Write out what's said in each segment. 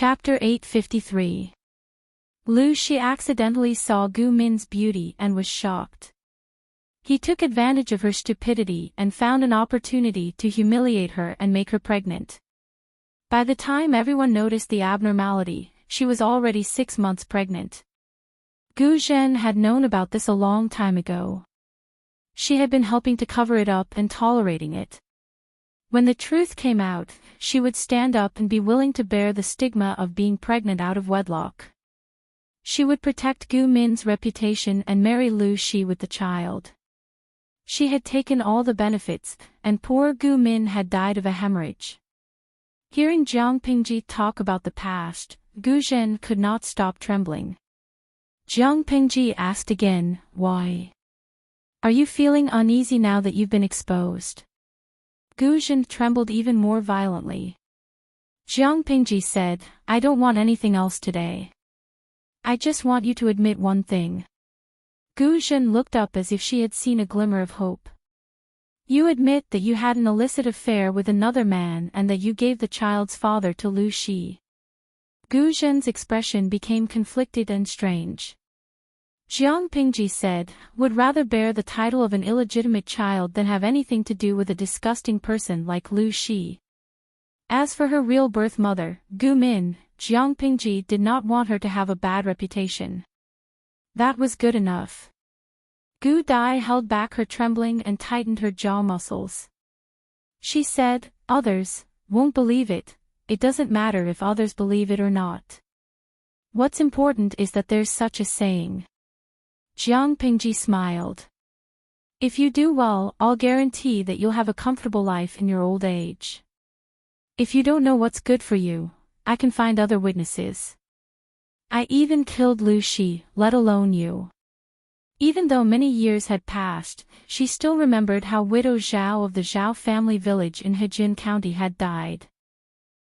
Chapter 853. Lu Shi accidentally saw Gu Min's beauty and was shocked. He took advantage of her stupidity and found an opportunity to humiliate her and make her pregnant. By the time everyone noticed the abnormality, she was already 6 months pregnant. Gu Zhen had known about this a long time ago. She had been helping to cover it up and tolerating it. When the truth came out, she would stand up and be willing to bear the stigma of being pregnant out of wedlock. She would protect Gu Min's reputation and marry Lu Shi with the child. She had taken all the benefits, and poor Gu Min had died of a hemorrhage. Hearing Jiang Pingji talk about the past, Gu Zhen could not stop trembling. Jiang Pingji asked again, "Why? Are you feeling uneasy now that you've been exposed?" Gu Zhen trembled even more violently. Jiang Pingji said, "I don't want anything else today. I just want you to admit one thing." Gu Zhen looked up as if she had seen a glimmer of hope. "You admit that you had an illicit affair with another man and that you gave the child's father to Lu Shi." Gu Zhen's expression became conflicted and strange. Jiang Pingji said, "Would rather bear the title of an illegitimate child than have anything to do with a disgusting person like Lu Shi." As for her real birth mother, Gu Min, Jiang Pingji did not want her to have a bad reputation. That was good enough. Gu Dai held back her trembling and tightened her jaw muscles. She said, "Others won't believe it. It doesn't matter if others believe it or not. What's important is that there's such a saying." Jiang Pingji smiled. "If you do well, I'll guarantee that you'll have a comfortable life in your old age. If you don't know what's good for you, I can find other witnesses. I even killed Lu Shi, let alone you." Even though many years had passed, she still remembered how widow Zhao of the Zhao family village in Hejin County had died.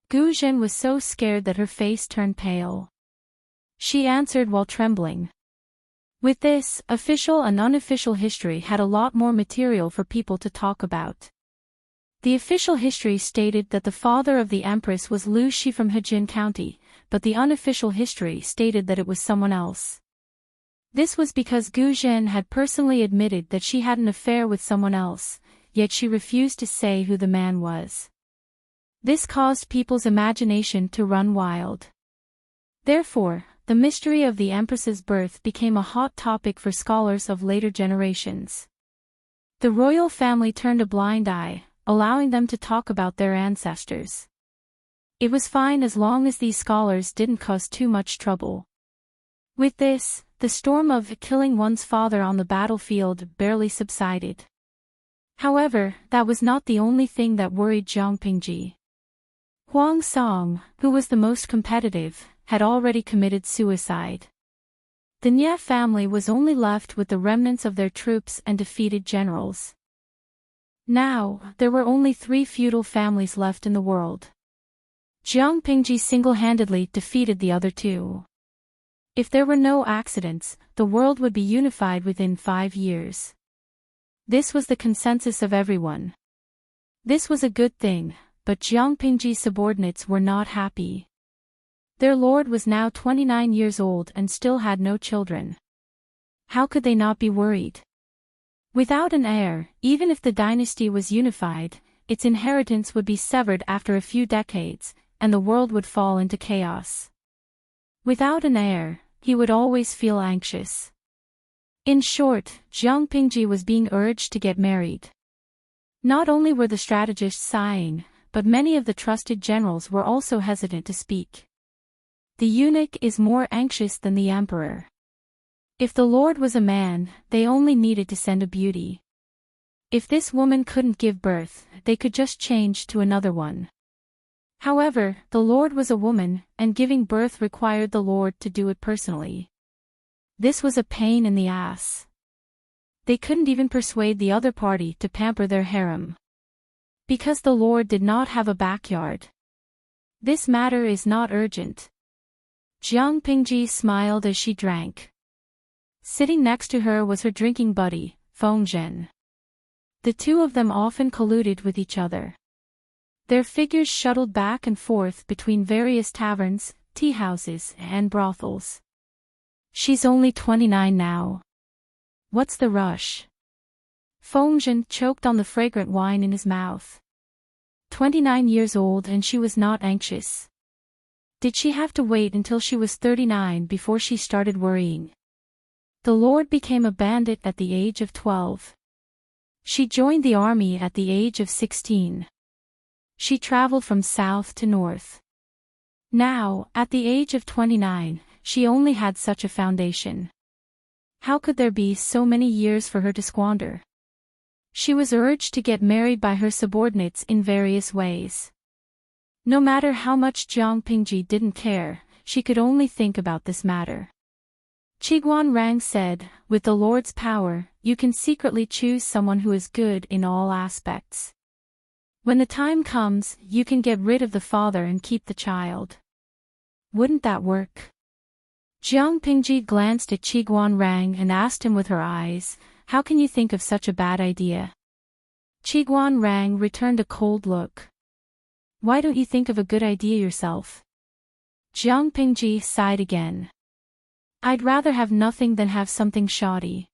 Gu Zhen was so scared that her face turned pale. She answered while trembling. With this, official and unofficial history had a lot more material for people to talk about. The official history stated that the father of the Empress was Lu Shi from Hejin County, but the unofficial history stated that it was someone else. This was because Gu Zhen had personally admitted that she had an affair with someone else, yet she refused to say who the man was. This caused people's imagination to run wild. Therefore, the mystery of the Empress's birth became a hot topic for scholars of later generations. The royal family turned a blind eye, allowing them to talk about their ancestors. It was fine as long as these scholars didn't cause too much trouble. With this, the storm of killing one's father on the battlefield barely subsided. However, that was not the only thing that worried Jiang Pingji. Huang Song, who was the most competitive, had already committed suicide. The Nye family was only left with the remnants of their troops and defeated generals. Now, there were only 3 feudal families left in the world. Jiang Pingji single-handedly defeated the other 2. If there were no accidents, the world would be unified within 5 years. This was the consensus of everyone. This was a good thing, but Jiang Pingji's subordinates were not happy. Their lord was now 29 years old and still had no children. How could they not be worried? Without an heir, even if the dynasty was unified, its inheritance would be severed after a few decades, and the world would fall into chaos. Without an heir, he would always feel anxious. In short, Jiang Pingji was being urged to get married. Not only were the strategists sighing, but many of the trusted generals were also hesitant to speak. The eunuch is more anxious than the emperor. If the lord was a man, they only needed to send a beauty. If this woman couldn't give birth, they could just change to another one. However, the lord was a woman, and giving birth required the lord to do it personally. This was a pain in the ass. They couldn't even persuade the other party to pamper their harem. Because the lord did not have a backyard. This matter is not urgent. Jiang Pingji smiled as she drank. Sitting next to her was her drinking buddy, Feng Zhen. The two of them often colluded with each other. Their figures shuttled back and forth between various taverns, tea-houses, and brothels. She's only 29 now. What's the rush? Fengzhen choked on the fragrant wine in his mouth. 29 years old and she was not anxious. Did she have to wait until she was 39 before she started worrying? The Lord became a bandit at the age of 12. She joined the army at the age of 16. She traveled from south to north. Now, at the age of 29, she only had such a foundation. How could there be so many years for her to squander? She was urged to get married by her subordinates in various ways. No matter how much Jiang Pingji didn't care, she could only think about this matter. Qiguan Rang said, with the Lord's power, you can secretly choose someone who is good in all aspects. When the time comes, you can get rid of the father and keep the child. Wouldn't that work? Jiang Pingji glanced at Qiguan Rang and asked him with her eyes, how can you think of such a bad idea? Qiguan Rang returned a cold look. Why don't you think of a good idea yourself? Jiang Pingji sighed again. I'd rather have nothing than have something shoddy.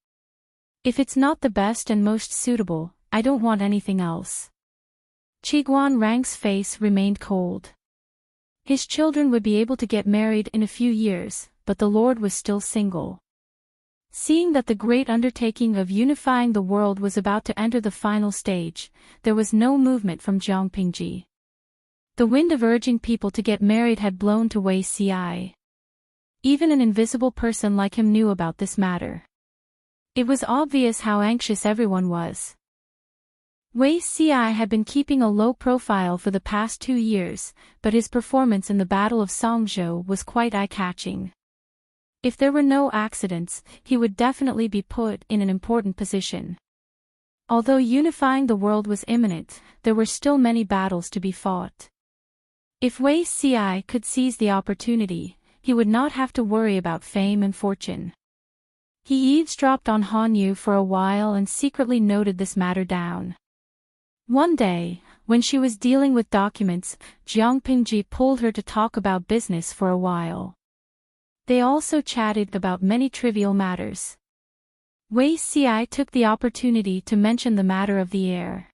If it's not the best and most suitable, I don't want anything else. Qiguan Rang's face remained cold. His children would be able to get married in a few years, but the Lord was still single. Seeing that the great undertaking of unifying the world was about to enter the final stage, there was no movement from Jiang Pingji. The wind of urging people to get married had blown to Wei Ci. Even an invisible person like him knew about this matter. It was obvious how anxious everyone was. Wei Ci had been keeping a low profile for the past 2 years, but his performance in the Battle of Songzhou was quite eye-catching. If there were no accidents, he would definitely be put in an important position. Although unifying the world was imminent, there were still many battles to be fought. If Wei Ci could seize the opportunity, he would not have to worry about fame and fortune. He eavesdropped on Han Yu for a while and secretly noted this matter down. One day, when she was dealing with documents, Jiang Pingji pulled her to talk about business for a while. They also chatted about many trivial matters. Wei Ci took the opportunity to mention the matter of the heir.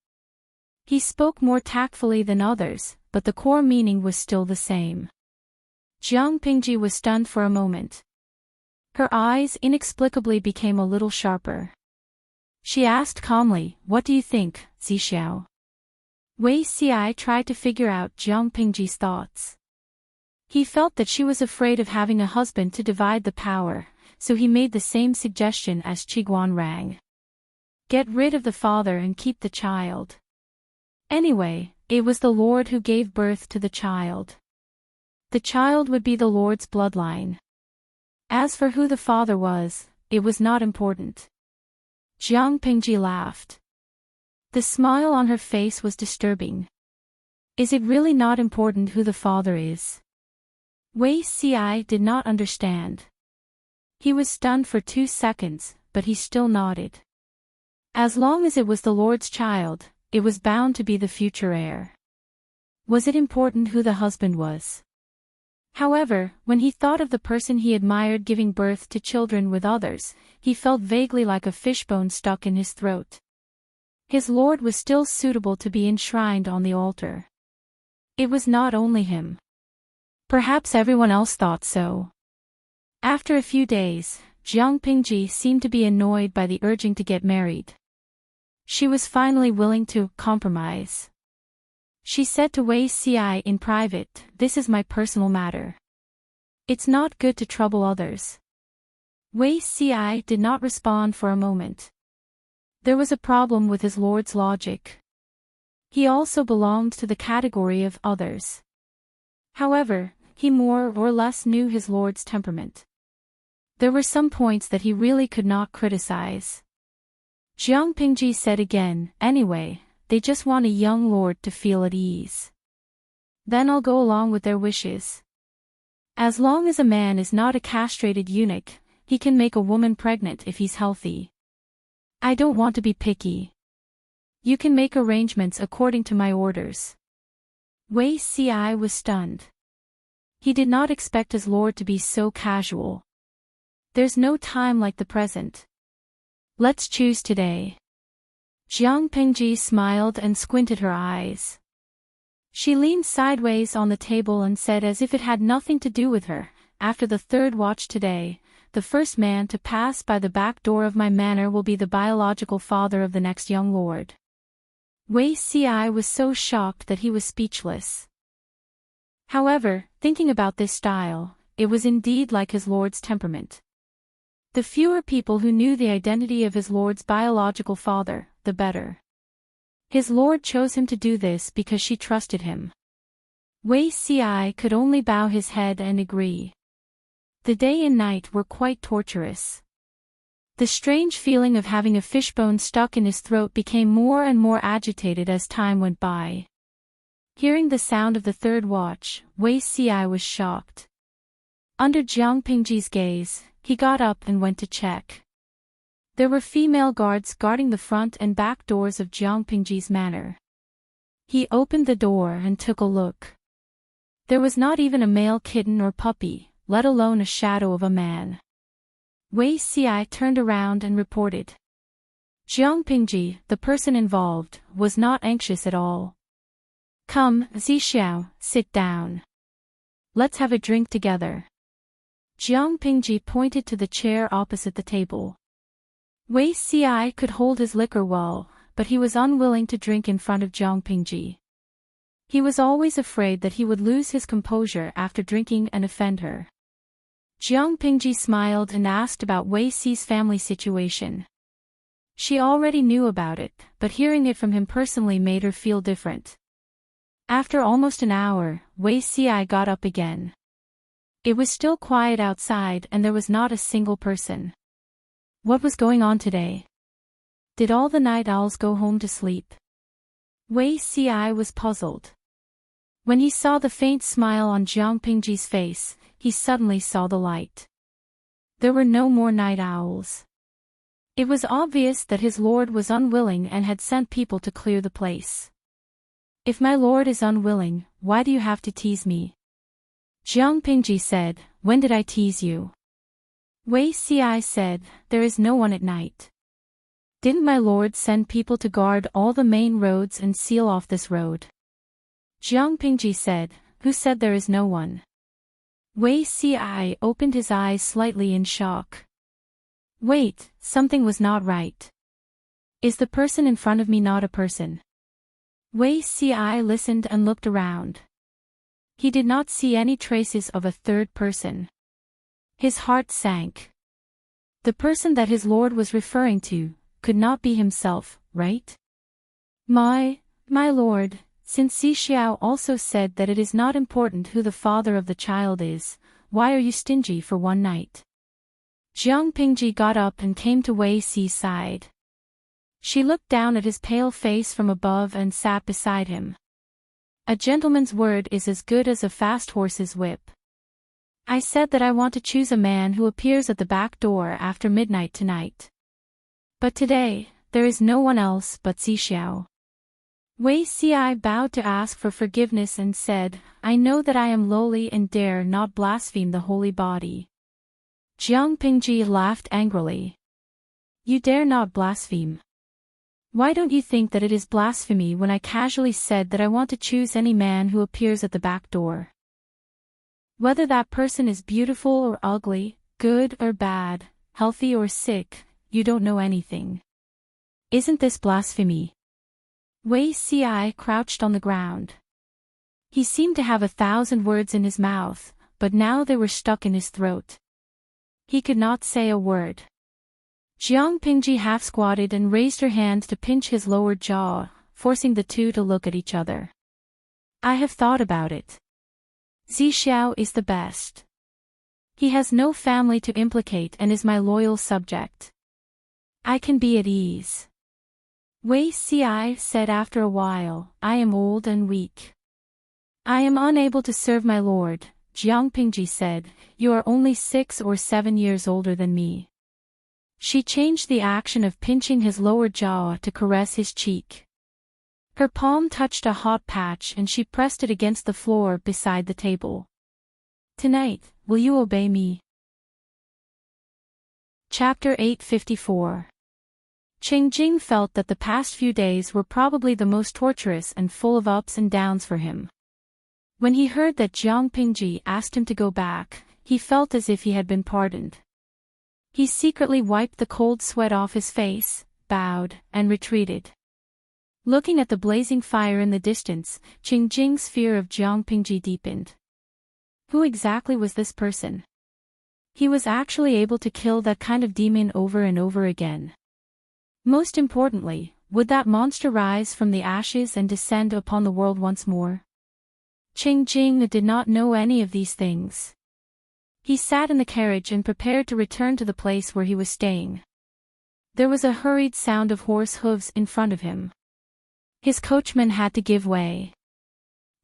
He spoke more tactfully than others, but the core meaning was still the same. Jiang Pingji was stunned for a moment. Her eyes inexplicably became a little sharper. She asked calmly, what do you think, Zixiao? Wei Ci tried to figure out Jiang Pingji's thoughts. He felt that she was afraid of having a husband to divide the power, so he made the same suggestion as Qiguan Rang. Get rid of the father and keep the child. Anyway, it was the Lord who gave birth to the child. The child would be the Lord's bloodline. As for who the father was, it was not important. Jiang Pingji laughed. The smile on her face was disturbing. Is it really not important who the father is? Wei Ci did not understand. He was stunned for 2 seconds, but he still nodded. As long as it was the Lord's child, it was bound to be the future heir. Was it important who the husband was? However, when he thought of the person he admired giving birth to children with others, he felt vaguely like a fishbone stuck in his throat. His Lord was still suitable to be enshrined on the altar. It was not only him. Perhaps everyone else thought so. After a few days, Jiang Pingji seemed to be annoyed by the urging to get married. She was finally willing to compromise. She said to Wei Ci in private, this is my personal matter. It's not good to trouble others. Wei Ci did not respond for a moment. There was a problem with his Lord's logic. He also belonged to the category of others. However, he more or less knew his Lord's temperament. There were some points that he really could not criticize. Jiang Pingji said again, anyway, they just want a young lord to feel at ease. Then I'll go along with their wishes. As long as a man is not a castrated eunuch, he can make a woman pregnant if he's healthy. I don't want to be picky. You can make arrangements according to my orders. Wei Ci was stunned. He did not expect his lord to be so casual. There's no time like the present. Let's choose today. Jiang Pingji smiled and squinted her eyes. She leaned sideways on the table and said as if it had nothing to do with her, after the third watch today, the first man to pass by the back door of my manor will be the biological father of the next young lord. Wei Ci was so shocked that he was speechless. However, thinking about this style, it was indeed like his lord's temperament. The fewer people who knew the identity of his lord's biological father, the better. His lord chose him to do this because she trusted him. Wei Ci could only bow his head and agree. The day and night were quite torturous. The strange feeling of having a fishbone stuck in his throat became more and more agitated as time went by. Hearing the sound of the third watch, Wei Ci was shocked. Under Jiang Pingji's gaze, he got up and went to check. There were female guards guarding the front and back doors of Jiang Pingji's manor. He opened the door and took a look. There was not even a male kitten or puppy, let alone a shadow of a man. Wei Ci turned around and reported. Jiang Pingji, the person involved, was not anxious at all. Come, Zixiao, sit down. Let's have a drink together. Jiang Pingji pointed to the chair opposite the table. Wei Ci could hold his liquor well, but he was unwilling to drink in front of Jiang Pingji. He was always afraid that he would lose his composure after drinking and offend her. Jiang Pingji smiled and asked about Wei Ci's family situation. She already knew about it, but hearing it from him personally made her feel different. After almost an hour, Wei Ci got up again. It was still quiet outside and there was not a single person. What was going on today? Did all the night owls go home to sleep? Wei Ci was puzzled. When he saw the faint smile on Jiang Pingji's face, he suddenly saw the light. There were no more night owls. It was obvious that his lord was unwilling and had sent people to clear the place. If my lord is unwilling, why do you have to tease me? Jiang Pingji said, when did I tease you? Wei Ci said, there is no one at night. Didn't my lord send people to guard all the main roads and seal off this road? Jiang Pingji said, who said there is no one? Wei Ci opened his eyes slightly in shock. Wait, something was not right. Is the person in front of me not a person? Wei Ci listened and looked around. He did not see any traces of a third person. His heart sank. The person that his lord was referring to could not be himself, right? My lord, since Zixiao also said that it is not important who the father of the child is, why are you stingy for one night? Jiang Pingji got up and came to Wei Ci's side. She looked down at his pale face from above and sat beside him. A gentleman's word is as good as a fast horse's whip. I said that I want to choose a man who appears at the back door after midnight tonight. But today, there is no one else but Zixiao. Wei Ci bowed to ask for forgiveness and said, I know that I am lowly and dare not blaspheme the holy body. Jiang Pingji laughed angrily. You dare not blaspheme. Why don't you think that it is blasphemy when I casually said that I want to choose any man who appears at the back door? Whether that person is beautiful or ugly, good or bad, healthy or sick, you don't know anything. Isn't this blasphemy? Wei Ci crouched on the ground. He seemed to have 1,000 words in his mouth, but now they were stuck in his throat. He could not say a word. Jiang Pingji half squatted and raised her hands to pinch his lower jaw, forcing the two to look at each other. I have thought about it. Zixiao is the best. He has no family to implicate and is my loyal subject. I can be at ease. Wei Ci said after a while, I am old and weak. I am unable to serve my lord. Jiang Pingji said, you are only 6 or 7 years older than me. She changed the action of pinching his lower jaw to caress his cheek. Her palm touched a hot patch and she pressed it against the floor beside the table. "Tonight, will you obey me?" Chapter 854. Qingjing felt that the past few days were probably the most torturous and full of ups and downs for him. When he heard that Jiang Pingji asked him to go back, he felt as if he had been pardoned. He secretly wiped the cold sweat off his face, bowed, and retreated. Looking at the blazing fire in the distance, Qingjing's fear of Jiang Pingji deepened. Who exactly was this person? He was actually able to kill that kind of demon over and over again. Most importantly, would that monster rise from the ashes and descend upon the world once more? Qingjing did not know any of these things. He sat in the carriage and prepared to return to the place where he was staying. There was a hurried sound of horse hooves in front of him. His coachman had to give way.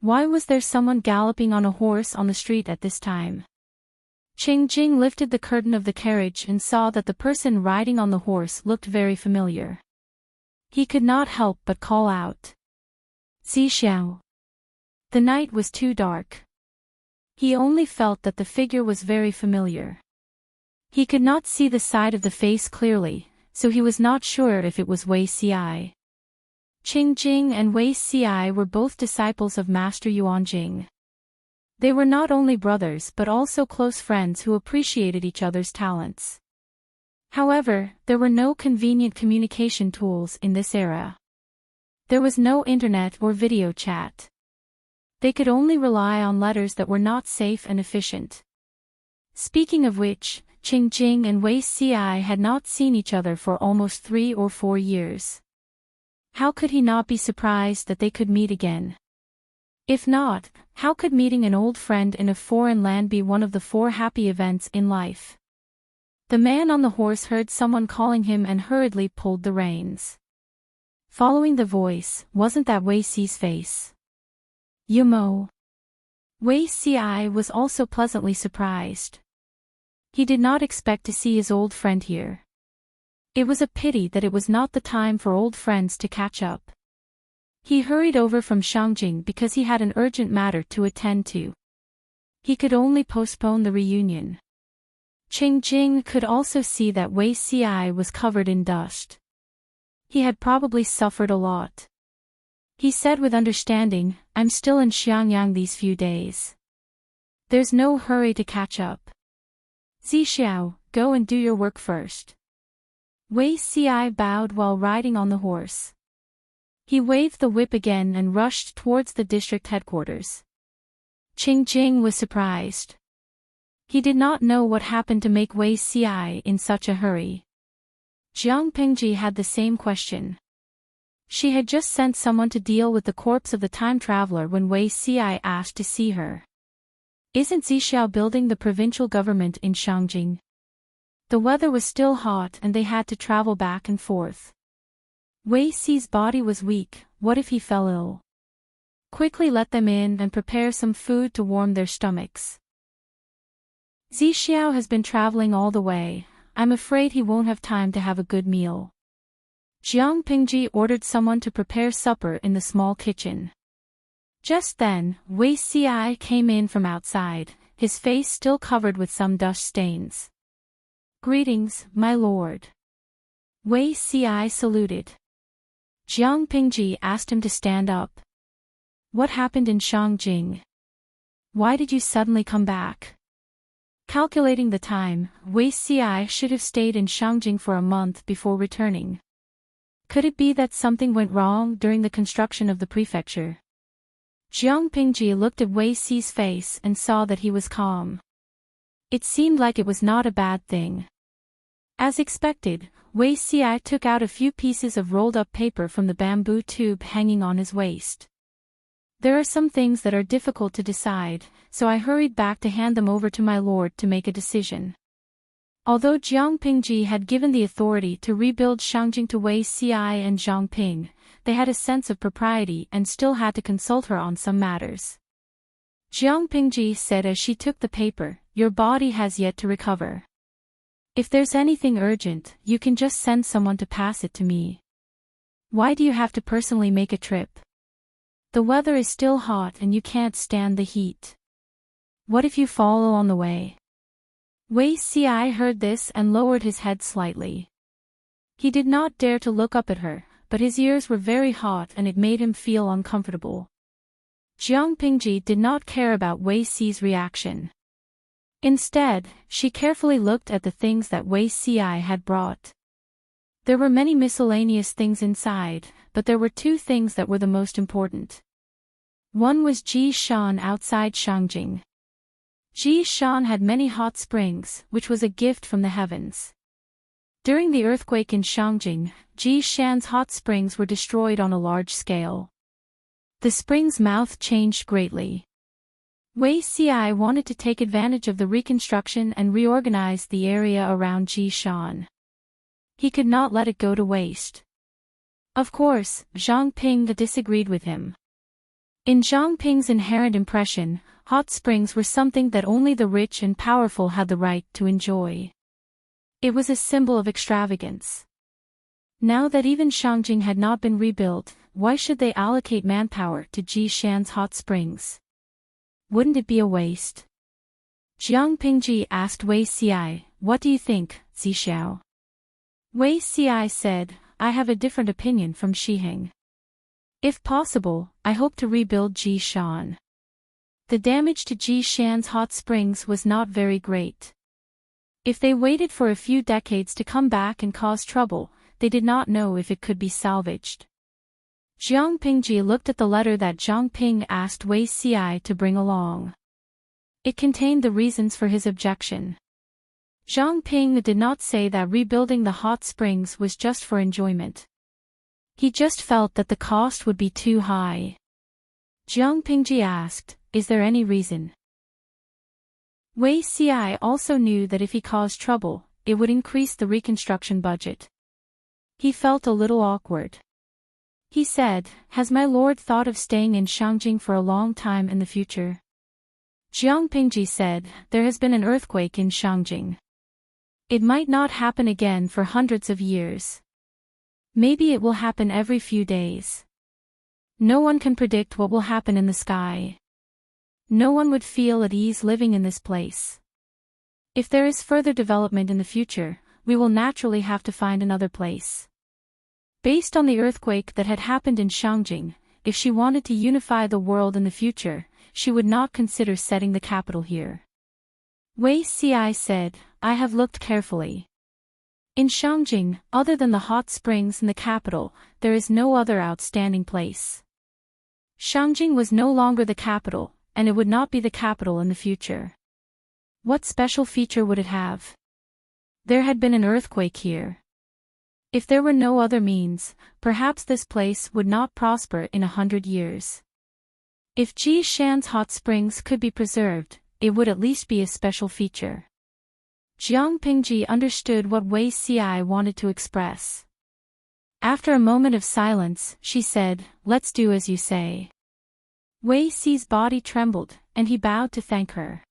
Why was there someone galloping on a horse on the street at this time? Qingjing lifted the curtain of the carriage and saw that the person riding on the horse looked very familiar. He could not help but call out, "Zixiao." The night was too dark. He only felt that the figure was very familiar. He could not see the side of the face clearly, so he was not sure if it was Wei Xi. Qingjing and Wei Xi were both disciples of Master Yuanjing. They were not only brothers but also close friends who appreciated each other's talents. However, there were no convenient communication tools in this era. There was no internet or video chat. They could only rely on letters that were not safe and efficient. Speaking of which, Qingjing and Wei Xi had not seen each other for almost 3 or 4 years. How could he not be surprised that they could meet again? If not, how could meeting an old friend in a foreign land be one of the 4 happy events in life? The man on the horse heard someone calling him and hurriedly pulled the reins. Following the voice, wasn't that Wei Xi's face? Yumo. Wei Xi was also pleasantly surprised. He did not expect to see his old friend here. It was a pity that it was not the time for old friends to catch up. He hurried over from Shangjing because he had an urgent matter to attend to. He could only postpone the reunion. Qingjing could also see that Wei Xi was covered in dust. He had probably suffered a lot. He said with understanding, "I'm still in Xiangyang these few days. There's no hurry to catch up. Zixiao, go and do your work first." Wei Xi bowed while riding on the horse. He waved the whip again and rushed towards the district headquarters. Qingjing was surprised. He did not know what happened to make Wei Xi in such a hurry. Jiang Pingji had the same question. She had just sent someone to deal with the corpse of the time traveler when Wei Xi asked to see her. Isn't Zixiao building the provincial government in Shangjing? The weather was still hot and they had to travel back and forth. Wei Xi's body was weak, what if he fell ill? Quickly let them in and prepare some food to warm their stomachs. Zixiao has been traveling all the way, I'm afraid he won't have time to have a good meal. Jiang Pingji ordered someone to prepare supper in the small kitchen. Just then, Wei Xi came in from outside, his face still covered with some dust stains. "Greetings, my lord." Wei Xi saluted. Jiang Pingji asked him to stand up. "What happened in Shangjing? Why did you suddenly come back?" Calculating the time, Wei Xi should have stayed in Shangjing for a month before returning. Could it be that something went wrong during the construction of the prefecture? Jiang Pingji looked at Wei Xi's face and saw that he was calm. It seemed like it was not a bad thing. As expected, Wei Xi took out a few pieces of rolled-up paper from the bamboo tube hanging on his waist. "There are some things that are difficult to decide, so I hurried back to hand them over to my lord to make a decision." Although Jiang Pingji had given the authority to rebuild Shangjing to Wei Xi and Zhang Ping, they had a sense of propriety and still had to consult her on some matters. Jiang Pingji said as she took the paper, "Your body has yet to recover. If there's anything urgent, you can just send someone to pass it to me. Why do you have to personally make a trip?" The weather is still hot and you can't stand the heat. What if you fall on the way? Wei Ci heard this and lowered his head slightly. He did not dare to look up at her, but his ears were very hot and it made him feel uncomfortable. Jiang Pingji did not care about Wei Ci's reaction. Instead, she carefully looked at the things that Wei Ci had brought. There were many miscellaneous things inside, but there were two things that were the most important. One was Ji Shan outside Shangjing. Ji Shan had many hot springs, which was a gift from the heavens. During the earthquake in Shangjing, Ji Shan's hot springs were destroyed on a large scale. The spring's mouth changed greatly. Wei Ci wanted to take advantage of the reconstruction and reorganize the area around Ji Shan. He could not let it go to waste. Of course, Zhang Ping disagreed with him. In Zhang Ping's inherent impression, hot springs were something that only the rich and powerful had the right to enjoy. It was a symbol of extravagance. Now that even Shangjing had not been rebuilt, why should they allocate manpower to Ji Shan's hot springs? Wouldn't it be a waste? Jiang Pingji asked Wei Ci, "What do you think, Zixiao?" Wei Ci said, "I have a different opinion from Shiheng. If possible, I hope to rebuild Ji Shan." The damage to Ji Shan's hot springs was not very great. If they waited for a few decades to come back and cause trouble, they did not know if it could be salvaged. Jiang Pingji looked at the letter that Zhang Ping asked Wei Ci to bring along. It contained the reasons for his objection. Zhang Ping did not say that rebuilding the hot springs was just for enjoyment. He just felt that the cost would be too high. Jiang Pingji asked, "Is there any reason?" Wei Ci also knew that if he caused trouble, it would increase the reconstruction budget. He felt a little awkward. He said, "Has my lord thought of staying in Shangjing for a long time in the future?" Jiang Pingji said, "There has been an earthquake in Shangjing. It might not happen again for hundreds of years. Maybe it will happen every few days. No one can predict what will happen in the sky. No one would feel at ease living in this place. If there is further development in the future, we will naturally have to find another place." Based on the earthquake that had happened in Shangjing, if she wanted to unify the world in the future, she would not consider setting the capital here. Wei Ci said, "I have looked carefully. In Shangjing, other than the hot springs in the capital, there is no other outstanding place. Shangjing was no longer the capital, and it would not be the capital in the future. What special feature would it have? There had been an earthquake here. If there were no other means, perhaps this place would not prosper in 100 years. If Ji Shan's hot springs could be preserved, it would at least be a special feature." Jiang Pingji understood what Wei Ci wanted to express. After a moment of silence, she said, "Let's do as you say." Wei Ci's body trembled, and he bowed to thank her.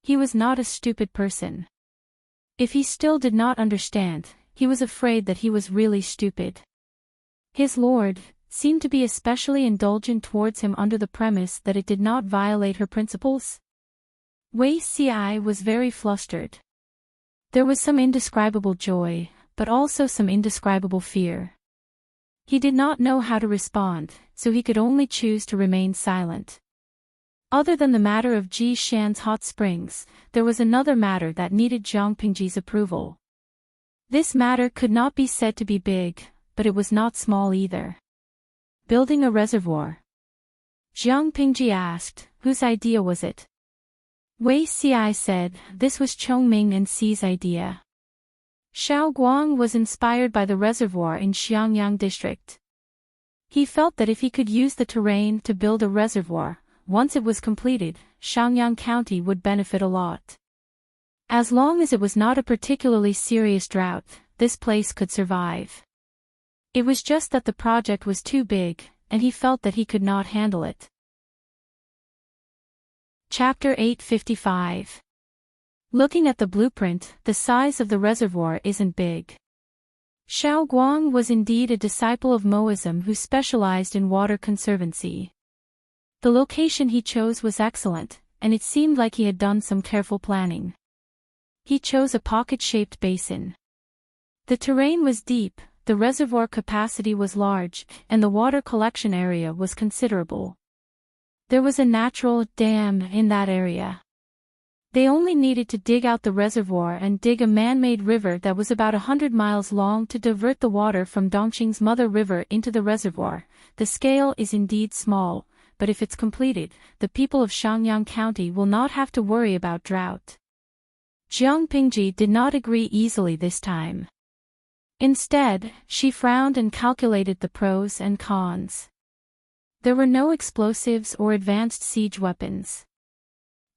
He was not a stupid person. If he still did not understand, he was afraid that he was really stupid. His lord seemed to be especially indulgent towards him under the premise that it did not violate her principles. Wei Ci was very flustered. There was some indescribable joy, but also some indescribable fear. He did not know how to respond, so he could only choose to remain silent. Other than the matter of Ji Shan's hot springs, there was another matter that needed Jiang Pingji's approval. This matter could not be said to be big, but it was not small either. Building a reservoir. Jiang Pingji asked, "Whose idea was it?" Wei Ci said, "This was Chongming and Xi's idea." Xiao Guang was inspired by the reservoir in Xiangyang district. He felt that if he could use the terrain to build a reservoir, once it was completed, Xiangyang County would benefit a lot. As long as it was not a particularly serious drought, this place could survive. It was just that the project was too big, and he felt that he could not handle it. Chapter 855. Looking at the blueprint, the size of the reservoir isn't big. Xiao Guang was indeed a disciple of Moism who specialized in water conservancy. The location he chose was excellent, and it seemed like he had done some careful planning. He chose a pocket-shaped basin. The terrain was deep, the reservoir capacity was large, and the water collection area was considerable. There was a natural dam in that area. They only needed to dig out the reservoir and dig a man-made river that was about 100 miles long to divert the water from Dongqing's mother river into the reservoir. The scale is indeed small, but if it's completed, the people of Shangyang County will not have to worry about drought. Jiang Pingji did not agree easily this time. Instead, she frowned and calculated the pros and cons. There were no explosives or advanced siege weapons.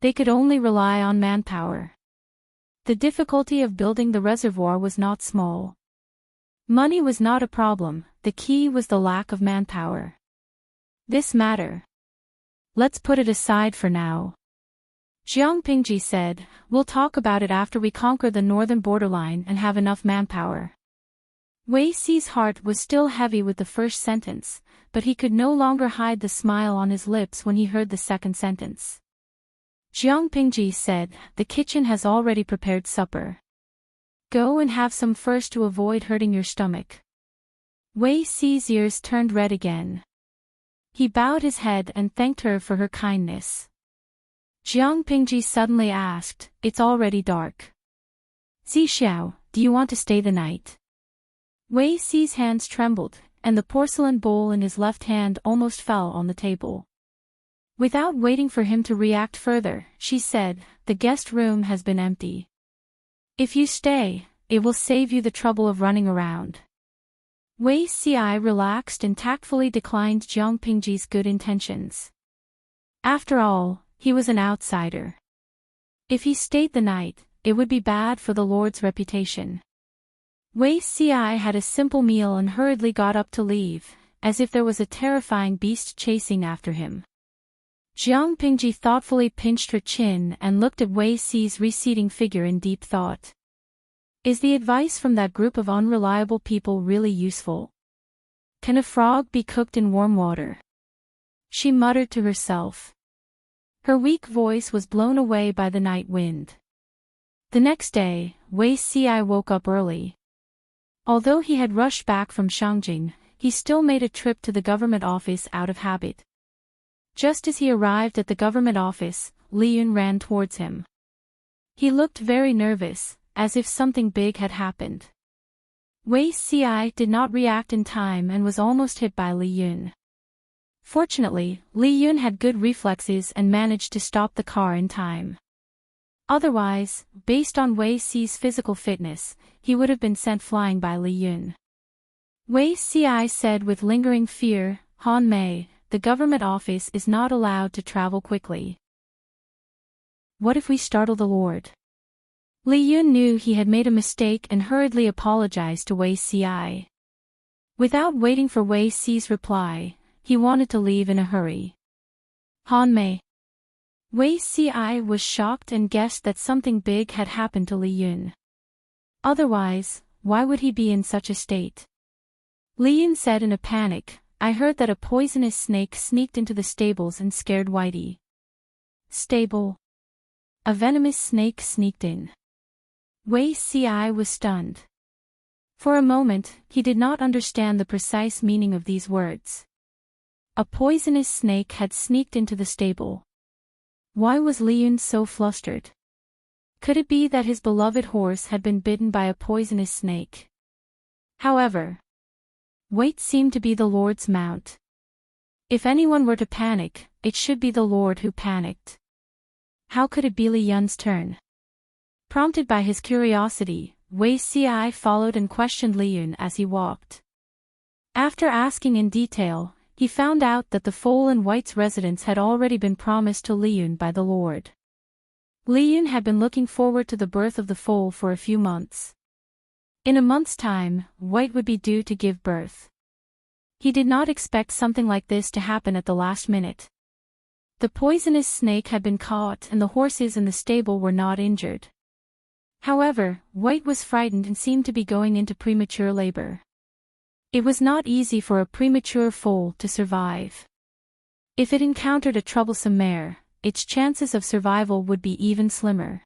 They could only rely on manpower. The difficulty of building the reservoir was not small. Money was not a problem, the key was the lack of manpower. This matter. Let's put it aside for now. Jiang Pingji said, we'll talk about it after we conquer the northern borderline and have enough manpower. Wei Xi's heart was still heavy with the first sentence, but he could no longer hide the smile on his lips when he heard the second sentence. Jiang Pingji said, the kitchen has already prepared supper. Go and have some first to avoid hurting your stomach. Wei Xi's ears turned red again. He bowed his head and thanked her for her kindness. Jiang Pingji suddenly asked, it's already dark. Zixiao, do you want to stay the night? Wei Xi's hands trembled, and the porcelain bowl in his left hand almost fell on the table. Without waiting for him to react further, she said, the guest room has been empty. If you stay, it will save you the trouble of running around. Wei Xi relaxed and tactfully declined Jiang Pingji's good intentions. After all, he was an outsider. If he stayed the night, it would be bad for the Lord's reputation. Wei Xi had a simple meal and hurriedly got up to leave, as if there was a terrifying beast chasing after him. Jiang Pingji thoughtfully pinched her chin and looked at Wei Xi's receding figure in deep thought. Is the advice from that group of unreliable people really useful? Can a frog be cooked in warm water? She muttered to herself. Her weak voice was blown away by the night wind. The next day, Wei Xi woke up early. Although he had rushed back from Shangjing, he still made a trip to the government office out of habit. Just as he arrived at the government office, Li Yun ran towards him. He looked very nervous, as if something big had happened. Wei Xi did not react in time and was almost hit by Li Yun. Fortunately, Li Yun had good reflexes and managed to stop the car in time. Otherwise, based on Wei Xi's physical fitness, he would have been sent flying by Li Yun. Wei Xi said with lingering fear, Han Mei, the government office is not allowed to travel quickly. What if we startle the Lord? Li Yun knew he had made a mistake and hurriedly apologized to Wei Xi. Without waiting for Wei Xi's reply, he wanted to leave in a hurry. Han Mei. Wei Xi was shocked and guessed that something big had happened to Li Yun. Otherwise, why would he be in such a state? Li Yun said in a panic, I heard that a poisonous snake sneaked into the stables and scared Whitey. Stable. A venomous snake sneaked in. Wei Xi was stunned. For a moment, he did not understand the precise meaning of these words. A poisonous snake had sneaked into the stable. Why was Li Yun so flustered? Could it be that his beloved horse had been bitten by a poisonous snake? However, Wait seemed to be the Lord's mount. If anyone were to panic, it should be the Lord who panicked. How could it be Li Yun's turn? Prompted by his curiosity, Wei Xi followed and questioned Li Yun as he walked. After asking in detail, he found out that the foal and White's residence had already been promised to Li Yun by the Lord. Li Yun had been looking forward to the birth of the foal for a few months. In a month's time, White would be due to give birth. He did not expect something like this to happen at the last minute. The poisonous snake had been caught and the horses in the stable were not injured. However, White was frightened and seemed to be going into premature labor. It was not easy for a premature foal to survive. If it encountered a troublesome mare, its chances of survival would be even slimmer.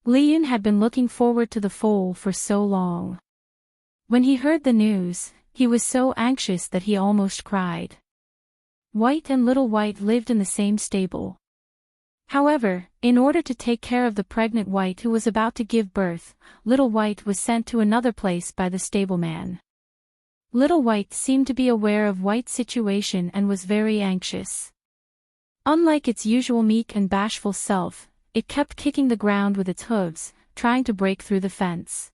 Liyun had been looking forward to the foal for so long. When he heard the news, he was so anxious that he almost cried. White and Little White lived in the same stable. However, in order to take care of the pregnant White who was about to give birth, Little White was sent to another place by the stableman. Little White seemed to be aware of White's situation and was very anxious. Unlike its usual meek and bashful self, it kept kicking the ground with its hooves, trying to break through the fence.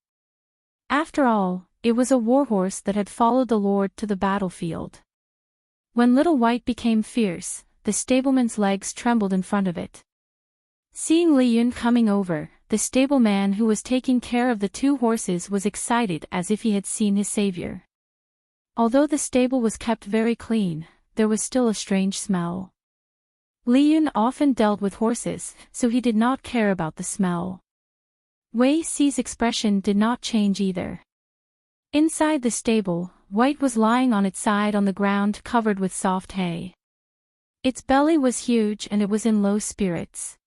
After all, it was a warhorse that had followed the Lord to the battlefield. When Little White became fierce, the stableman's legs trembled in front of it. Seeing Liyun coming over, the stableman who was taking care of the two horses was excited as if he had seen his savior. Although the stable was kept very clean, there was still a strange smell. Liyun often dealt with horses, so he did not care about the smell. Wei Xi's expression did not change either. Inside the stable, White was lying on its side on the ground covered with soft hay. Its belly was huge and it was in low spirits.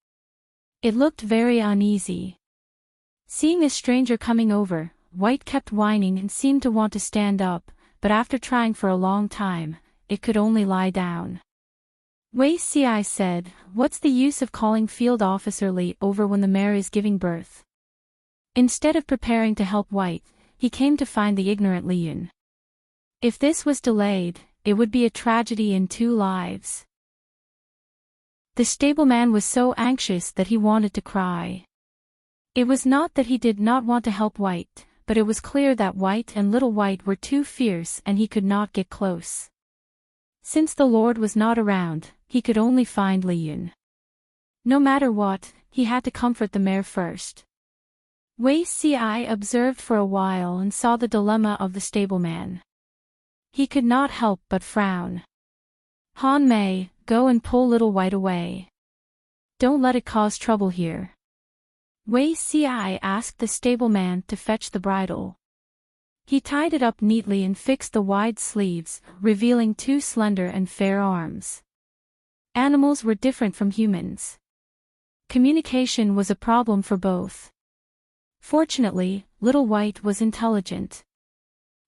It looked very uneasy. Seeing a stranger coming over, White kept whining and seemed to want to stand up, but after trying for a long time, it could only lie down. Wei Xi said, "What's the use of calling Field Officer Li over when the mare is giving birth?" Instead of preparing to help White, he came to find the ignorant Liyun. If this was delayed, it would be a tragedy in two lives. The stableman was so anxious that he wanted to cry. It was not that he did not want to help White, but it was clear that White and Little White were too fierce and he could not get close. Since the Lord was not around, he could only find Liyun. No matter what, he had to comfort the mare first. Wei Xi observed for a while and saw the dilemma of the stableman. He could not help but frown. "Han Mei, go and pull Little White away. Don't let it cause trouble here." Wei Xi asked the stableman to fetch the bridle. He tied it up neatly and fixed the wide sleeves, revealing two slender and fair arms. Animals were different from humans. Communication was a problem for both. Fortunately, Little White was intelligent.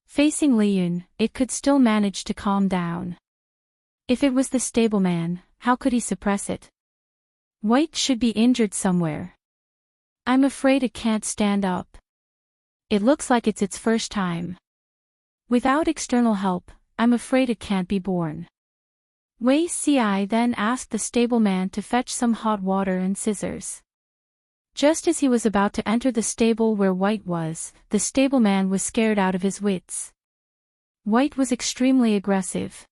Facing Liyun, it could still manage to calm down. If it was the stableman, how could he suppress it? White should be injured somewhere. "I'm afraid it can't stand up. It looks like it's its first time. Without external help, I'm afraid it can't be born." Wei Xi then asked the stableman to fetch some hot water and scissors. Just as he was about to enter the stable where White was, the stableman was scared out of his wits. White was extremely aggressive.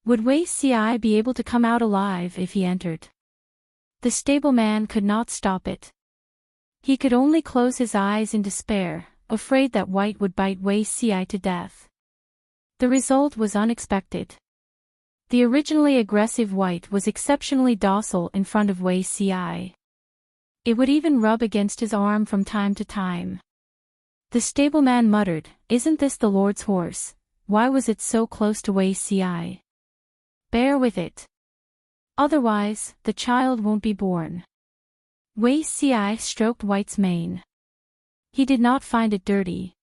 Would Wei Xi be able to come out alive if he entered? The stableman could not stop it. He could only close his eyes in despair, afraid that White would bite Wei Xi to death. The result was unexpected. The originally aggressive White was exceptionally docile in front of Wei Xi. It would even rub against his arm from time to time. The stableman muttered, "Isn't this the Lord's horse? Why was it so close to Wei Xi? Bear with it. Otherwise, the child won't be born." Wei Xi stroked White's mane. He did not find it dirty.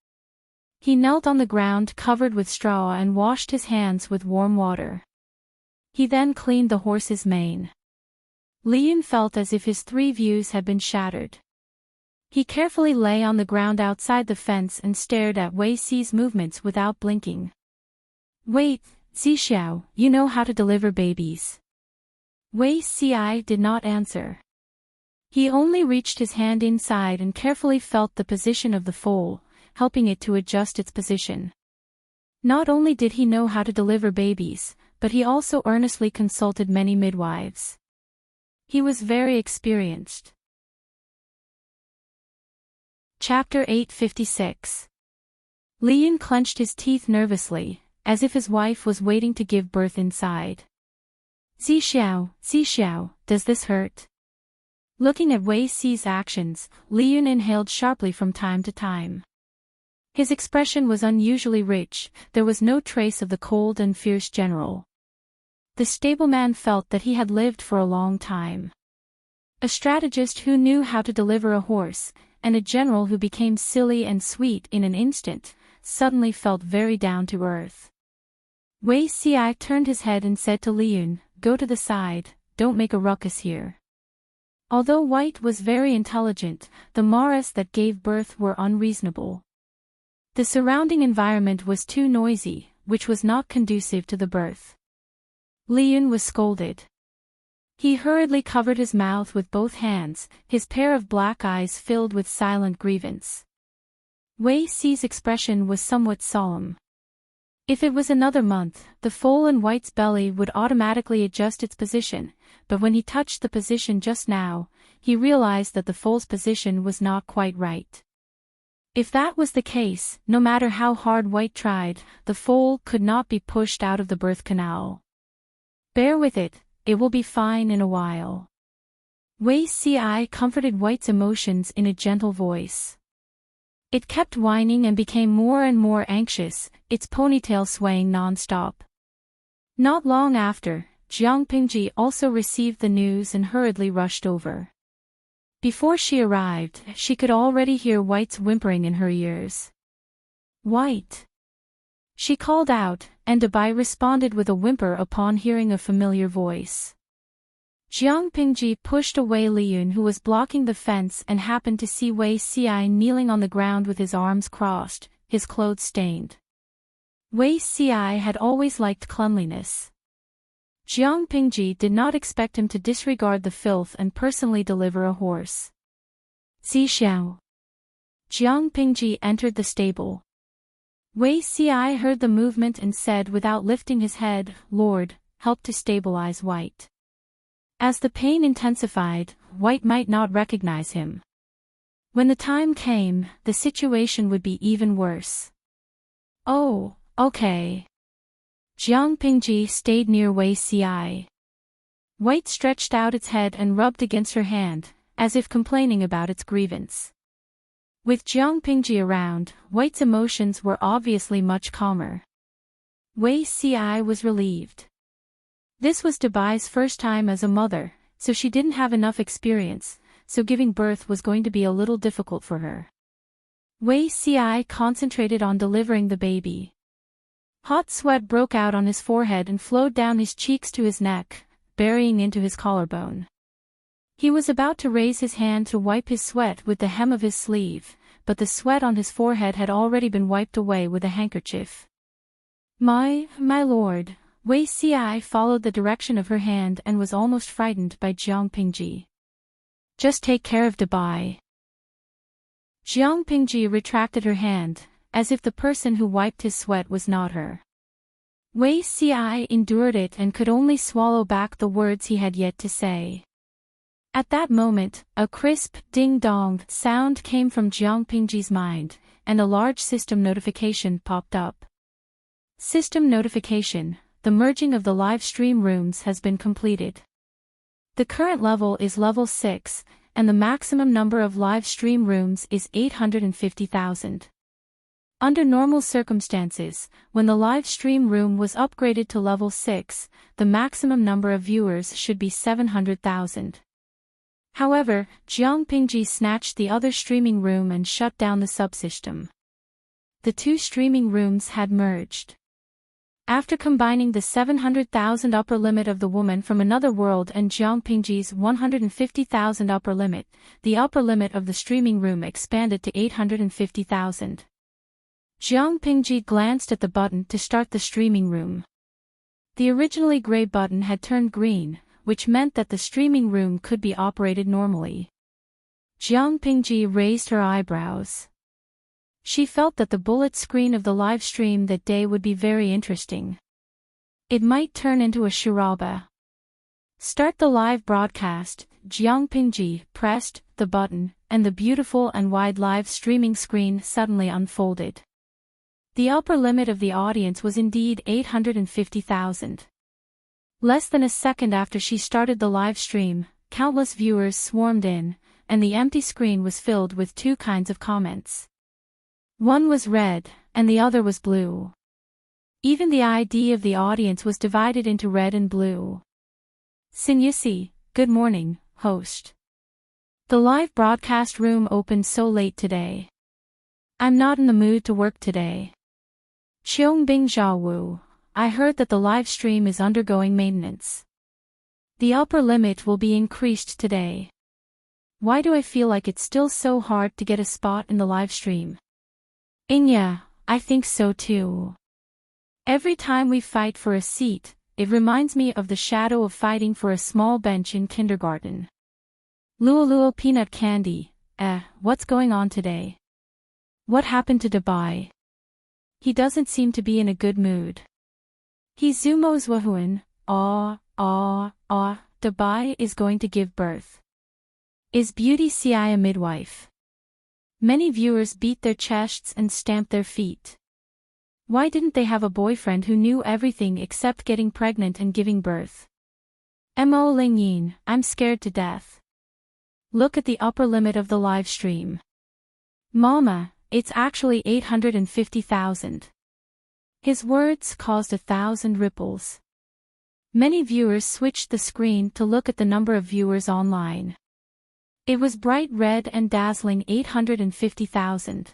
He knelt on the ground covered with straw and washed his hands with warm water. He then cleaned the horse's mane. Liyun felt as if his three views had been shattered. He carefully lay on the ground outside the fence and stared at Wei Xi's movements without blinking. "Wait, Zixiao, you know how to deliver babies?" Wei Xi did not answer. He only reached his hand inside and carefully felt the position of the foal, helping it to adjust its position. Not only did he know how to deliver babies, but he also earnestly consulted many midwives. He was very experienced. Chapter 856. Liyun clenched his teeth nervously, as if his wife was waiting to give birth inside. Zixiao, does this hurt?" Looking at Wei Si's actions, Liyun inhaled sharply from time to time. His expression was unusually rich, there was no trace of the cold and fierce general. The stableman felt that he had lived for a long time. A strategist who knew how to deliver a horse, and a general who became silly and sweet in an instant, suddenly felt very down to earth. Wei Si turned his head and said to Liyun, "Go to the side, don't make a ruckus here." Although White was very intelligent, the Maras that gave birth were unreasonable. The surrounding environment was too noisy, which was not conducive to the birth. Liyun was scolded. He hurriedly covered his mouth with both hands, his pair of black eyes filled with silent grievance. Wei Si's expression was somewhat solemn. If it was another month, the foal in White's belly would automatically adjust its position, but when he touched the position just now, he realized that the foal's position was not quite right. If that was the case, no matter how hard White tried, the foal could not be pushed out of the birth canal. "Bear with it, it will be fine in a while." Wei Si comforted White's emotions in a gentle voice. It kept whining and became more and more anxious, its ponytail swaying non-stop. Not long after, Jiang Pingji also received the news and hurriedly rushed over. Before she arrived, she could already hear White's whimpering in her ears. "White!" She called out, and Dabai responded with a whimper upon hearing a familiar voice. Jiang Pingji pushed away Liyun, who was blocking the fence, and happened to see Wei Si kneeling on the ground with his arms crossed, his clothes stained. Wei Si had always liked cleanliness. Jiang Pingji did not expect him to disregard the filth and personally deliver a horse. "Zixiao." Jiang Pingji entered the stable. Wei Si heard the movement and said without lifting his head, "Lord, help to stabilize White." As the pain intensified, White might not recognize him. When the time came, the situation would be even worse. "Oh, okay." Jiang Pingji stayed near Wei Si. White stretched out its head and rubbed against her hand, as if complaining about its grievance. With Jiang Pingji around, White's emotions were obviously much calmer. Wei Si was relieved. This was Dabai's first time as a mother, so she didn't have enough experience, so giving birth was going to be a little difficult for her. Wei Si concentrated on delivering the baby. Hot sweat broke out on his forehead and flowed down his cheeks to his neck, burying into his collarbone. He was about to raise his hand to wipe his sweat with the hem of his sleeve, but the sweat on his forehead had already been wiped away with a handkerchief. My lord," Wei Si followed the direction of her hand and was almost frightened by Jiang Pingji. "Just take care of Dabai." Jiang Pingji retracted her hand, as if the person who wiped his sweat was not her. Wei Si endured it and could only swallow back the words he had yet to say. At that moment, a crisp, ding-dong sound came from Jiang Pingji's mind, and a large system notification popped up. System notification: the merging of the live stream rooms has been completed. The current level is level 6, and the maximum number of live stream rooms is 850,000. Under normal circumstances, when the live stream room was upgraded to level 6, the maximum number of viewers should be 700,000. However, Jiang Pingji snatched the other streaming room and shut down the subsystem. The two streaming rooms had merged. After combining the 700,000 upper limit of the woman from another world and Jiang Pingji's 150,000 upper limit, the upper limit of the streaming room expanded to 850,000. Jiang Pingji glanced at the button to start the streaming room. The originally gray button had turned green, which meant that the streaming room could be operated normally. Jiang Pingji raised her eyebrows. She felt that the bullet screen of the live stream that day would be very interesting. It might turn into a charaba. Start the live broadcast. Jiang Pingji pressed the button, and the beautiful and wide live streaming screen suddenly unfolded. The upper limit of the audience was indeed 850,000. Less than a second after she started the live stream, countless viewers swarmed in, and the empty screen was filled with two kinds of comments. One was red, and the other was blue. Even the ID of the audience was divided into red and blue. Sinyasi, good morning, host. The live broadcast room opened so late today. I'm not in the mood to work today. Cheongbing Jiawu, I heard that the live stream is undergoing maintenance. The upper limit will be increased today. Why do I feel like it's still so hard to get a spot in the live stream? Yeah, I think so too. Every time we fight for a seat, it reminds me of the shadow of fighting for a small bench in kindergarten. Luo peanut candy, what's going on today? What happened to Dubai? He doesn't seem to be in a good mood. Hizumo's Wahuan, Dubai is going to give birth. Is Beauty Ci a midwife? Many viewers beat their chests and stamped their feet. Why didn't they have a boyfriend who knew everything except getting pregnant and giving birth? Mo Lingyin, I'm scared to death. Look at the upper limit of the live stream. Mama, it's actually 850,000. His words caused 1,000 ripples. Many viewers switched the screen to look at the number of viewers online. It was bright red and dazzling 850,000.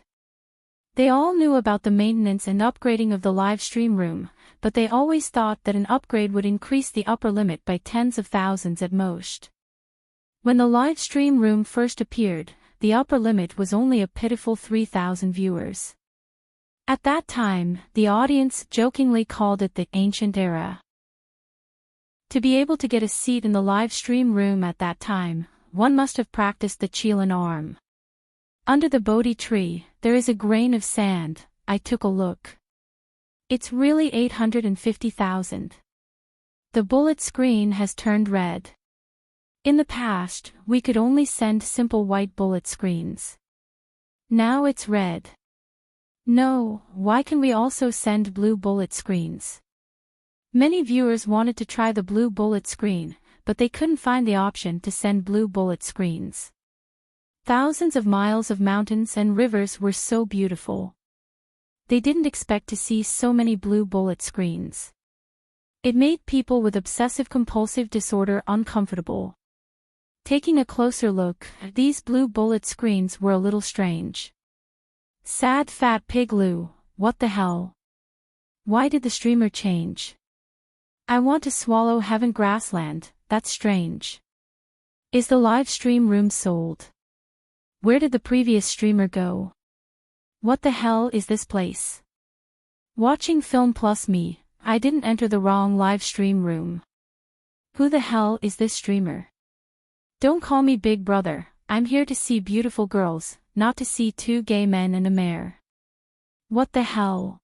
They all knew about the maintenance and upgrading of the live stream room, but they always thought that an upgrade would increase the upper limit by tens of thousands at most. When the live stream room first appeared, the upper limit was only a pitiful 3,000 viewers. At that time, the audience jokingly called it the ancient era. To be able to get a seat in the live stream room at that time, one must have practiced the Chilan arm. Under the Bodhi tree, there is a grain of sand. I took a look. It's really 850,000. The bullet screen has turned red. In the past, we could only send simple white bullet screens. Now it's red. No, why can we also send blue bullet screens? Many viewers wanted to try the blue bullet screen, but they couldn't find the option to send blue bullet screens. Thousands of miles of mountains and rivers were so beautiful. They didn't expect to see so many blue bullet screens. It made people with obsessive-compulsive disorder uncomfortable. Taking a closer look, these blue bullet screens were a little strange. Sad fat pig Lou, what the hell? Why did the streamer change? I want to swallow heaven grassland, that's strange. Is the live stream room sold? Where did the previous streamer go? What the hell is this place? Watching film plus me, I didn't enter the wrong live stream room. Who the hell is this streamer? Don't call me Big Brother, I'm here to see beautiful girls, not to see two gay men and a mare. What the hell?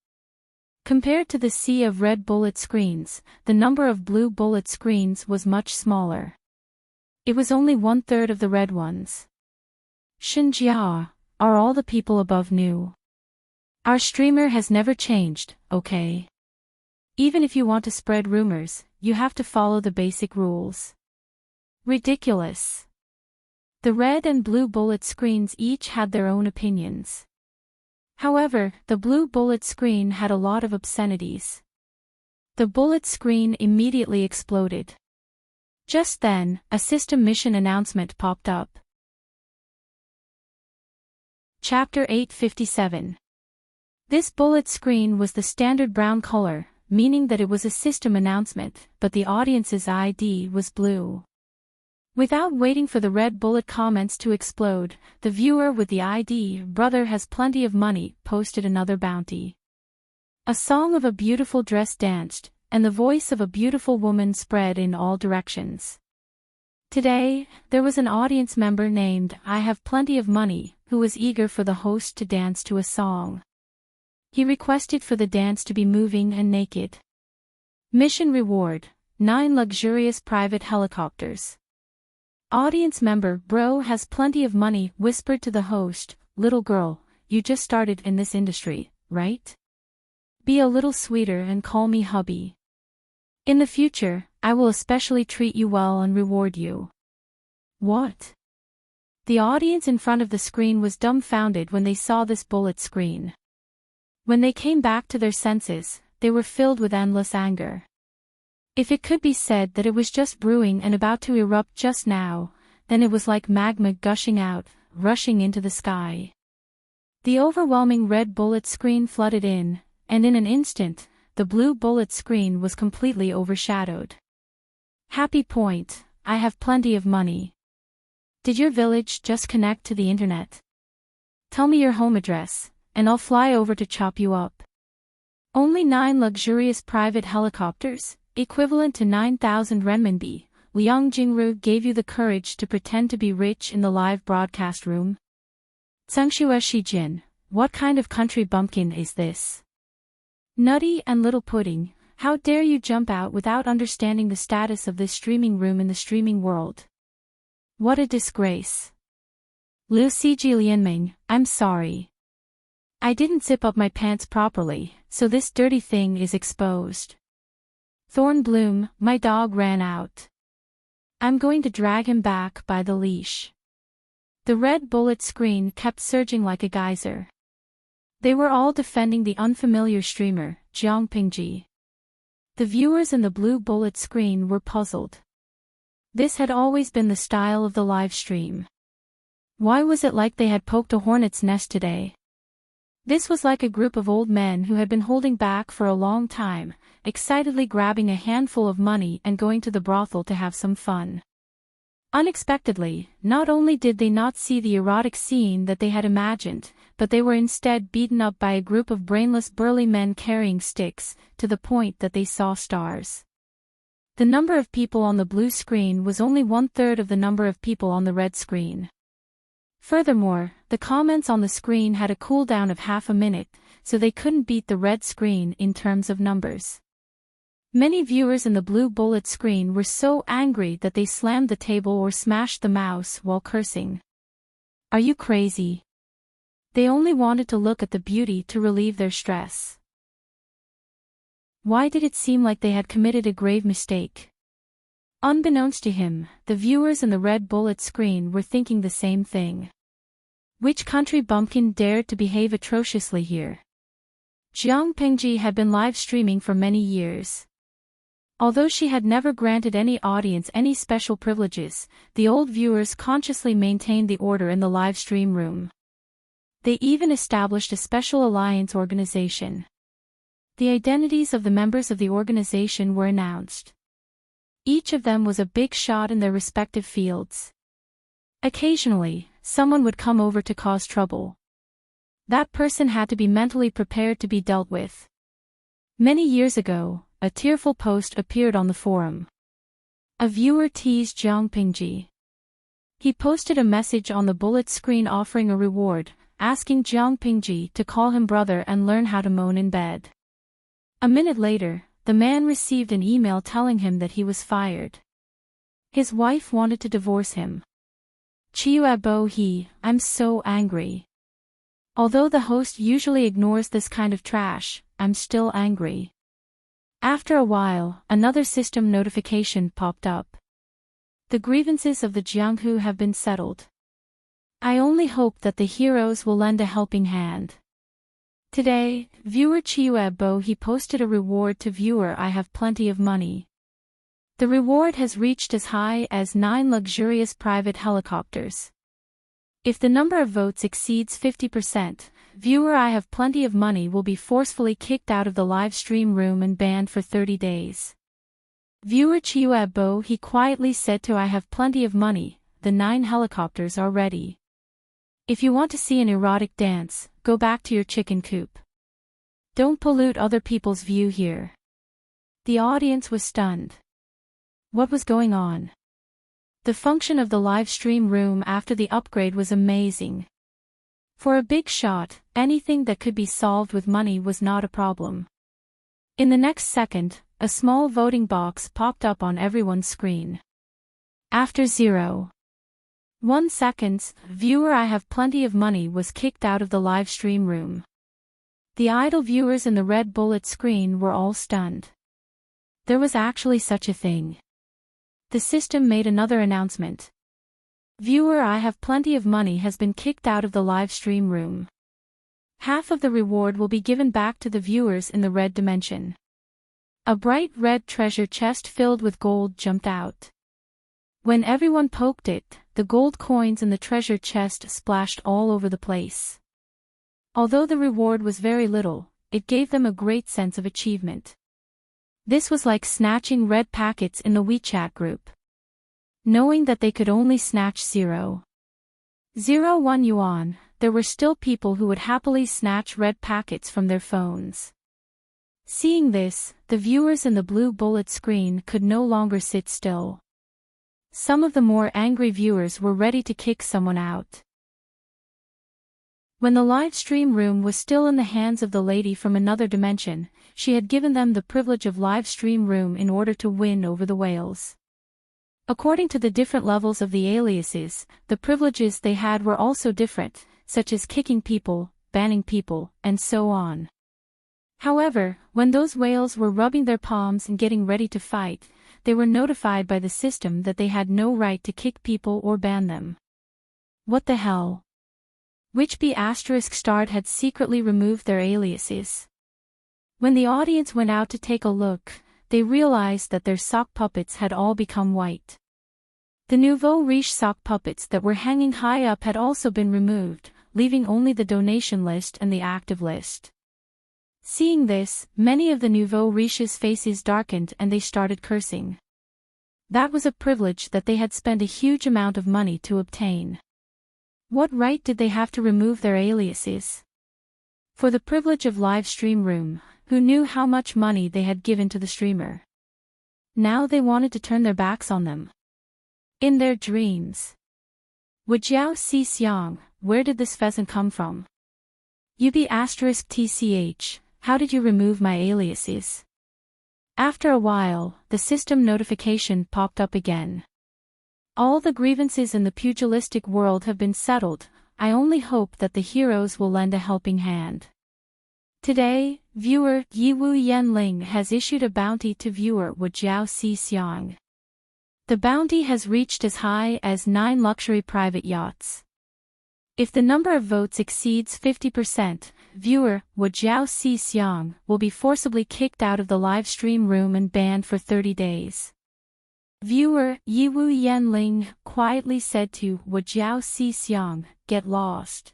Compared to the sea of red bullet screens, the number of blue bullet screens was much smaller. It was only 1/3 of the red ones. Shinjia, are all the people above new? Our streamer has never changed, okay? Even if you want to spread rumors, you have to follow the basic rules. Ridiculous. The red and blue bullet screens each had their own opinions. However, the blue bullet screen had a lot of obscenities. The bullet screen immediately exploded. Just then, a system mission announcement popped up. Chapter 857. This bullet screen was the standard brown color, meaning that it was a system announcement, but the audience's ID was blue. Without waiting for the red bullet comments to explode, the viewer with the ID "Brother has plenty of money" posted another bounty. A song of a beautiful dress danced, and the voice of a beautiful woman spread in all directions. Today, there was an audience member named "I Have Plenty of Money" who was eager for the host to dance to a song. He requested for the dance to be moving and naked. Mission reward: 9 luxurious private helicopters. Audience member "Bro has plenty of money" whispered to the host, "Little girl, you just started in this industry, right? Be a little sweeter and call me hubby. In the future, I will especially treat you well and reward you." What? The audience in front of the screen was dumbfounded when they saw this bullet screen. When they came back to their senses, they were filled with endless anger. If it could be said that it was just brewing and about to erupt just now, then it was like magma gushing out, rushing into the sky. The overwhelming red bullet screen flooded in, and in an instant, the blue bullet screen was completely overshadowed. Happy point, I have plenty of money. Did your village just connect to the internet? Tell me your home address, and I'll fly over to chop you up. Only 9 luxurious private helicopters, equivalent to 9,000 renminbi, Liang Jingru gave you the courage to pretend to be rich in the live broadcast room? Zhengxue Shijin, what kind of country bumpkin is this? Nutty and little pudding, how dare you jump out without understanding the status of this streaming room in the streaming world? What a disgrace. Liu Ciji Lianming, I'm sorry. I didn't zip up my pants properly, so this dirty thing is exposed. Thornbloom, my dog ran out. I'm going to drag him back by the leash. The red bullet screen kept surging like a geyser. They were all defending the unfamiliar streamer, Jiang Pingji. The viewers in the blue bullet screen were puzzled. This had always been the style of the live stream. Why was it like they had poked a hornet's nest today? This was like a group of old men who had been holding back for a long time, excitedly grabbing a handful of money and going to the brothel to have some fun. Unexpectedly, not only did they not see the erotic scene that they had imagined, but they were instead beaten up by a group of brainless burly men carrying sticks, to the point that they saw stars. The number of people on the blue screen was only 1/3 of the number of people on the red screen. Furthermore, the comments on the screen had a cooldown of half a minute, so they couldn't beat the red screen in terms of numbers. Many viewers in the blue bullet screen were so angry that they slammed the table or smashed the mouse while cursing. Are you crazy? They only wanted to look at the beauty to relieve their stress. Why did it seem like they had committed a grave mistake? Unbeknownst to him, the viewers in the red bullet screen were thinking the same thing. Which country bumpkin dared to behave atrociously here? Jiang Pingji had been live streaming for many years. Although she had never granted any audience any special privileges, the old viewers consciously maintained the order in the live stream room. They even established a special alliance organization. The identities of the members of the organization were announced. Each of them was a big shot in their respective fields. Occasionally, someone would come over to cause trouble. That person had to be mentally prepared to be dealt with. Many years ago, a tearful post appeared on the forum. A viewer teased Jiang Pingji. He posted a message on the bullet screen offering a reward, asking Jiang Pingji to call him brother and learn how to moan in bed. A minute later, the man received an email telling him that he was fired. His wife wanted to divorce him. Chiuabo he, I'm so angry. Although the host usually ignores this kind of trash, I'm still angry. After a while, another system notification popped up. The grievances of the Jianghu have been settled. I only hope that the heroes will lend a helping hand. Today, viewer Chiuebo he posted a reward to viewer I have plenty of money. The reward has reached as high as 9 luxurious private helicopters. If the number of votes exceeds 50%, viewer I have plenty of money will be forcefully kicked out of the live stream room and banned for 30 days. Viewer Chiuebo he quietly said to I have plenty of money, the 9 helicopters are ready. If you want to see an erotic dance, go back to your chicken coop. Don't pollute other people's view here. The audience was stunned. What was going on? The function of the live stream room after the upgrade was amazing. For a big shot, anything that could be solved with money was not a problem. In the next second, a small voting box popped up on everyone's screen. After 0.1 seconds, viewer I have plenty of money was kicked out of the live stream room. The idle viewers in the red bullet screen were all stunned. There was actually such a thing. The system made another announcement. Viewer, I have plenty of money has been kicked out of the live stream room. Half of the reward will be given back to the viewers in the red dimension. A bright red treasure chest filled with gold jumped out. When everyone poked it, the gold coins in the treasure chest splashed all over the place. Although the reward was very little, it gave them a great sense of achievement. This was like snatching red packets in the WeChat group. Knowing that they could only snatch 0.01 yuan, there were still people who would happily snatch red packets from their phones. Seeing this, the viewers in the blue bullet screen could no longer sit still. Some of the more angry viewers were ready to kick someone out. When the live stream room was still in the hands of the lady from another dimension, she had given them the privilege of live stream room in order to win over the whales. According to the different levels of the aliases, the privileges they had were also different, such as kicking people, banning people, and so on. However, when those whales were rubbing their palms and getting ready to fight, they were notified by the system that they had no right to kick people or ban them. What the hell? Which B** starred had secretly removed their aliases. When the audience went out to take a look, they realized that their sock puppets had all become white. The nouveau riche sock puppets that were hanging high up had also been removed, leaving only the donation list and the active list. Seeing this, many of the nouveau riches' faces darkened and they started cursing. That was a privilege that they had spent a huge amount of money to obtain. What right did they have to remove their aliases? For the privilege of live stream room, who knew how much money they had given to the streamer? Now they wanted to turn their backs on them. In their dreams. Wajiao Si Xiang, where did this pheasant come from? UB*TCH, how did you remove my aliases? After a while, the system notification popped up again. All the grievances in the pugilistic world have been settled, I only hope that the heroes will lend a helping hand. Today, viewer Yiwu Yanling has issued a bounty to viewer Wajiao Si Xiang. The bounty has reached as high as 9 luxury private yachts. If the number of votes exceeds 50%, viewer Wajiao Si Xiang will be forcibly kicked out of the live stream room and banned for 30 days. Viewer Yiwu Yanling quietly said to Wajiao Si Xiang, "Get lost."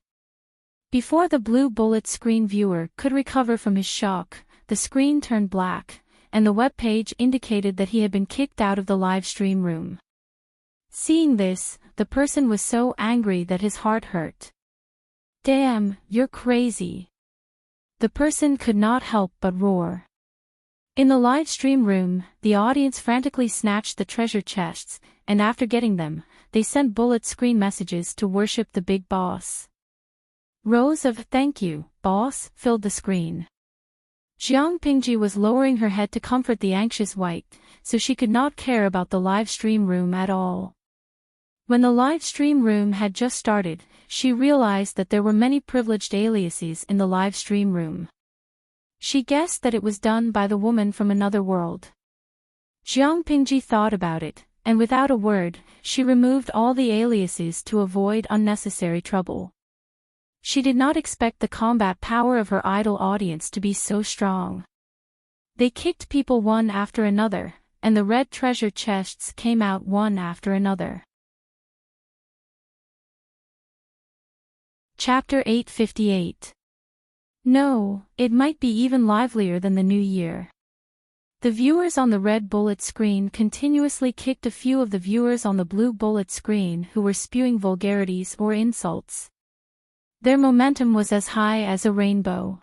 Before the blue bullet screen viewer could recover from his shock, the screen turned black, and the web page indicated that he had been kicked out of the live stream room. Seeing this, the person was so angry that his heart hurt. "Damn, you're crazy." The person could not help but roar. In the live stream room, the audience frantically snatched the treasure chests, and after getting them, they sent bullet screen messages to worship the big boss. Rows of "thank you, boss" filled the screen. Jiang Pingji was lowering her head to comfort the anxious wight, so she could not care about the live stream room at all. When the live stream room had just started, she realized that there were many privileged aliases in the live stream room. She guessed that it was done by the woman from another world. Jiang Pingji thought about it, and without a word, she removed all the aliases to avoid unnecessary trouble. She did not expect the combat power of her idol audience to be so strong. They kicked people one after another, and the red treasure chests came out one after another. Chapter 858. No, it might be even livelier than the new year. The viewers on the red bullet screen continuously kicked a few of the viewers on the blue bullet screen who were spewing vulgarities or insults. Their momentum was as high as a rainbow.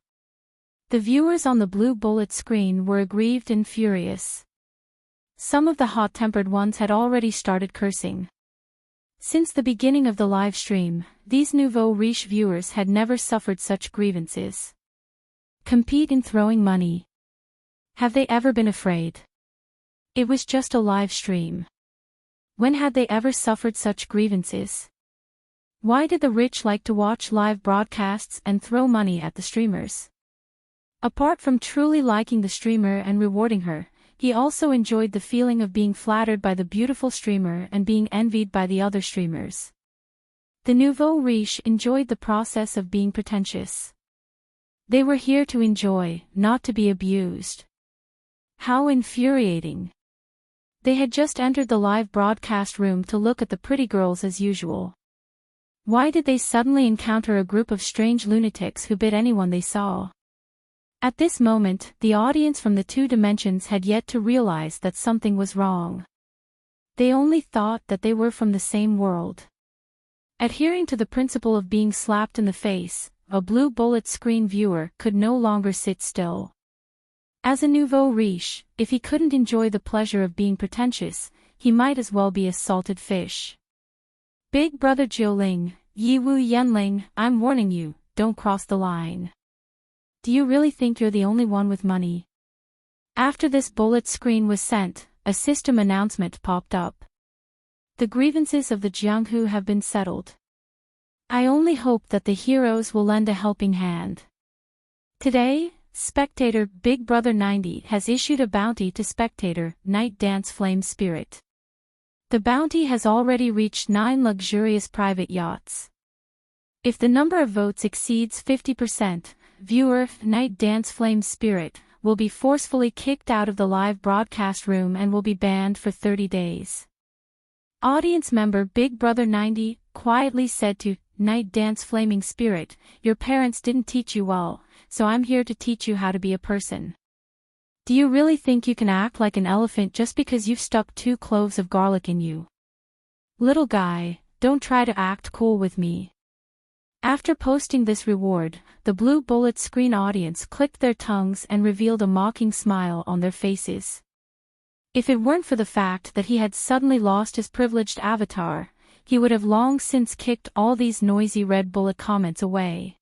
The viewers on the blue bullet screen were aggrieved and furious. Some of the hot-tempered ones had already started cursing. Since the beginning of the live stream, these nouveau riche viewers had never suffered such grievances. Compete in throwing money. Have they ever been afraid? It was just a live stream. When had they ever suffered such grievances? Why did the rich like to watch live broadcasts and throw money at the streamers? Apart from truly liking the streamer and rewarding her, He also enjoyed the feeling of being flattered by the beautiful streamer and being envied by the other streamers. The nouveau riche enjoyed the process of being pretentious. They were here to enjoy, not to be abused. How infuriating. They had just entered the live broadcast room to look at the pretty girls as usual. Why did they suddenly encounter a group of strange lunatics who bit anyone they saw? At this moment, the audience from the two dimensions had yet to realize that something was wrong. They only thought that they were from the same world. Adhering to the principle of being slapped in the face, a blue bullet screen viewer could no longer sit still. As a nouveau riche, if he couldn't enjoy the pleasure of being pretentious, he might as well be a salted fish. Big Brother Jiuling, Yi Wu Yanling, I'm warning you, don't cross the line. Do you really think you're the only one with money? After this bullet screen was sent, a system announcement popped up. The grievances of the Jianghu have been settled. I only hope that the heroes will lend a helping hand. Today, Spectator Big Brother 90 has issued a bounty to Spectator Night Dance Flame Spirit. The bounty has already reached 9 luxurious private yachts. If the number of votes exceeds 50%, viewer Night Dance Flame Spirit will be forcefully kicked out of the live broadcast room and will be banned for 30 days. Audience member Big Brother 90 quietly said to Night Dance Flaming Spirit, your parents didn't teach you well, so I'm here to teach you how to be a person. Do you really think you can act like an elephant just because you've stuck 2 cloves of garlic in you? Little guy, don't try to act cool with me. After posting this reward, the blue bullet screen audience clicked their tongues and revealed a mocking smile on their faces. If it weren't for the fact that he had suddenly lost his privileged avatar, he would have long since kicked all these noisy red bullet comments away.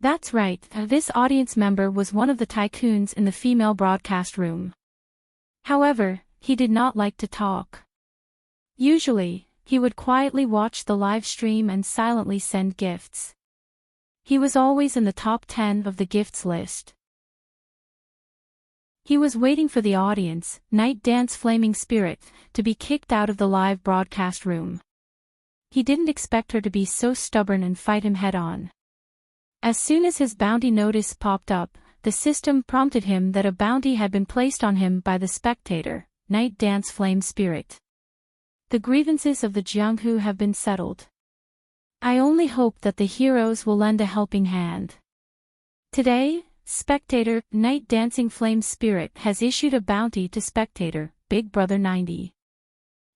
That's right, this audience member was one of the tycoons in the female broadcast room. However, he did not like to talk. Usually, he would quietly watch the live stream and silently send gifts. He was always in the top 10 of the gifts list. He was waiting for the audience, Night Dance Flaming Spirit, to be kicked out of the live broadcast room. He didn't expect her to be so stubborn and fight him head-on. As soon as his bounty notice popped up, the system prompted him that a bounty had been placed on him by the Spectator, Night Dance Flame Spirit. The grievances of the Jianghu have been settled. I only hope that the heroes will lend a helping hand. Today, Spectator Night Dancing Flame Spirit has issued a bounty to Spectator Big Brother 90.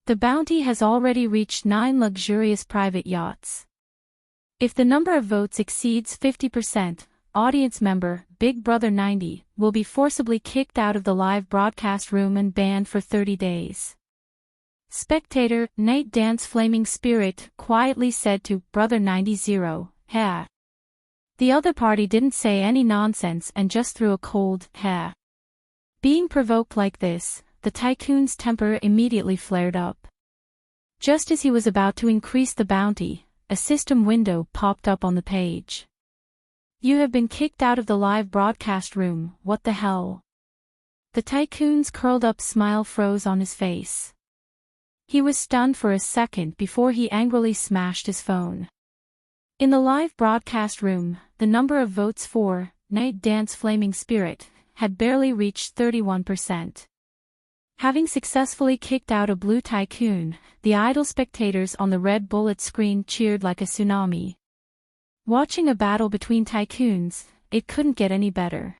The bounty has already reached 9 luxurious private yachts. If the number of votes exceeds 50%, audience member Big Brother 90 will be forcibly kicked out of the live broadcast room and banned for 30 days. Spectator Night Dance Flaming Spirit quietly said to Brother 90, "Heh." The other party didn't say any nonsense and just threw a cold "heh." Being provoked like this, the tycoon's temper immediately flared up. Just as he was about to increase the bounty, a system window popped up on the page. You have been kicked out of the live broadcast room, what the hell? The tycoon's curled up smile froze on his face. He was stunned for a second before he angrily smashed his phone. In the live broadcast room, the number of votes for Night Dance Flaming Spirit had barely reached 31%. Having successfully kicked out a blue tycoon, the idle spectators on the red bullet screen cheered like a tsunami. Watching a battle between tycoons, it couldn't get any better.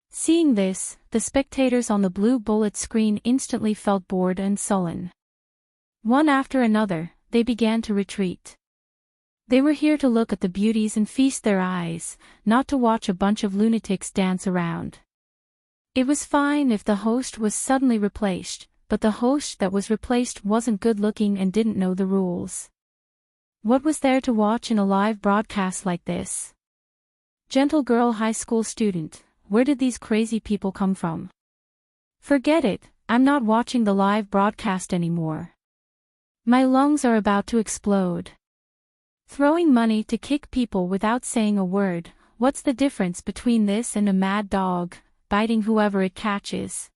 Seeing this, the spectators on the blue bullet screen instantly felt bored and sullen. One after another, they began to retreat. They were here to look at the beauties and feast their eyes, not to watch a bunch of lunatics dance around. It was fine if the host was suddenly replaced, but the host that was replaced wasn't good-looking and didn't know the rules. What was there to watch in a live broadcast like this? Gentle girl high school student, where did these crazy people come from? Forget it, I'm not watching the live broadcast anymore. My lungs are about to explode. Throwing money to kick people without saying a word, what's the difference between this and a mad dog, biting whoever it catches?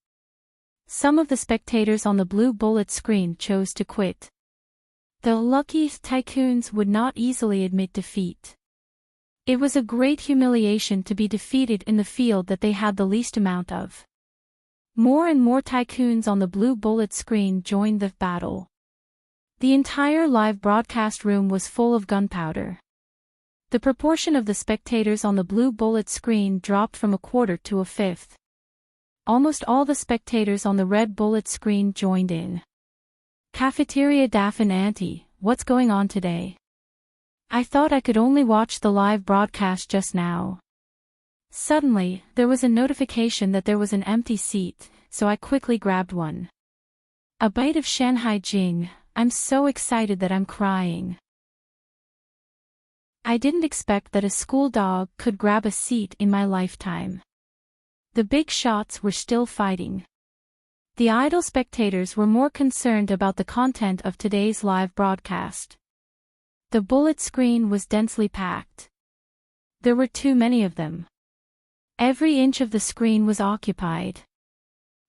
Some of the spectators on the blue bullet screen chose to quit. The lucky tycoons would not easily admit defeat. It was a great humiliation to be defeated in the field that they had the least amount of. More and more tycoons on the blue bullet screen joined the battle. The entire live broadcast room was full of gunpowder. The proportion of the spectators on the blue bullet screen dropped from a quarter to a fifth. Almost all the spectators on the red bullet screen joined in. Cafeteria Daffin Auntie, what's going on today? I thought I could only watch the live broadcast just now. Suddenly, there was a notification that there was an empty seat, so I quickly grabbed one. A bite of Shanghai Jing. I'm so excited that I'm crying. I didn't expect that a school dog could grab a seat in my lifetime. The big shots were still fighting. The idle spectators were more concerned about the content of today's live broadcast. The bullet screen was densely packed. There were too many of them. Every inch of the screen was occupied.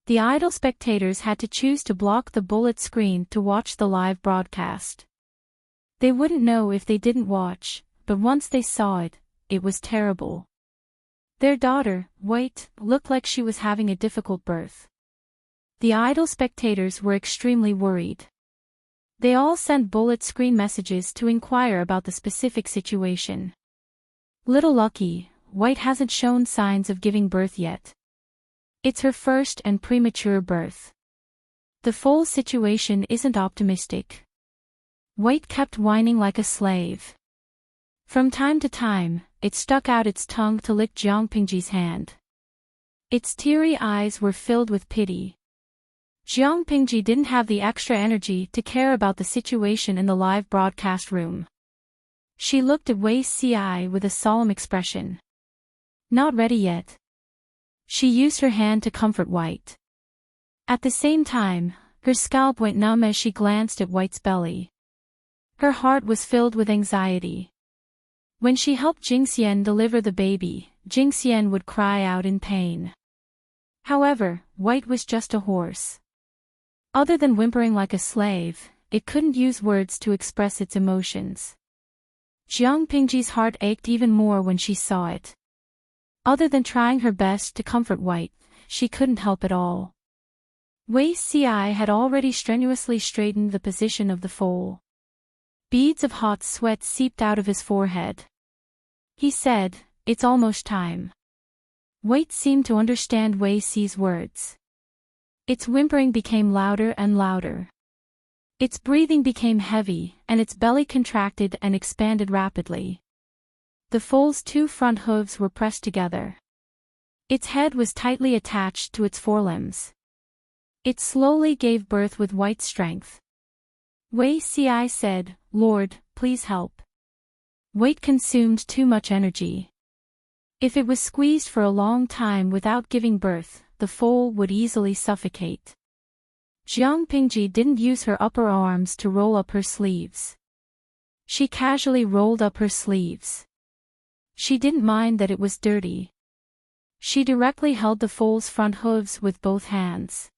The idle spectators had to choose to block the bullet screen to watch the live broadcast. They wouldn't know if they didn't watch, but once they saw it, it was terrible. Their daughter, White, looked like she was having a difficult birth. The idle spectators were extremely worried. They all sent bullet screen messages to inquire about the specific situation. Little Lucky, White hasn't shown signs of giving birth yet. It's her first and premature birth. The full situation isn't optimistic. White kept whining like a slave. From time to time, it stuck out its tongue to lick Jiang Pingji's hand. Its teary eyes were filled with pity. Jiang Pingji didn't have the extra energy to care about the situation in the live broadcast room. She looked at Wei Ci with a solemn expression. Not ready yet. She used her hand to comfort White. At the same time, her scalp went numb as she glanced at White's belly. Her heart was filled with anxiety. When she helped Jingxian deliver the baby, Jingxian would cry out in pain. However, White was just a horse. Other than whimpering like a slave, it couldn't use words to express its emotions. Jiang Pingji's heart ached even more when she saw it. Other than trying her best to comfort White, she couldn't help at all. Wei Ci had already strenuously straightened the position of the foal. Beads of hot sweat seeped out of his forehead. He said, "It's almost time." White seemed to understand Wei Ci's words. Its whimpering became louder and louder. Its breathing became heavy, and its belly contracted and expanded rapidly. The foal's two front hooves were pressed together. Its head was tightly attached to its forelimbs. It slowly gave birth with White strength. Wei Ci said, "Lord, please help." White consumed too much energy. If it was squeezed for a long time without giving birth, the foal would easily suffocate. Jiang Pingji didn't use her upper arms to roll up her sleeves. She casually rolled up her sleeves. She didn't mind that it was dirty. She directly held the foal's front hooves with both hands.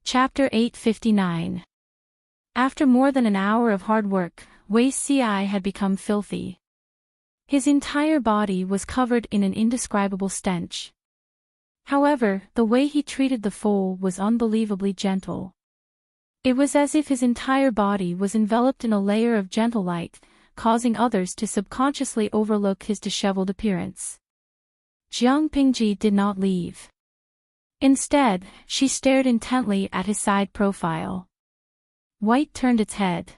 Chapter 859. After more than an hour of hard work, Wei Ci had become filthy. His entire body was covered in an indescribable stench. However, the way he treated the foal was unbelievably gentle. It was as if his entire body was enveloped in a layer of gentle light, causing others to subconsciously overlook his disheveled appearance. Jiang Pingji did not leave. Instead, she stared intently at his side profile. White turned its head.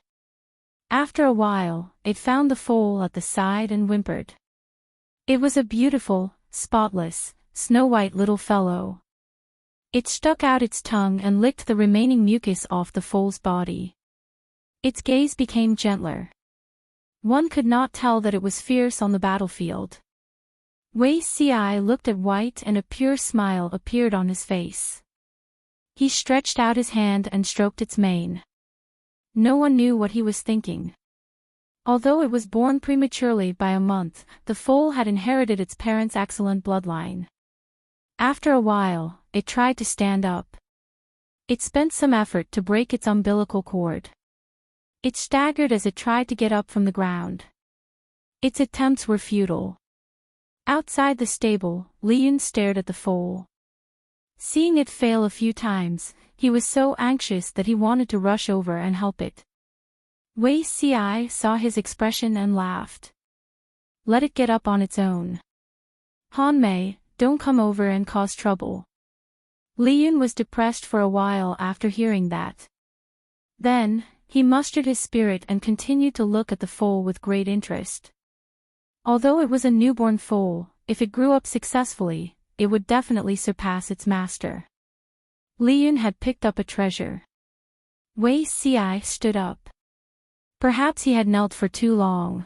After a while, it found the foal at the side and whimpered. It was a beautiful, spotless, snow-white little fellow. It stuck out its tongue and licked the remaining mucus off the foal's body. Its gaze became gentler. One could not tell that it was fierce on the battlefield. Wei Ci looked at White and a pure smile appeared on his face. He stretched out his hand and stroked its mane. No one knew what he was thinking. Although it was born prematurely by a month, the foal had inherited its parents' excellent bloodline. After a while, it tried to stand up. It spent some effort to break its umbilical cord. It staggered as it tried to get up from the ground. Its attempts were futile. Outside the stable, Liyun stared at the foal. Seeing it fail a few times, he was so anxious that he wanted to rush over and help it. Wei Ci saw his expression and laughed. Let it get up on its own. Han Mei, don't come over and cause trouble. Liyun was depressed for a while after hearing that. Then, he mustered his spirit and continued to look at the foal with great interest. Although it was a newborn foal, if it grew up successfully, it would definitely surpass its master. Liyun had picked up a treasure. Wei Ci stood up. Perhaps he had knelt for too long.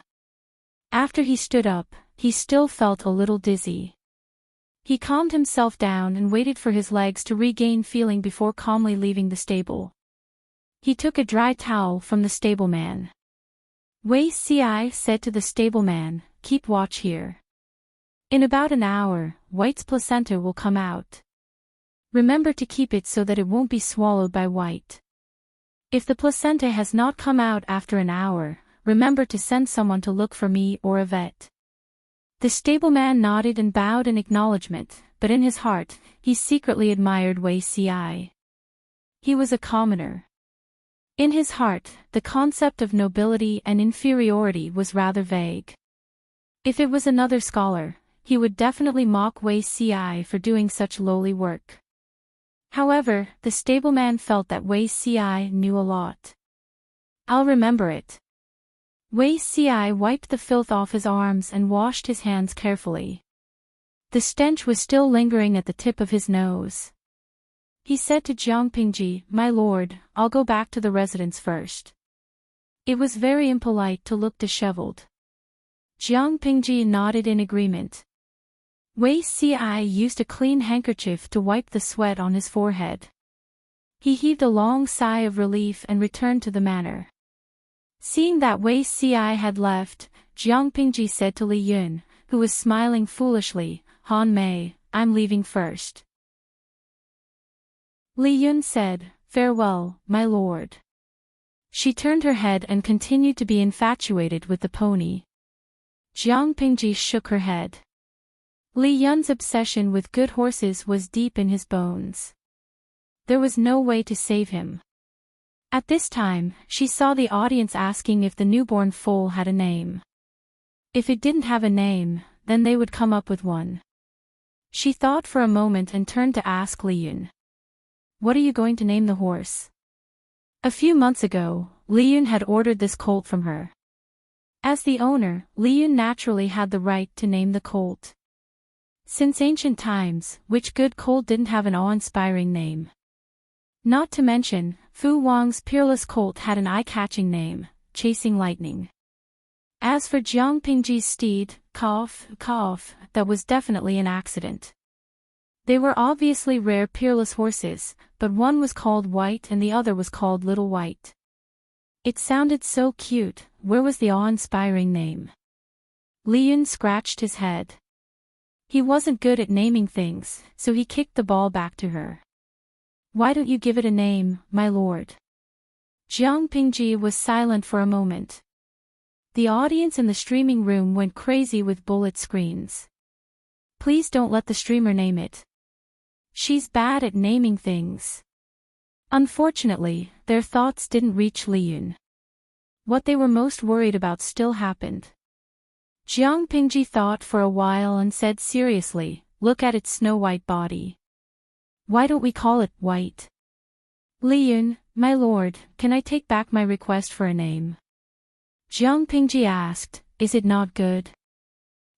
After he stood up, he still felt a little dizzy. He calmed himself down and waited for his legs to regain feeling before calmly leaving the stable. He took a dry towel from the stableman. Wei Ci said to the stableman, keep watch here. In about an hour, White's placenta will come out. Remember to keep it so that it won't be swallowed by White. If the placenta has not come out after an hour, remember to send someone to look for me or a vet. The stableman nodded and bowed in acknowledgement, but in his heart, he secretly admired Wei Ci. He was a commoner. In his heart, the concept of nobility and inferiority was rather vague. If it was another scholar, he would definitely mock Wei Ci for doing such lowly work. However, the stableman felt that Wei Ci knew a lot. I'll remember it. Wei Ci wiped the filth off his arms and washed his hands carefully. The stench was still lingering at the tip of his nose. He said to Jiang Pingji, my lord, I'll go back to the residence first. It was very impolite to look disheveled. Jiang Pingji nodded in agreement. Wei Ci used a clean handkerchief to wipe the sweat on his forehead. He heaved a long sigh of relief and returned to the manor. Seeing that Wei Ci had left, Jiang Pingji said to Liyun, who was smiling foolishly, Han Mei, I'm leaving first. Liyun said, farewell, my lord. She turned her head and continued to be infatuated with the pony. Jiang Pingji shook her head. Liyun's obsession with good horses was deep in his bones. There was no way to save him. At this time, she saw the audience asking if the newborn foal had a name. If it didn't have a name, then they would come up with one. She thought for a moment and turned to ask Liyun. What are you going to name the horse? A few months ago, Liyun had ordered this colt from her. As the owner, Liyun naturally had the right to name the colt. Since ancient times, which good colt didn't have an awe-inspiring name? Not to mention, Fu Wang's peerless colt had an eye-catching name, Chasing Lightning. As for Jiang Pingji's steed, Cough, that was definitely an accident. They were obviously rare peerless horses, but one was called White and the other was called Little White. It sounded so cute, where was the awe-inspiring name? Liyun scratched his head. He wasn't good at naming things, so he kicked the ball back to her. Why don't you give it a name, my lord? Jiang Pingji was silent for a moment. The audience in the streaming room went crazy with bullet screens. Please don't let the streamer name it. She's bad at naming things. Unfortunately, their thoughts didn't reach Liyun. What they were most worried about still happened. Jiang Pingji thought for a while and said seriously, look at its snow-white body. Why don't we call it White? Liyun, my lord, can I take back my request for a name? Jiang Pingji asked, is it not good?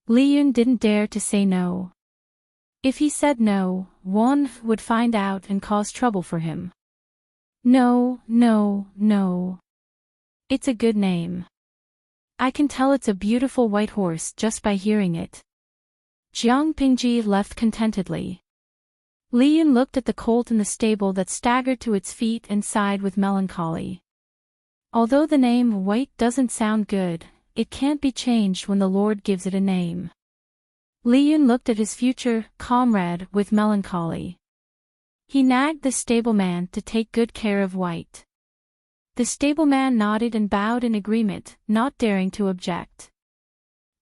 Liyun didn't dare to say no. If he said no, Wan would find out and cause trouble for him. No. It's a good name. I can tell it's a beautiful white horse just by hearing it. Jiang Pingji left contentedly. Liyun looked at the colt in the stable that staggered to its feet and sighed with melancholy. Although the name White doesn't sound good, it can't be changed when the Lord gives it a name. Li Yun looked at his future comrade with melancholy. He nagged the stableman to take good care of White. The stableman nodded and bowed in agreement, not daring to object.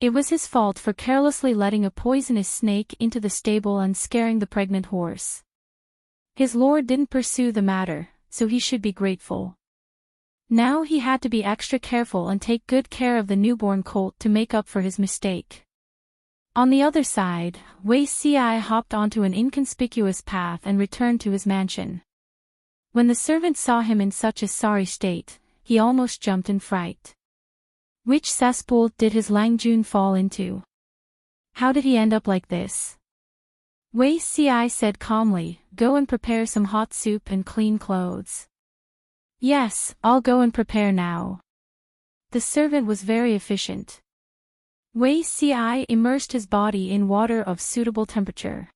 It was his fault for carelessly letting a poisonous snake into the stable and scaring the pregnant horse. His lord didn't pursue the matter, so he should be grateful. Now he had to be extra careful and take good care of the newborn colt to make up for his mistake. On the other side, Wei Ci hopped onto an inconspicuous path and returned to his mansion. When the servant saw him in such a sorry state, he almost jumped in fright. Which cesspool did his Langjun fall into? How did he end up like this? Wei Ci said calmly, "Go and prepare some hot soup and clean clothes." "Yes, I'll go and prepare now." The servant was very efficient. Wei Ci immersed his body in water of suitable temperature.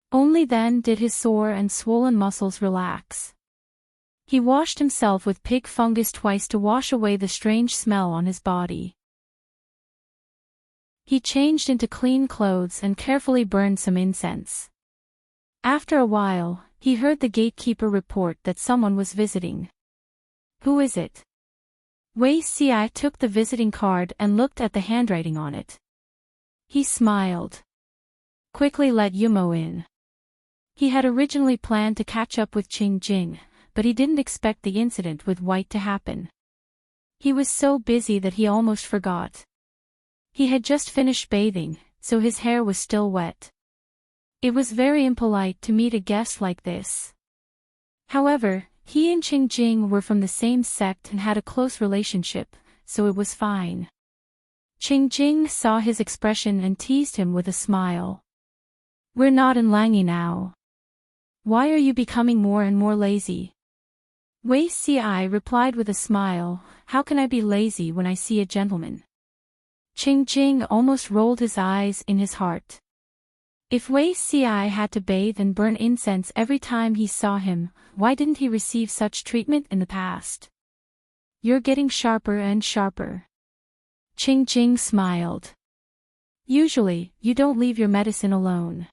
Only then did his sore and swollen muscles relax. He washed himself with pig fungus twice to wash away the strange smell on his body. He changed into clean clothes and carefully burned some incense. After a while, he heard the gatekeeper report that someone was visiting. "Who is it?" Wei Ci took the visiting card and looked at the handwriting on it. He smiled. "Quickly let Yumo in." He had originally planned to catch up with Qing Jing, but he didn't expect the incident with White to happen. He was so busy that he almost forgot. He had just finished bathing, so his hair was still wet. It was very impolite to meet a guest like this. However, he and Qing Jing were from the same sect and had a close relationship, so it was fine. Qing Jing saw his expression and teased him with a smile. "We're not in Langi now. Why are you becoming more and more lazy?" Wei Ci replied with a smile, "How can I be lazy when I see a gentleman?" Qing Jing almost rolled his eyes in his heart. If Wei Ci had to bathe and burn incense every time he saw him, why didn't he receive such treatment in the past? "You're getting sharper and sharper." Qing Jing smiled. "Usually, you don't leave your medicine alone.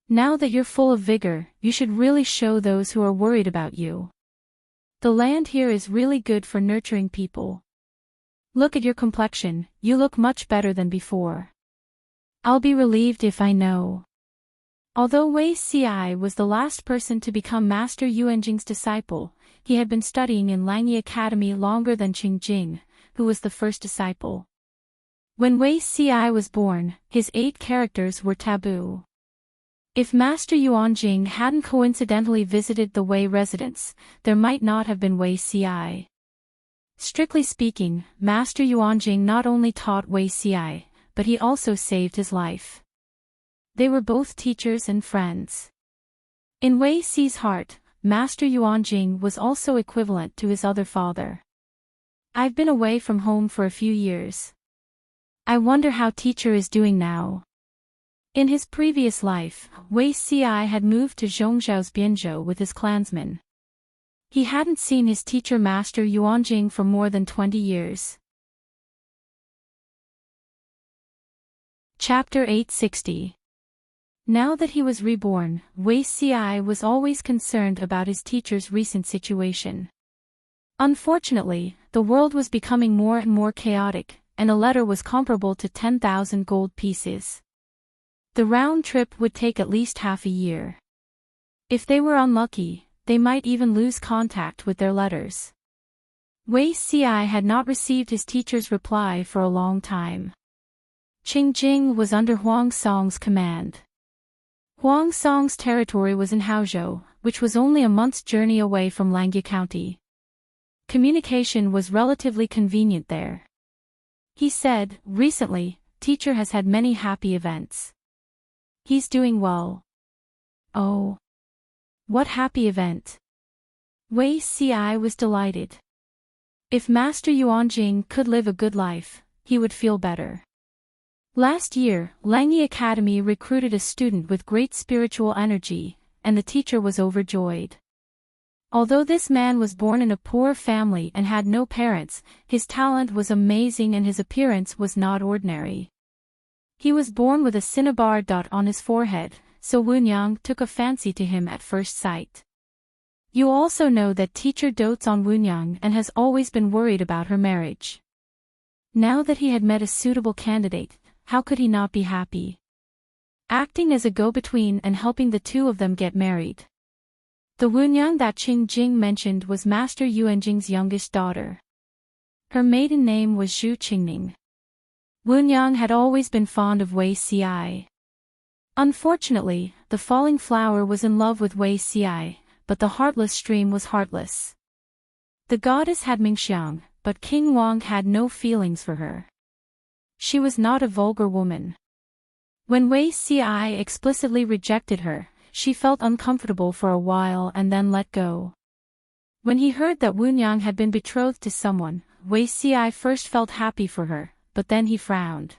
Now that you're full of vigor, you should really show those who are worried about you. The land here is really good for nurturing people. Look at your complexion, you look much better than before. I'll be relieved if I know." Although Wei Ci was the last person to become Master Yuanjing's disciple, he had been studying in Langi Academy longer than Qing Jing, who was the first disciple. When Wei Ci was born, his 8 characters were taboo. If Master Yuanjing hadn't coincidentally visited the Wei residence, there might not have been Wei Ci. Strictly speaking, Master Yuanjing not only taught Wei Ci, but he also saved his life. They were both teachers and friends. In Wei Ci's heart, Master Yuanjing was also equivalent to his other father. "I've been away from home for a few years. I wonder how teacher is doing now." In his previous life, Wei Ci had moved to Zhongzhao's Bianzhou with his clansmen. He hadn't seen his teacher Master Yuanjing for more than 20 years. Chapter 860. Now that he was reborn, Wei Ci was always concerned about his teacher's recent situation. Unfortunately, the world was becoming more and more chaotic, and a letter was comparable to 10,000 gold pieces. The round trip would take at least half a year. If they were unlucky, they might even lose contact with their letters. Wei Ci had not received his teacher's reply for a long time. Qing Jing was under Huang Song's command. Huang Song's territory was in Haozhou, which was only a month's journey away from Langya County. Communication was relatively convenient there. He said, "Recently, teacher has had many happy events. He's doing well." "Oh. What happy event?" Wei Ci was delighted. If Master Yuanjing could live a good life, he would feel better. Last year, Langi Academy recruited a student with great spiritual energy, and the teacher was overjoyed. Although this man was born in a poor family and had no parents, his talent was amazing and his appearance was not ordinary. He was born with a cinnabar dot on his forehead, so Wunyang took a fancy to him at first sight. You also know that teacher dotes on Wunyang and has always been worried about her marriage. Now that he had met a suitable candidate, how could he not be happy? Acting as a go-between and helping the two of them get married. The Wunyang that Qing Jing mentioned was Master Yuanjing's youngest daughter. Her maiden name was Zhu Qingning. Wunyang had always been fond of Wei Xi. Unfortunately, the falling flower was in love with Wei Xi, but the heartless stream was heartless. The goddess had Mingxiang, but King Wang had no feelings for her. She was not a vulgar woman. When Wei Xi explicitly rejected her, she felt uncomfortable for a while and then let go. When he heard that Wunyang had been betrothed to someone, Wei Xi first felt happy for her, but then he frowned.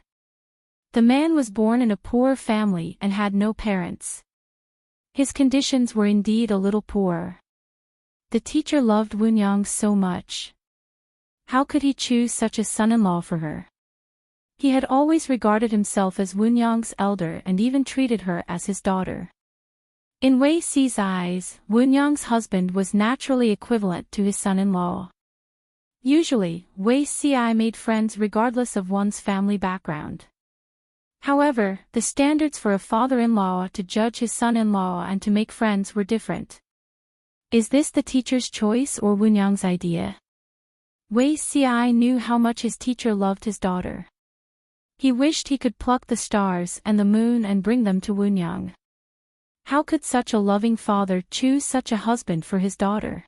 The man was born in a poor family and had no parents. His conditions were indeed a little poor. The teacher loved Wunyang so much. How could he choose such a son-in-law for her? He had always regarded himself as Wunyang's elder and even treated her as his daughter. In Wei Xi's eyes, Wunyang's husband was naturally equivalent to his son-in-law. Usually, Wei Xi made friends regardless of one's family background. However, the standards for a father-in-law to judge his son-in-law and to make friends were different. Is this the teacher's choice or Wunyang's idea? Wei Xi knew how much his teacher loved his daughter. He wished he could pluck the stars and the moon and bring them to Wunyang. How could such a loving father choose such a husband for his daughter?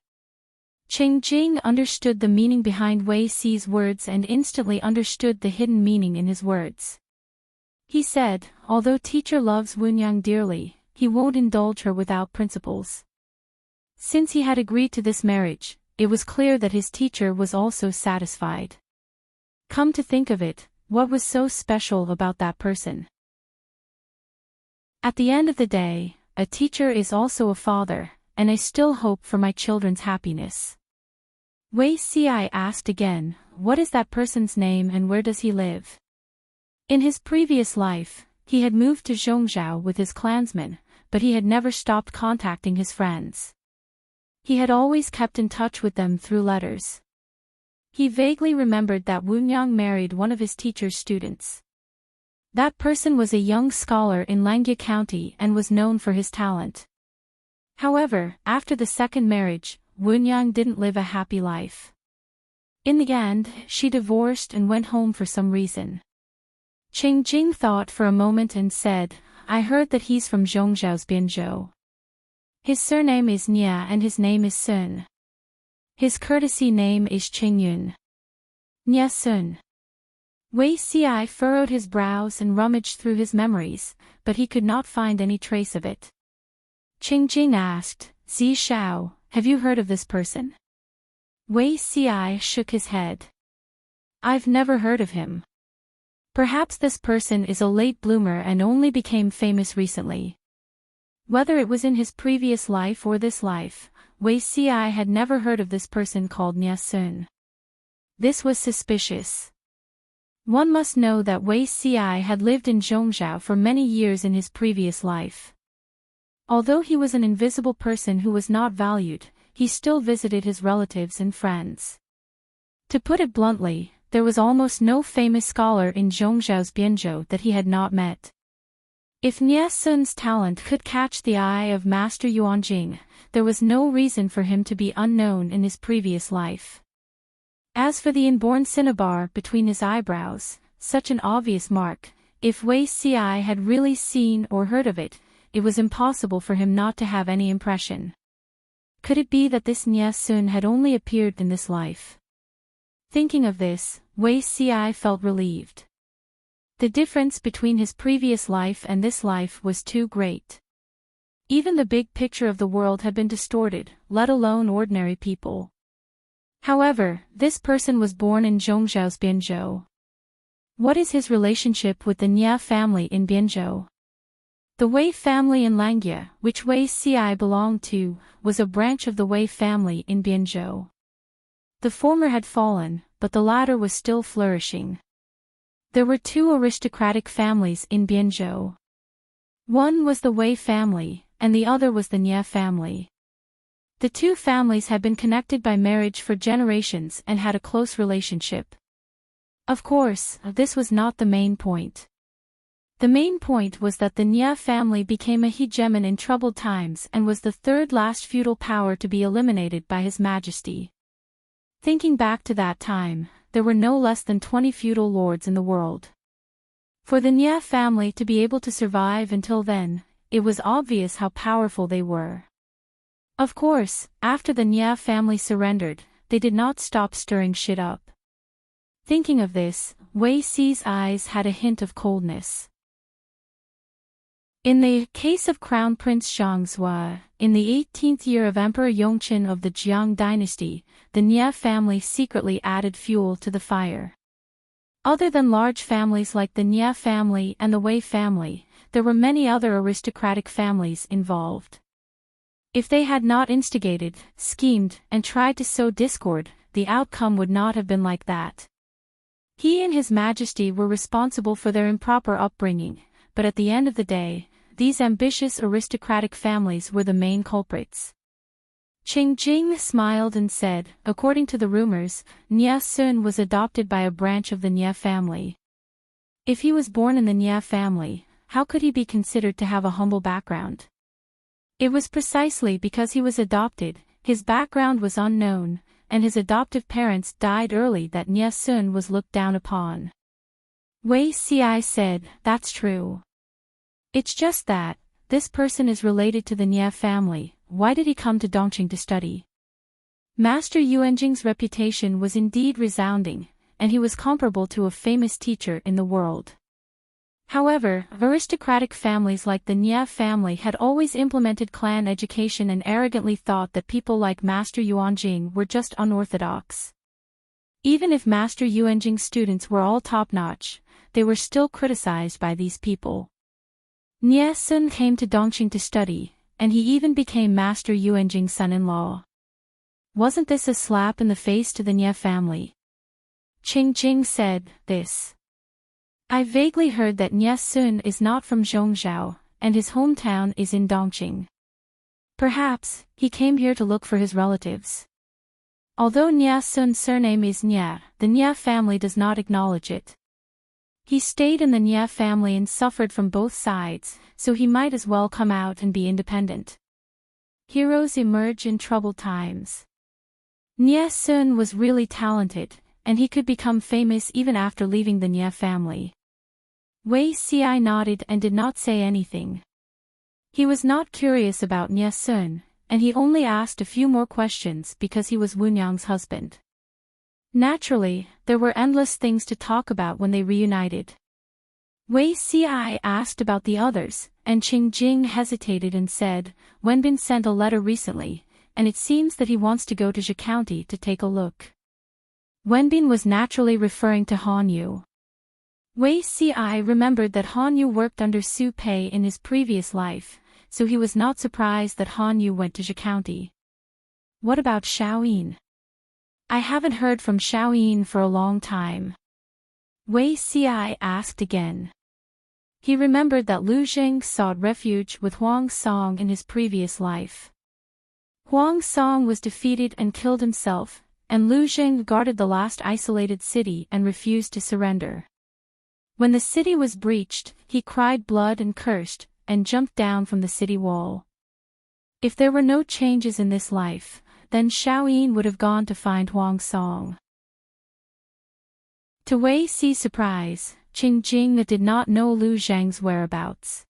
Qing Jing understood the meaning behind Wei Xi's words and instantly understood the hidden meaning in his words. He said, although teacher loves Wunyang dearly, he won't indulge her without principles. Since he had agreed to this marriage, it was clear that his teacher was also satisfied. Come to think of it, what was so special about that person? At the end of the day, a teacher is also a father, and I still hope for my children's happiness. Wei Xi asked again, what is that person's name and where does he live? In his previous life, he had moved to Zhongzhou with his clansmen, but he had never stopped contacting his friends. He had always kept in touch with them through letters. He vaguely remembered that Wunyang married one of his teacher's students. That person was a young scholar in Langjie County and was known for his talent. However, after the second marriage, Wunyang didn't live a happy life. In the end, she divorced and went home for some reason. Qing Jing thought for a moment and said, I heard that he's from Zhongzhou's Bianzhou. His surname is Nia and his name is Sun. His courtesy name is Qingyun. Nia Sun. Wei Xi furrowed his brows and rummaged through his memories, but he could not find any trace of it. Qing Jing asked, Zi Shao, have you heard of this person? Wei Xi shook his head. I've never heard of him. Perhaps this person is a late bloomer and only became famous recently. Whether it was in his previous life or this life, Wei Xi had never heard of this person called Nia Sun. This was suspicious. One must know that Wei Xi had lived in Zhongzhou for many years in his previous life. Although he was an invisible person who was not valued, he still visited his relatives and friends. To put it bluntly, there was almost no famous scholar in Zhongzhou's Bianzhou that he had not met. If Nia Sun's talent could catch the eye of Master Yuanjing, there was no reason for him to be unknown in his previous life. As for the inborn cinnabar between his eyebrows, such an obvious mark, if Wei Xi had really seen or heard of it, it was impossible for him not to have any impression. Could it be that this Nia Sun had only appeared in this life? Thinking of this, Wei Xi felt relieved. The difference between his previous life and this life was too great. Even the big picture of the world had been distorted, let alone ordinary people. However, this person was born in Zhongzhou's Bianzhou. What is his relationship with the Nia family in Bianzhou? The Wei family in Langjie, which Wei Xi belonged to, was a branch of the Wei family in Bianzhou. The former had fallen, but the latter was still flourishing. There were two aristocratic families in Bianzhou. One was the Wei family, and the other was the Nie family. The two families had been connected by marriage for generations and had a close relationship. Of course, this was not the main point. The main point was that the Nie family became a hegemon in troubled times and was the third last feudal power to be eliminated by His Majesty. Thinking back to that time, there were no less than 20 feudal lords in the world. For the Nie family to be able to survive until then, it was obvious how powerful they were. Of course, after the Nie family surrendered, they did not stop stirring shit up. Thinking of this, Wei Xi's eyes had a hint of coldness. In the case of Crown Prince Zhangzhua, in the 18th year of Emperor Yongqin of the Jiang dynasty, the Nie family secretly added fuel to the fire. Other than large families like the Nie family and the Wei family, there were many other aristocratic families involved. If they had not instigated, schemed, and tried to sow discord, the outcome would not have been like that. He and His Majesty were responsible for their improper upbringing, but at the end of the day, these ambitious aristocratic families were the main culprits. Qing Jing smiled and said, according to the rumors, Nie Sun was adopted by a branch of the Nie family. If he was born in the Nie family, how could he be considered to have a humble background? It was precisely because he was adopted, his background was unknown, and his adoptive parents died early that Nie Sun was looked down upon. Wei Xi said, that's true. It's just that, this person is related to the Nie family. Why did he come to Dongqing to study? Master Yuanjing's reputation was indeed resounding, and he was comparable to a famous teacher in the world. However, aristocratic families like the Nie family had always implemented clan education and arrogantly thought that people like Master Yuanjing were just unorthodox. Even if Master Yuanjing's students were all top-notch, they were still criticized by these people. Nie Sun came to Dongqing to study, and he even became Master Yuanjing's son-in-law. Wasn't this a slap in the face to the Nie family? Qing Jing said, this. I vaguely heard that Nie Sun is not from Zhongzhou, and his hometown is in Dongqing. Perhaps, he came here to look for his relatives. Although Nie Sun's surname is Nie, the Nie family does not acknowledge it. He stayed in the Nie family and suffered from both sides, so he might as well come out and be independent. Heroes emerge in troubled times. Nie Sun was really talented, and he could become famous even after leaving the Nie family. Wei Xi nodded and did not say anything. He was not curious about Nie Sun, and he only asked a few more questions because he was Wunyang's husband. Naturally, there were endless things to talk about when they reunited. Wei Xi asked about the others, and Qing Jing hesitated and said, Wenbin sent a letter recently, and it seems that he wants to go to Zhe County to take a look. Wenbin was naturally referring to Han Yu. Wei Xi remembered that Han Yu worked under Su Pei in his previous life, so he was not surprised that Han Yu went to Zhe County. What about Xiaoyin? I haven't heard from Xiaoyin for a long time. Wei Xi asked again. He remembered that Lu Zheng sought refuge with Huang Song in his previous life. Huang Song was defeated and killed himself, and Lu Zheng guarded the last isolated city and refused to surrender. When the city was breached, he cried blood and cursed, and jumped down from the city wall. If there were no changes in this life, then Xiaoyin would have gone to find Huang Song. To Wei Xi's surprise, Qing Jing did not know Lu Zheng's whereabouts.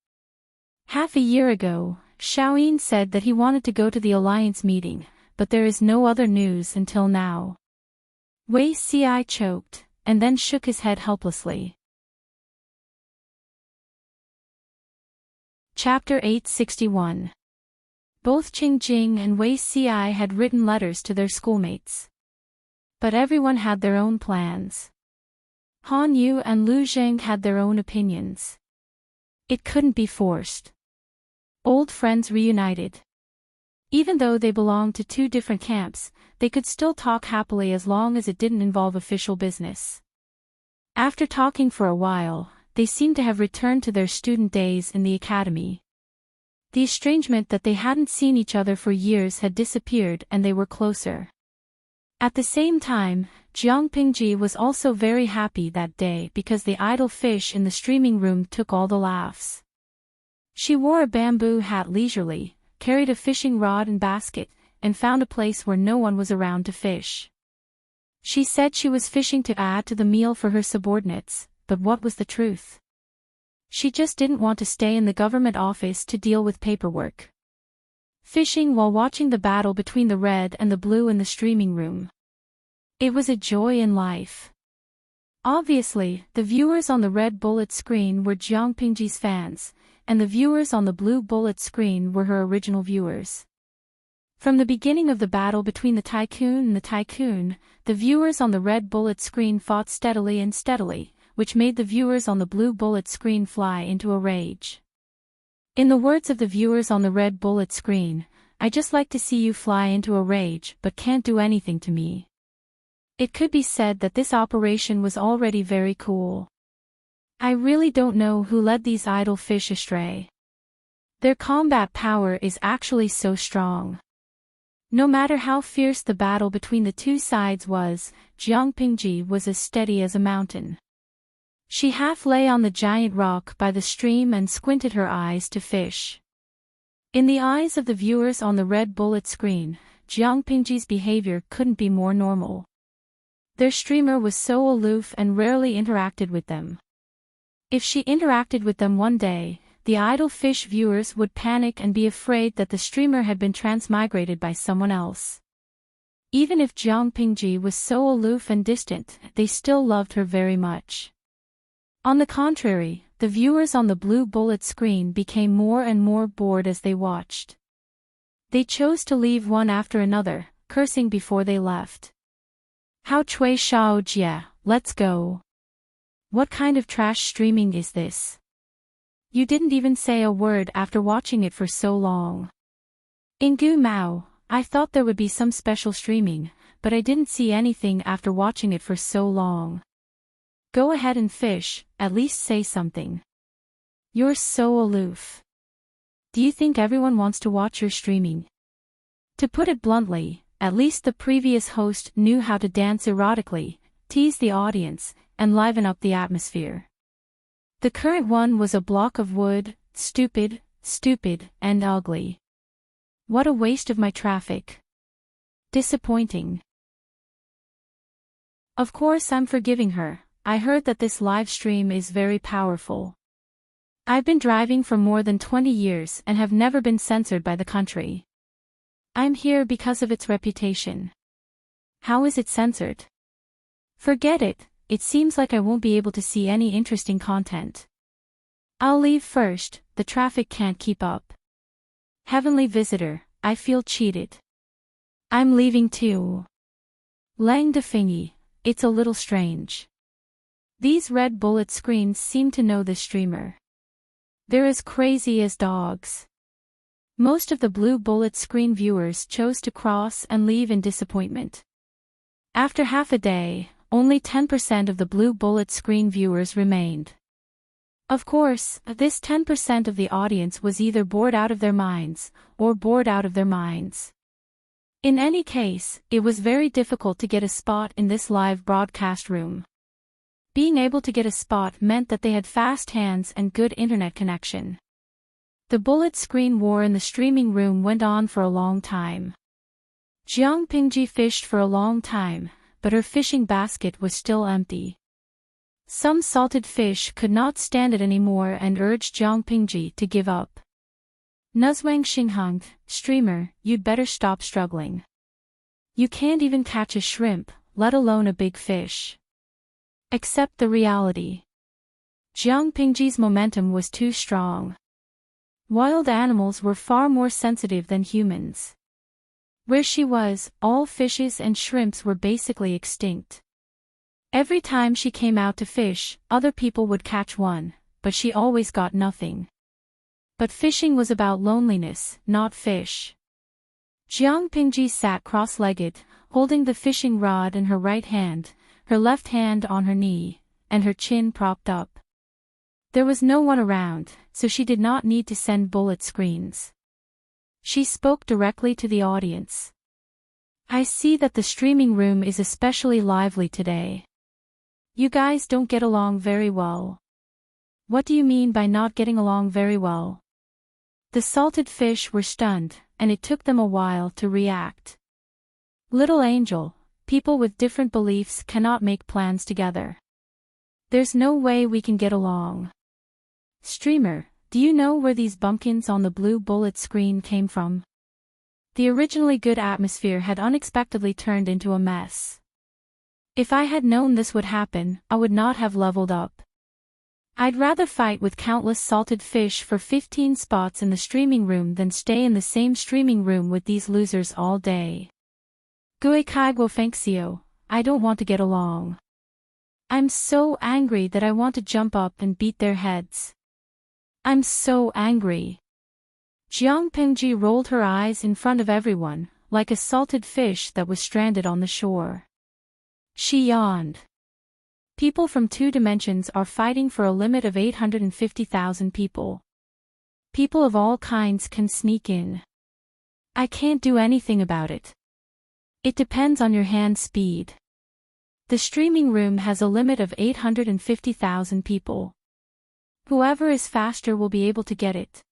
Half a year ago, Xiaoyin said that he wanted to go to the alliance meeting, but there is no other news until now. Wei Xi choked, and then shook his head helplessly. Chapter 861. Both Qing Jing and Wei Xi had written letters to their schoolmates. But everyone had their own plans. Han Yu and Lu Zheng had their own opinions. It couldn't be forced. Old friends reunited. Even though they belonged to two different camps, they could still talk happily as long as it didn't involve official business. After talking for a while, they seemed to have returned to their student days in the academy. The estrangement that they hadn't seen each other for years had disappeared and they were closer. At the same time, Jiang Pingji was also very happy that day because the idle fish in the streaming room took all the laughs. She wore a bamboo hat leisurely, carried a fishing rod and basket, and found a place where no one was around to fish. She said she was fishing to add to the meal for her subordinates, but what was the truth? She just didn't want to stay in the government office to deal with paperwork. Fishing while watching the battle between the red and the blue in the streaming room. It was a joy in life. Obviously, the viewers on the red bullet screen were Jiang Pingji's fans, and the viewers on the blue bullet screen were her original viewers. From the beginning of the battle between the tycoon, the viewers on the red bullet screen fought steadily, which made the viewers on the blue bullet screen fly into a rage. In the words of the viewers on the red bullet screen, "I just like to see you fly into a rage but can't do anything to me." It could be said that this operation was already very cool. I really don't know who led these idle fish astray. Their combat power is actually so strong. No matter how fierce the battle between the two sides was, Jiang Pingji was as steady as a mountain. She half lay on the giant rock by the stream and squinted her eyes to fish. In the eyes of the viewers on the red bullet screen, Jiang Pingji's behavior couldn't be more normal. Their streamer was so aloof and rarely interacted with them. If she interacted with them one day, the idle fish viewers would panic and be afraid that the streamer had been transmigrated by someone else. Even if Jiang Pingji was so aloof and distant, they still loved her very much. On the contrary, the viewers on the blue bullet screen became more and more bored as they watched. They chose to leave one after another, cursing before they left. "How cui shao jie, let's go. What kind of trash streaming is this? You didn't even say a word after watching it for so long. Ingu Mao, I thought there would be some special streaming, but I didn't see anything after watching it for so long. Go ahead and fish, at least say something. You're so aloof. Do you think everyone wants to watch your streaming?" To put it bluntly, at least the previous host knew how to dance erotically, tease the audience, and liven up the atmosphere. The current one was a block of wood, stupid, and ugly. What a waste of my traffic. Disappointing. Of course I'm forgiving her. I heard that this live stream is very powerful. I've been driving for more than 20 years and have never been censored by the country. I'm here because of its reputation. How is it censored? Forget it, it seems like I won't be able to see any interesting content. I'll leave first, the traffic can't keep up. Heavenly visitor, I feel cheated. I'm leaving too. Lang Defingi, it's a little strange. These red bullet screens seem to know the streamer. They're as crazy as dogs. Most of the blue bullet screen viewers chose to cross and leave in disappointment. After half a day, only 10% of the blue bullet screen viewers remained. Of course, this 10% of the audience was either bored out of their minds, or bored out of their minds. In any case, it was very difficult to get a spot in this live broadcast room. Being able to get a spot meant that they had fast hands and good internet connection. The bullet screen war in the streaming room went on for a long time. Jiang Pingji fished for a long time, but her fishing basket was still empty. Some salted fish could not stand it anymore and urged Jiang Pingji to give up. Nuzwang Xinghang, streamer, you'd better stop struggling. You can't even catch a shrimp, let alone a big fish. Accept the reality. Jiang Pingji's momentum was too strong. Wild animals were far more sensitive than humans. Where she was, all fishes and shrimps were basically extinct. Every time she came out to fish, other people would catch one, but she always got nothing. But fishing was about loneliness, not fish. Jiang Pingji sat cross-legged, holding the fishing rod in her right hand, her left hand on her knee, and her chin propped up. There was no one around, so she did not need to send bullet screens. She spoke directly to the audience. I see that the streaming room is especially lively today. You guys don't get along very well. What do you mean by not getting along very well? The salted fish were stunned, and it took them a while to react. Little angel, people with different beliefs cannot make plans together. There's no way we can get along. Streamer, do you know where these bumpkins on the blue bullet screen came from? The originally good atmosphere had unexpectedly turned into a mess. If I had known this would happen, I would not have leveled up. I'd rather fight with countless salted fish for 15 spots in the streaming room than stay in the same streaming room with these losers all day. Gue kaigwo fenxio, I don't want to get along. I'm so angry that I want to jump up and beat their heads. I'm so angry. Jiang Pingji rolled her eyes in front of everyone, like a salted fish that was stranded on the shore. She yawned. People from 2 dimensions are fighting for a limit of 850,000 people. People of all kinds can sneak in. I can't do anything about it. It depends on your hand speed. The streaming room has a limit of 850,000 people. Whoever is faster will be able to get it.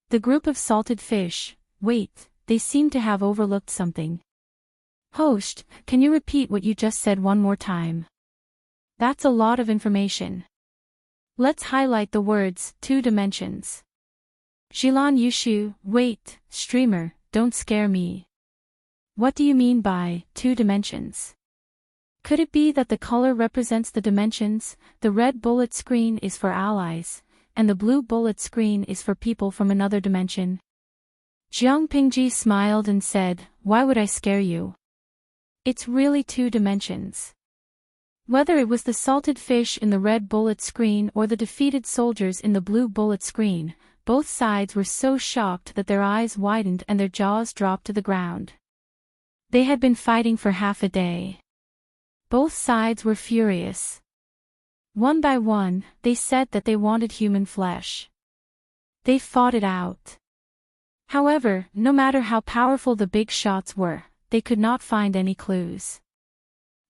The group of salted fish, wait, they seem to have overlooked something. Host, can you repeat what you just said one more time? That's a lot of information. Let's highlight the words, 2 dimensions. Jilan Yushu, wait, streamer, don't scare me. What do you mean by 2 dimensions? Could it be that the color represents the dimensions? The red bullet screen is for allies, and the blue bullet screen is for people from another dimension. Jiang Pingji smiled and said, why would I scare you? It's really 2 dimensions. Whether it was the salted fish in the red bullet screen or the defeated soldiers in the blue bullet screen, both sides were so shocked that their eyes widened and their jaws dropped to the ground. They had been fighting for half a day. Both sides were furious. One by one, they said that they wanted human flesh. They fought it out. However, no matter how powerful the big shots were, they could not find any clues.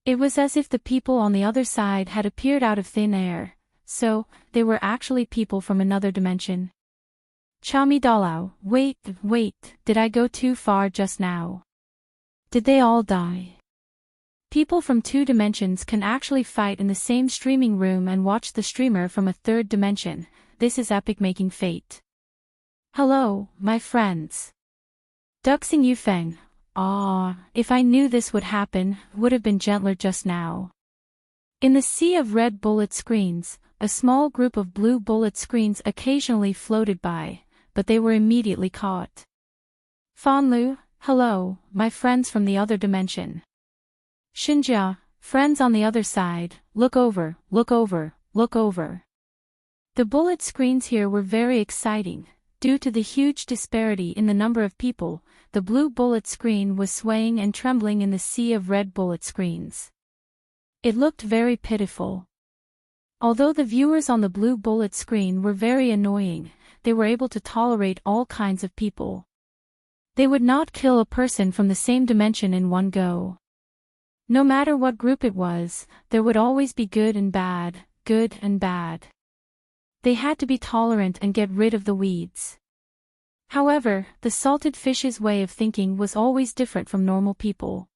It was as if the people on the other side had appeared out of thin air, so, they were actually people from another dimension. Chami Dalao, wait, did I go too far just now? Did they all die? People from 2 dimensions can actually fight in the same streaming room and watch the streamer from a 3rd dimension. This is epic making fate. Hello, my friends. Duxing Yufeng. If I knew this would happen, would have been gentler just now. In the sea of red bullet screens, a small group of blue bullet screens occasionally floated by, but they were immediately caught. Fanlu, hello, my friends from the other dimension. Xinjia, friends on the other side, look over, look over, look over. The bullet screens here were very exciting. Due to the huge disparity in the number of people, the blue bullet screen was swaying and trembling in the sea of red bullet screens. It looked very pitiful. Although the viewers on the blue bullet screen were very annoying, they were able to tolerate all kinds of people. They would not kill a person from the same dimension in one go. No matter what group it was, there would always be good and bad, good and bad. They had to be tolerant and get rid of the weeds. However, the salted fish's way of thinking was always different from normal people.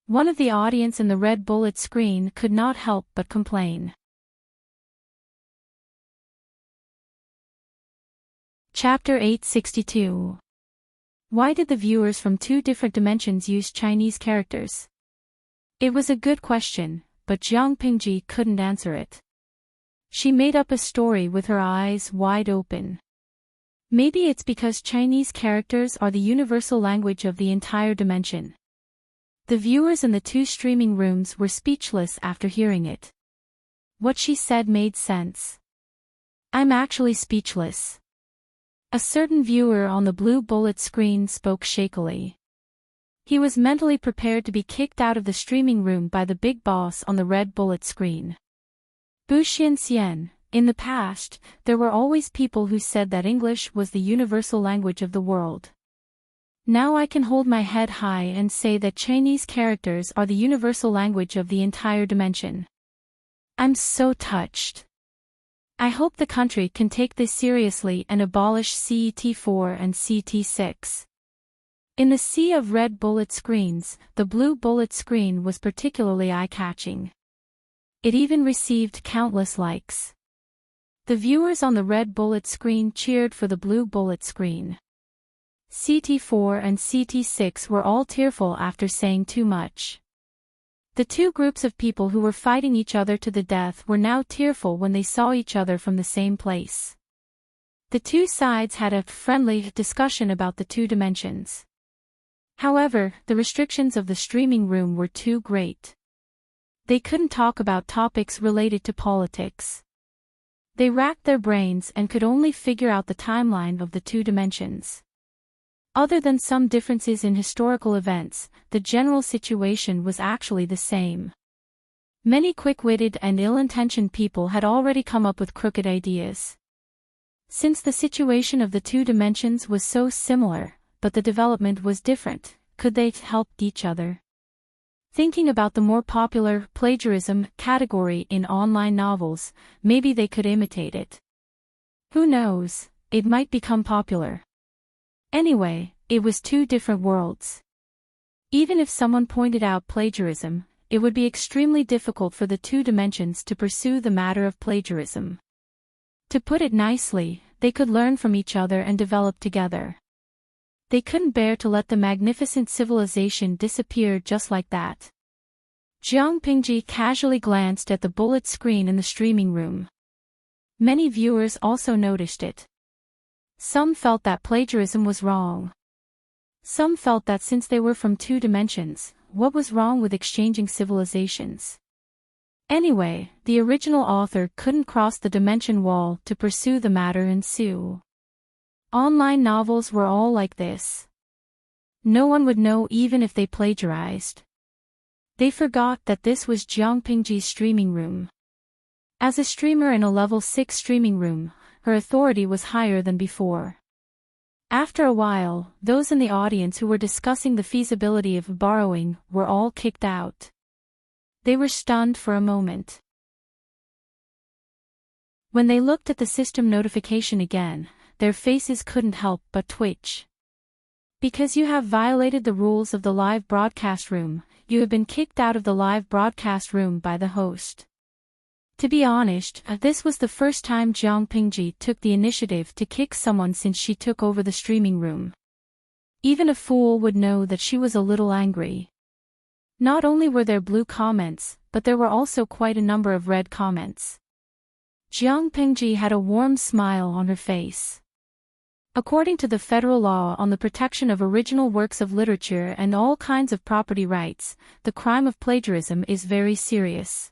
One of the audience in the red bullet screen could not help but complain. Chapter 862. Why did the viewers from 2 different dimensions use Chinese characters? It was a good question, but Jiang Pingji couldn't answer it. She made up a story with her eyes wide open. Maybe it's because Chinese characters are the universal language of the entire dimension. The viewers in the 2 streaming rooms were speechless after hearing it. What she said made sense. I'm actually speechless. A certain viewer on the blue bullet screen spoke shakily. He was mentally prepared to be kicked out of the streaming room by the big boss on the red bullet screen. Bu Xian. In the past, there were always people who said that English was the universal language of the world. Now I can hold my head high and say that Chinese characters are the universal language of the entire dimension. I'm so touched. I hope the country can take this seriously and abolish CET4 and CET6. In the sea of red bullet screens, the blue bullet screen was particularly eye-catching. It even received countless likes. The viewers on the red bullet screen cheered for the blue bullet screen. CT4 and CT6 were all tearful after saying too much. The two groups of people who were fighting each other to the death were now tearful when they saw each other from the same place. The two sides had a friendly discussion about the two dimensions. However, the restrictions of the streaming room were too great. They couldn't talk about topics related to politics. They racked their brains and could only figure out the timeline of the two dimensions. Other than some differences in historical events, the general situation was actually the same. Many quick-witted and ill-intentioned people had already come up with crooked ideas. Since the situation of the two dimensions was so similar, but the development was different, could they help each other? Thinking about the more popular plagiarism category in online novels, maybe they could imitate it. Who knows, it might become popular. Anyway, it was two different worlds. Even if someone pointed out plagiarism, it would be extremely difficult for the two dimensions to pursue the matter of plagiarism. To put it nicely, they could learn from each other and develop together. They couldn't bear to let the magnificent civilization disappear just like that. Jiang Pingji casually glanced at the bullet screen in the streaming room. Many viewers also noticed it. Some felt that plagiarism was wrong. Some felt that since they were from two dimensions, what was wrong with exchanging civilizations? Anyway, the original author couldn't cross the dimension wall to pursue the matter and sue. Online novels were all like this. No one would know even if they plagiarized. They forgot that this was Jiang Pingji's streaming room. As a streamer in a level 6 streaming room, her authority was higher than before. After a while, those in the audience who were discussing the feasibility of borrowing were all kicked out. They were stunned for a moment. When they looked at the system notification again, their faces couldn't help but twitch. Because you have violated the rules of the live broadcast room, you have been kicked out of the live broadcast room by the host. To be honest, this was the first time Jiang Pingji took the initiative to kick someone since she took over the streaming room. Even a fool would know that she was a little angry. Not only were there blue comments, but there were also quite a number of red comments. Jiang Pingji had a warm smile on her face. According to the federal law on the protection of original works of literature and all kinds of property rights, the crime of plagiarism is very serious.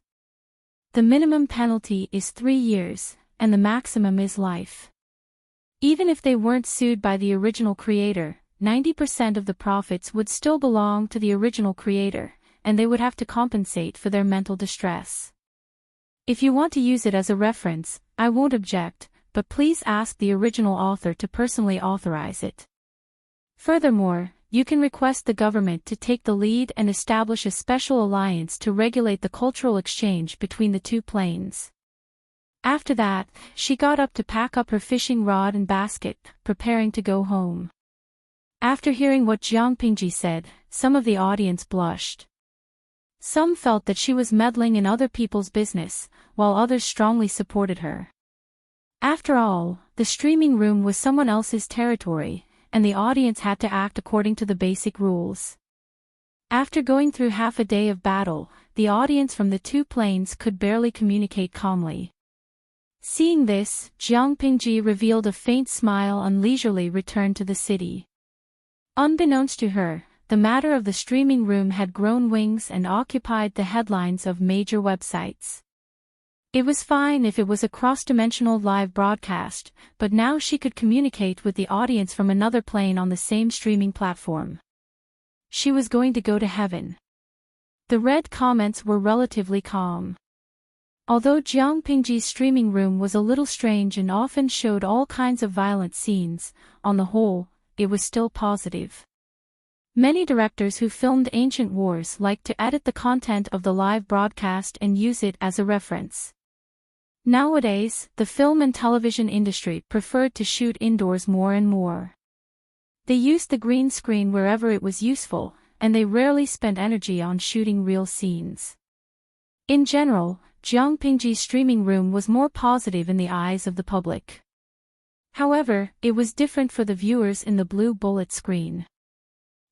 The minimum penalty is 3 years, and the maximum is life. Even if they weren't sued by the original creator, 90% of the profits would still belong to the original creator, and they would have to compensate for their mental distress. If you want to use it as a reference, I won't object, but please ask the original author to personally authorize it. Furthermore, you can request the government to take the lead and establish a special alliance to regulate the cultural exchange between the two planes. After that, she got up to pack up her fishing rod and basket, preparing to go home. After hearing what Jiang Pingji said, some of the audience blushed. Some felt that she was meddling in other people's business, while others strongly supported her. After all, the streaming room was someone else's territory, and the audience had to act according to the basic rules. After going through half a day of battle, the audience from the two planes could barely communicate calmly. Seeing this, Jiang Pingji revealed a faint smile and leisurely returned to the city. Unbeknownst to her, the matter of the streaming room had grown wings and occupied the headlines of major websites. It was fine if it was a cross-dimensional live broadcast, but now she could communicate with the audience from another plane on the same streaming platform. She was going to go to heaven. The red comments were relatively calm. Although Jiang Pingji's streaming room was a little strange and often showed all kinds of violent scenes, on the whole, it was still positive. Many directors who filmed Ancient Wars liked to edit the content of the live broadcast and use it as a reference. Nowadays, the film and television industry preferred to shoot indoors more and more. They used the green screen wherever it was useful, and they rarely spent energy on shooting real scenes. In general, Jiang Pingji's streaming room was more positive in the eyes of the public. However, it was different for the viewers in the blue bullet screen.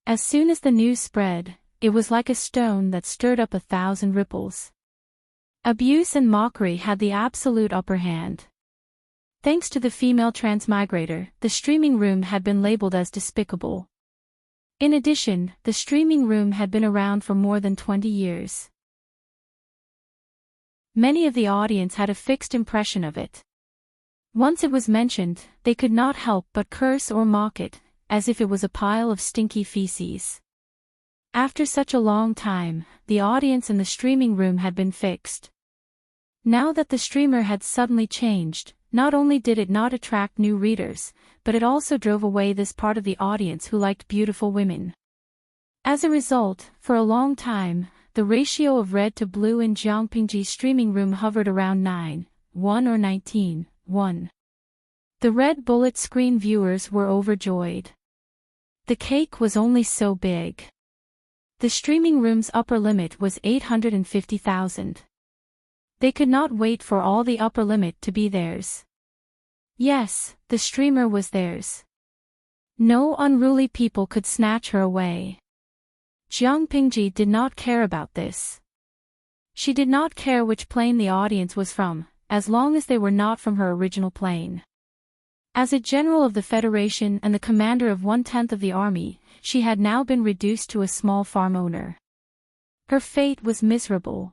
As soon as the news spread, it was like a stone that stirred up 1,000 ripples. Abuse and mockery had the absolute upper hand. Thanks to the female transmigrator, the streaming room had been labeled as despicable. In addition, the streaming room had been around for more than 20 years. Many of the audience had a fixed impression of it. Once it was mentioned, they could not help but curse or mock it, as if it was a pile of stinky feces. After such a long time, the audience in the streaming room had been fixed. Now that the streamer had suddenly changed, not only did it not attract new readers, but it also drove away this part of the audience who liked beautiful women. As a result, for a long time, the ratio of red to blue in Jiang Pingji's streaming room hovered around 9:1 or 19:1. The red bullet screen viewers were overjoyed. The cake was only so big. The streaming room's upper limit was 850,000. They could not wait for all the upper limit to be theirs. Yes, the streamer was theirs. No unruly people could snatch her away. Jiang Pingji did not care about this. She did not care which plane the audience was from, as long as they were not from her original plane. As a general of the Federation and the commander of 1/10 of the army, she had now been reduced to a small farm owner. Her fate was miserable.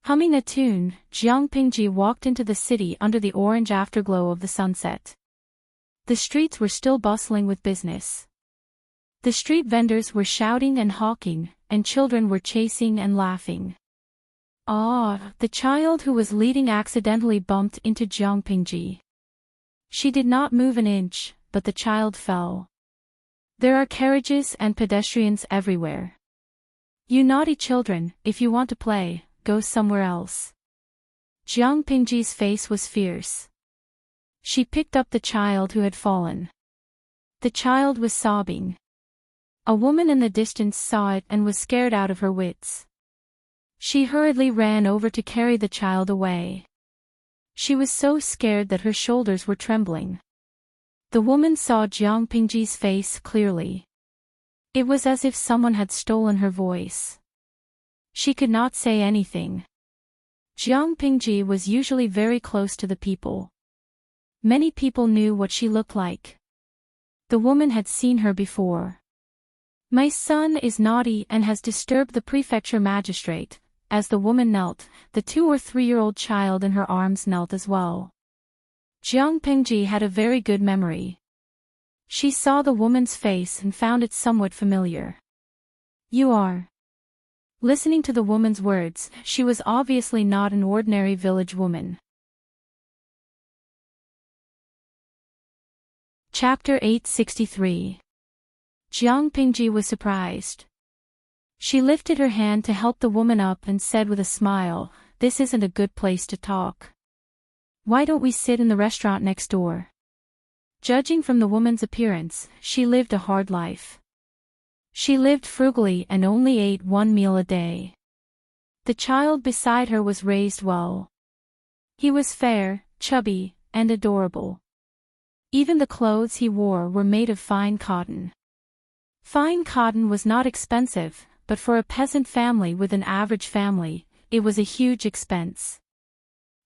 Humming a tune, Jiang Pingji walked into the city under the orange afterglow of the sunset. The streets were still bustling with business. The street vendors were shouting and hawking, and children were chasing and laughing. The child who was leading accidentally bumped into Jiang Pingji. She did not move an inch, but the child fell. There are carriages and pedestrians everywhere. You naughty children, if you want to play, go somewhere else. Jiang Pingji's face was fierce. She picked up the child who had fallen. The child was sobbing. A woman in the distance saw it and was scared out of her wits. She hurriedly ran over to carry the child away. She was so scared that her shoulders were trembling. The woman saw Jiang Pingji's face clearly. It was as if someone had stolen her voice. She could not say anything. Jiang Pingji was usually very close to the people. Many people knew what she looked like. The woman had seen her before. My son is naughty and has disturbed the prefecture magistrate. As the woman knelt, the 2 or 3-year-old child in her arms knelt as well. Jiang Pingji had a very good memory. She saw the woman's face and found it somewhat familiar. You are. Listening to the woman's words, she was obviously not an ordinary village woman. Chapter 863. Jiang Pingji was surprised. She lifted her hand to help the woman up and said with a smile, "This isn't a good place to talk. Why don't we sit in the restaurant next door?" Judging from the woman's appearance, she lived a hard life. She lived frugally and only ate 1 meal a day. The child beside her was raised well. He was fair, chubby, and adorable. Even the clothes he wore were made of fine cotton. Fine cotton was not expensive, but for a peasant family with an average family, it was a huge expense.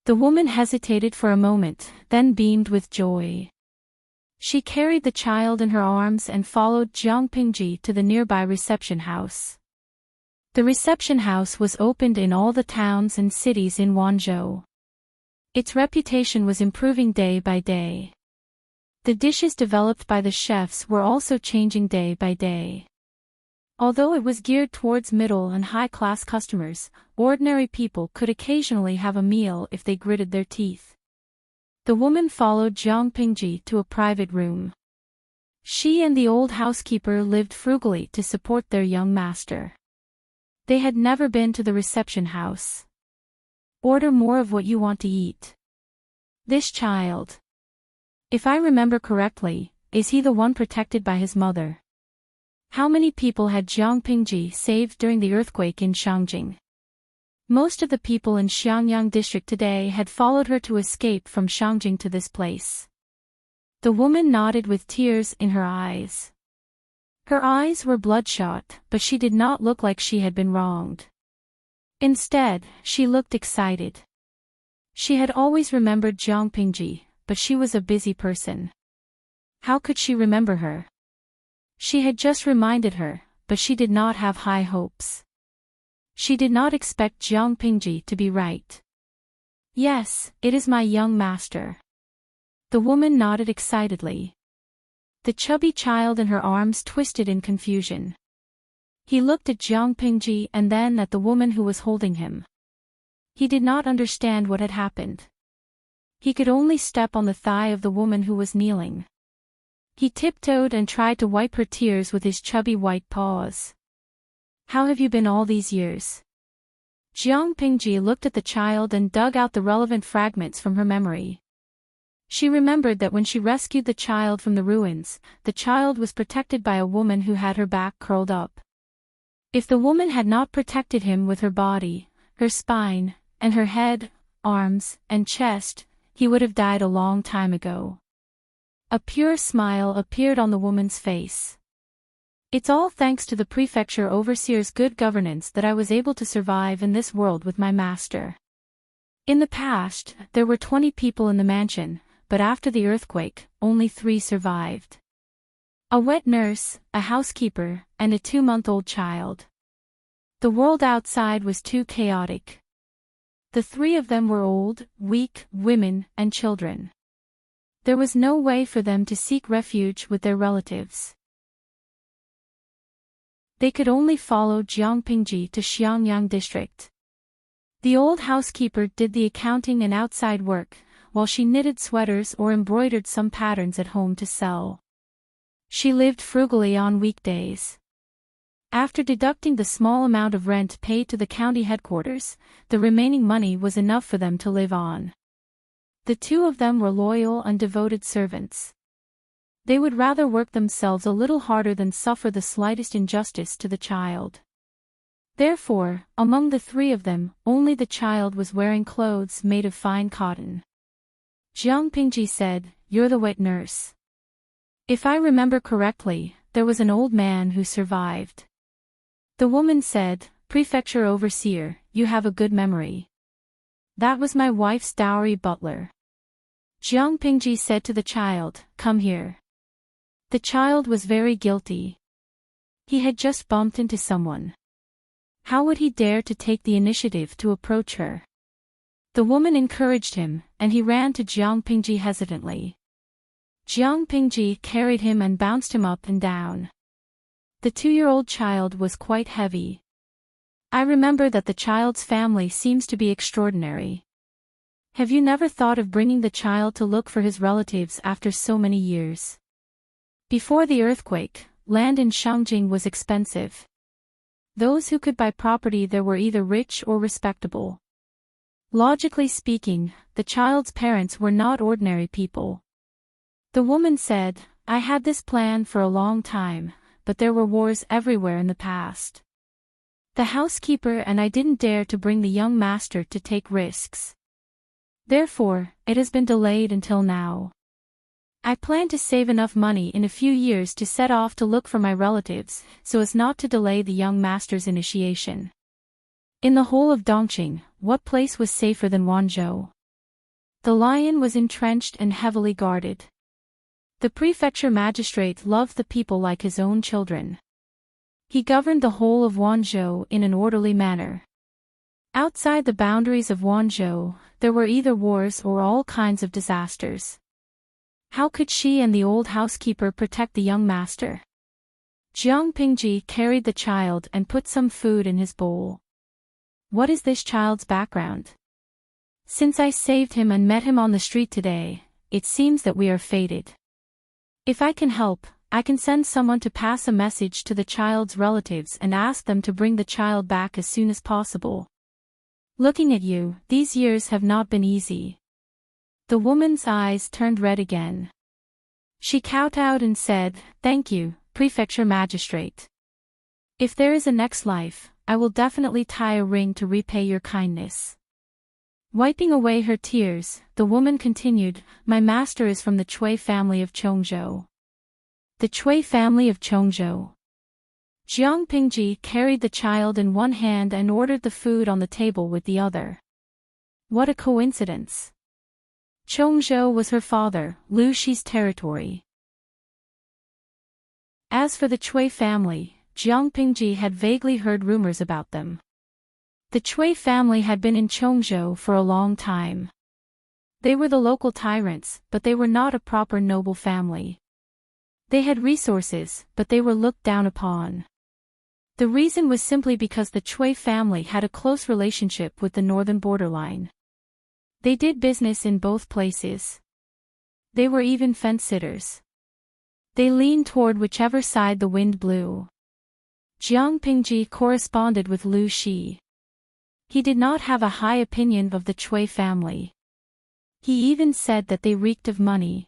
The woman hesitated for a moment, then beamed with joy. She carried the child in her arms and followed Jiang Pingji to the nearby reception house. The reception house was opened in all the towns and cities in Wanzhou. Its reputation was improving day by day. The dishes developed by the chefs were also changing day by day. Although it was geared towards middle and high-class customers, ordinary people could occasionally have a meal if they gritted their teeth. The woman followed Jiang Pingji to a private room. She and the old housekeeper lived frugally to support their young master. They had never been to the reception house. Order more of what you want to eat. This child. If I remember correctly, is he the one protected by his mother? How many people had Jiang Pingji saved during the earthquake in Shangjing? Most of the people in Xiangyang district today had followed her to escape from Shangjing to this place. The woman nodded with tears in her eyes. Her eyes were bloodshot, but she did not look like she had been wronged. Instead, she looked excited. She had always remembered Jiang Pingji, but she was a busy person. How could she remember her? She had just reminded her, but she did not have high hopes. She did not expect Jiang Pingji to be right. Yes, it is my young master. The woman nodded excitedly. The chubby child in her arms twisted in confusion. He looked at Jiang Pingji and then at the woman who was holding him. He did not understand what had happened. He could only step on the thigh of the woman who was kneeling. He tiptoed and tried to wipe her tears with his chubby white paws. How have you been all these years? Jiang Pingji looked at the child and dug out the relevant fragments from her memory. She remembered that when she rescued the child from the ruins, the child was protected by a woman who had her back curled up. If the woman had not protected him with her body, her spine, and her head, arms, and chest, he would have died a long time ago. A pure smile appeared on the woman's face. It's all thanks to the prefecture overseer's good governance that I was able to survive in this world with my master. In the past, there were 20 people in the mansion, but after the earthquake, only 3 survived. A wet nurse, a housekeeper, and a 2-month-old child. The world outside was too chaotic. The 3 of them were old, weak women and children. There was no way for them to seek refuge with their relatives. They could only follow Jiang Pingji to Xiangyang district. The old housekeeper did the accounting and outside work, while she knitted sweaters or embroidered some patterns at home to sell. She lived frugally on weekdays. After deducting the small amount of rent paid to the county headquarters, the remaining money was enough for them to live on. The 2 of them were loyal and devoted servants. They would rather work themselves a little harder than suffer the slightest injustice to the child. Therefore, among the 3 of them, only the child was wearing clothes made of fine cotton. Jiang Pingji said, "You're the wet nurse." If I remember correctly, there was an old man who survived. The woman said, "Prefecture overseer, you have a good memory." That was my wife's dowry butler. Jiang Pingji said to the child, "Come here." The child was very guilty. He had just bumped into someone. How would he dare to take the initiative to approach her? The woman encouraged him, and he ran to Jiang Pingji hesitantly. Jiang Pingji carried him and bounced him up and down. The 2-year-old child was quite heavy. I remember that the child's family seems to be extraordinary. Have you never thought of bringing the child to look for his relatives after so many years? Before the earthquake, land in Shangjing was expensive. Those who could buy property there were either rich or respectable. Logically speaking, the child's parents were not ordinary people. The woman said, "I had this plan for a long time, but there were wars everywhere in the past. The housekeeper and I didn't dare to bring the young master to take risks. Therefore, it has been delayed until now. I plan to save enough money in a few years to set off to look for my relatives, so as not to delay the young master's initiation." In the whole of Dongqing, what place was safer than Wanzhou? The lion was entrenched and heavily guarded. The prefecture magistrate loved the people like his own children. He governed the whole of Wanzhou in an orderly manner. Outside the boundaries of Wanzhou, there were either wars or all kinds of disasters. How could she and the old housekeeper protect the young master? Jiang Pingji carried the child and put some food in his bowl. What is this child's background? Since I saved him and met him on the street today, it seems that we are fated. If I can help, I can send someone to pass a message to the child's relatives and ask them to bring the child back as soon as possible. Looking at you, these years have not been easy. The woman's eyes turned red again. She kowtowed and said, "Thank you, Prefecture Magistrate. If there is a next life, I will definitely tie a ring to repay your kindness." Wiping away her tears, the woman continued, "My master is from the Chui family of Chongzhou." The Chui family of Chongzhou. Jiang Pingji carried the child in one hand and ordered the food on the table with the other. What a coincidence. Chongzhou was her father, Lu Shi's territory. As for the Chui family, Jiang Pingji had vaguely heard rumors about them. The Chui family had been in Chongzhou for a long time. They were the local tyrants, but they were not a proper noble family. They had resources, but they were looked down upon. The reason was simply because the Chui family had a close relationship with the northern borderline. They did business in both places. They were even fence-sitters. They leaned toward whichever side the wind blew. Jiang Pingji corresponded with Lu Shi. He did not have a high opinion of the Chui family. He even said that they reeked of money.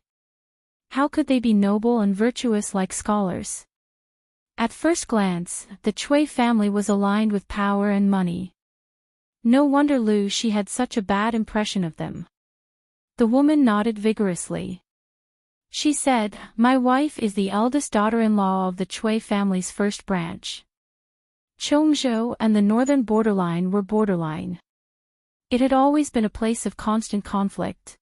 How could they be noble and virtuous like scholars? At first glance, the Chui family was aligned with power and money. No wonder Lu Shi had such a bad impression of them. The woman nodded vigorously. She said, "My wife is the eldest daughter-in-law of the Chui family's first branch." Chongzhou and the northern borderline were borderline. It had always been a place of constant conflict.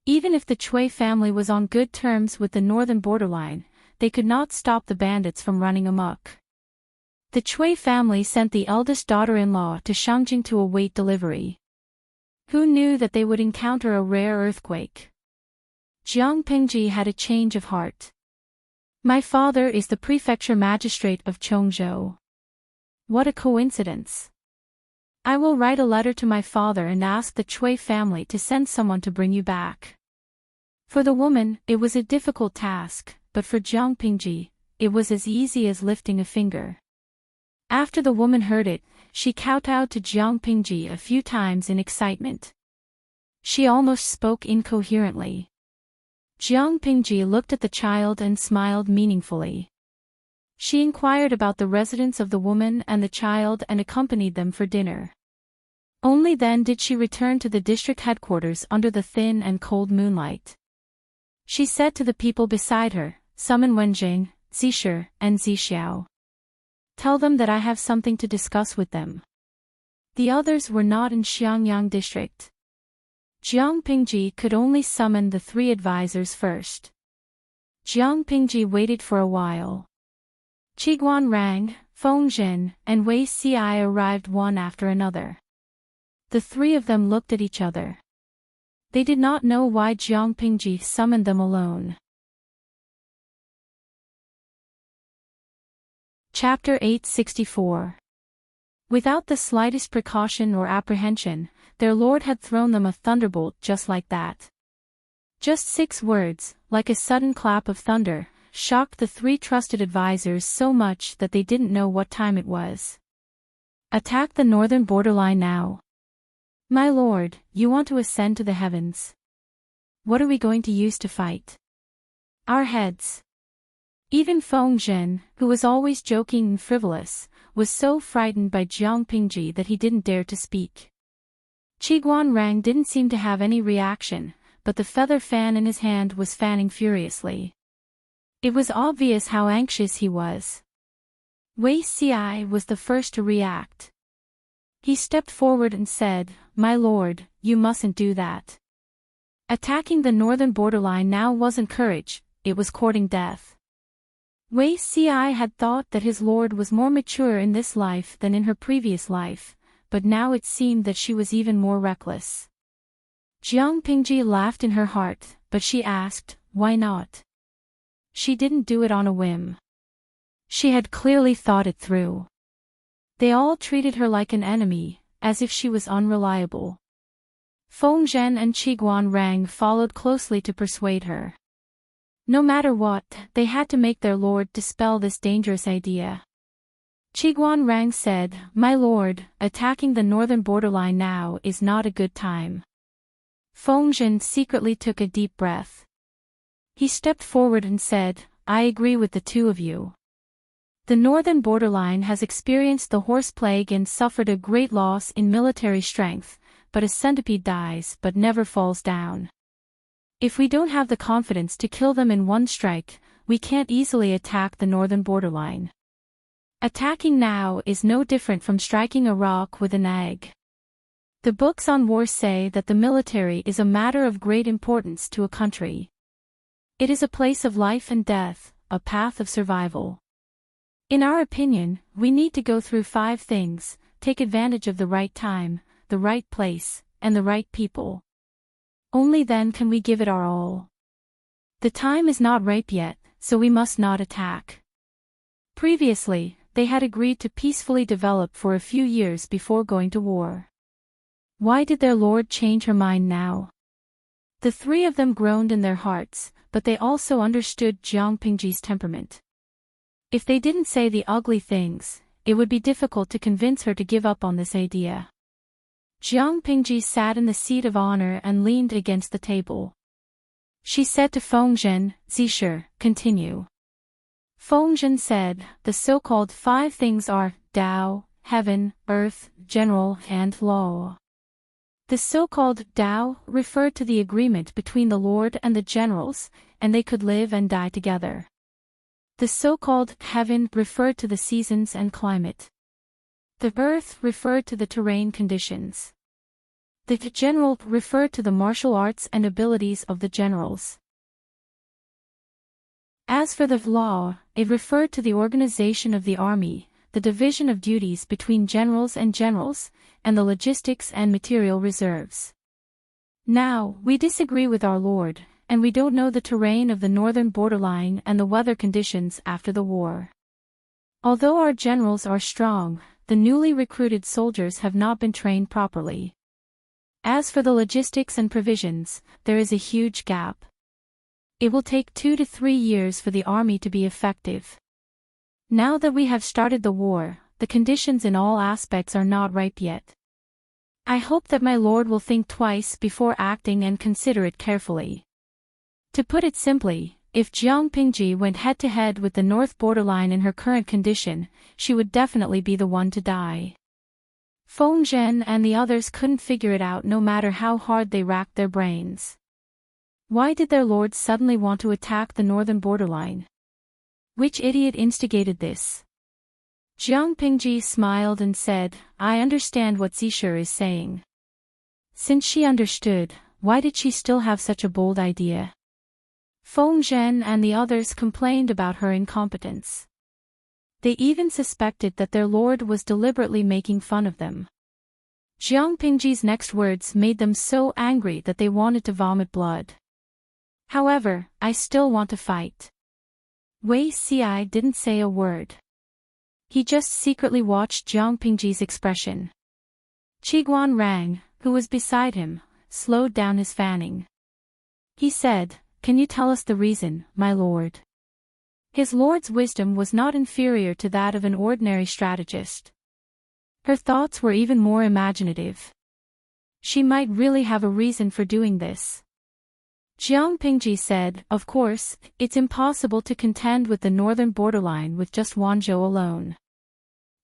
Even if the Chui family was on good terms with the northern borderline, they could not stop the bandits from running amok. The Chui family sent the eldest daughter-in-law to Shangjing to await delivery. Who knew that they would encounter a rare earthquake? Jiang Pingji had a change of heart. "My father is the prefecture magistrate of Chongzhou. What a coincidence. I will write a letter to my father and ask the Chui family to send someone to bring you back." For the woman, it was a difficult task, but for Jiang Pingji, it was as easy as lifting a finger. After the woman heard it, she kowtowed to Jiang Pingji a few times in excitement. She almost spoke incoherently. Jiang Pingji looked at the child and smiled meaningfully. She inquired about the residence of the woman and the child and accompanied them for dinner. Only then did she return to the district headquarters under the thin and cold moonlight. She said to the people beside her, "Summon Wenjing, Zisher, and Zixiao. Tell them that I have something to discuss with them." The others were not in Xiangyang district. Jiang Pingji could only summon the 3 advisors first. Jiang Pingji waited for a while. Qiguan Rang, Feng Zhen, and Wei Ci arrived one after another. The 3 of them looked at each other. They did not know why Jiang Pingji summoned them alone. Chapter 864. Without the slightest precaution or apprehension, their lord had thrown them a thunderbolt just like that. Just 6 words, like a sudden clap of thunder, shocked the 3 trusted advisors so much that they didn't know what time it was. "Attack the northern borderline now. My lord, you want to ascend to the heavens. What are we going to use to fight?" "Our heads." Even Feng Zhen, who was always joking and frivolous, was so frightened by Jiang Pingji that he didn't dare to speak. Qiguan Rang didn't seem to have any reaction, but the feather fan in his hand was fanning furiously. It was obvious how anxious he was. Wei Ci was the first to react. He stepped forward and said, "My lord, you mustn't do that. Attacking the northern borderline now wasn't courage, it was courting death." Wei Ci had thought that his lord was more mature in this life than in her previous life, but now it seemed that she was even more reckless. Jiang Pingji laughed in her heart, but she asked, "Why not?" She didn't do it on a whim. She had clearly thought it through. They all treated her like an enemy, as if she was unreliable. Feng Zhen and Qiguan Rang followed closely to persuade her. No matter what, they had to make their lord dispel this dangerous idea. Qiguan Rang said, "My lord, attacking the northern borderline now is not a good time." Feng Zhen secretly took a deep breath. He stepped forward and said, "I agree with the two of you. The northern borderline has experienced the horse plague and suffered a great loss in military strength, but a centipede dies but never falls down. If we don't have the confidence to kill them in one strike, we can't easily attack the northern borderline. Attacking now is no different from striking a rock with an egg. The books on war say that the military is a matter of great importance to a country. It is a place of life and death, a path of survival. In our opinion, we need to go through 5 things: take advantage of the right time, the right place, and the right people. Only then can we give it our all. The time is not ripe yet, so we must not attack." Previously, they had agreed to peacefully develop for a few years before going to war. Why did their lord change her mind now? The 3 of them groaned in their hearts, but they also understood Jiang Pingji's temperament. If they didn't say the ugly things, it would be difficult to convince her to give up on this idea. Jiang Pingji sat in the seat of honor and leaned against the table. She said to Feng Zhen, "Zisher, continue." Feng Zhen said, "The so-called 5 things are Tao, heaven, earth, general, and law." The so-called Tao referred to the agreement between the lord and the generals, and they could live and die together. The so-called heaven referred to the seasons and climate. The earth referred to the terrain conditions. The general referred to the martial arts and abilities of the generals. As for the law, it referred to the organization of the army, the division of duties between generals, and the logistics and material reserves. Now, we disagree with our lord, and we don't know the terrain of the northern borderline and the weather conditions after the war. Although our generals are strong, the newly recruited soldiers have not been trained properly. As for the logistics and provisions, there is a huge gap. It will take 2 to 3 years for the army to be effective. Now that we have started the war, the conditions in all aspects are not ripe yet. I hope that my lord will think twice before acting and consider it carefully. To put it simply, if Jiang Pingji went head-to-head with the north borderline in her current condition, she would definitely be the one to die. Feng Zhen and the others couldn't figure it out no matter how hard they racked their brains. Why did their lord suddenly want to attack the northern borderline? Which idiot instigated this? Jiang Pingji smiled and said, "I understand what Zisher is saying." Since she understood, why did she still have such a bold idea? Feng Zhen and the others complained about her incompetence. They even suspected that their lord was deliberately making fun of them. Jiang Pingji's next words made them so angry that they wanted to vomit blood. However, I still want to fight. Wei Ci didn't say a word. He just secretly watched Jiang Pingji's expression. Qiguan Rang, who was beside him, slowed down his fanning. He said, "Can you tell us the reason, my lord?" His lord's wisdom was not inferior to that of an ordinary strategist. Her thoughts were even more imaginative. She might really have a reason for doing this. Jiang Pingji said, "Of course, it's impossible to contend with the northern borderline with just Wanzhou alone.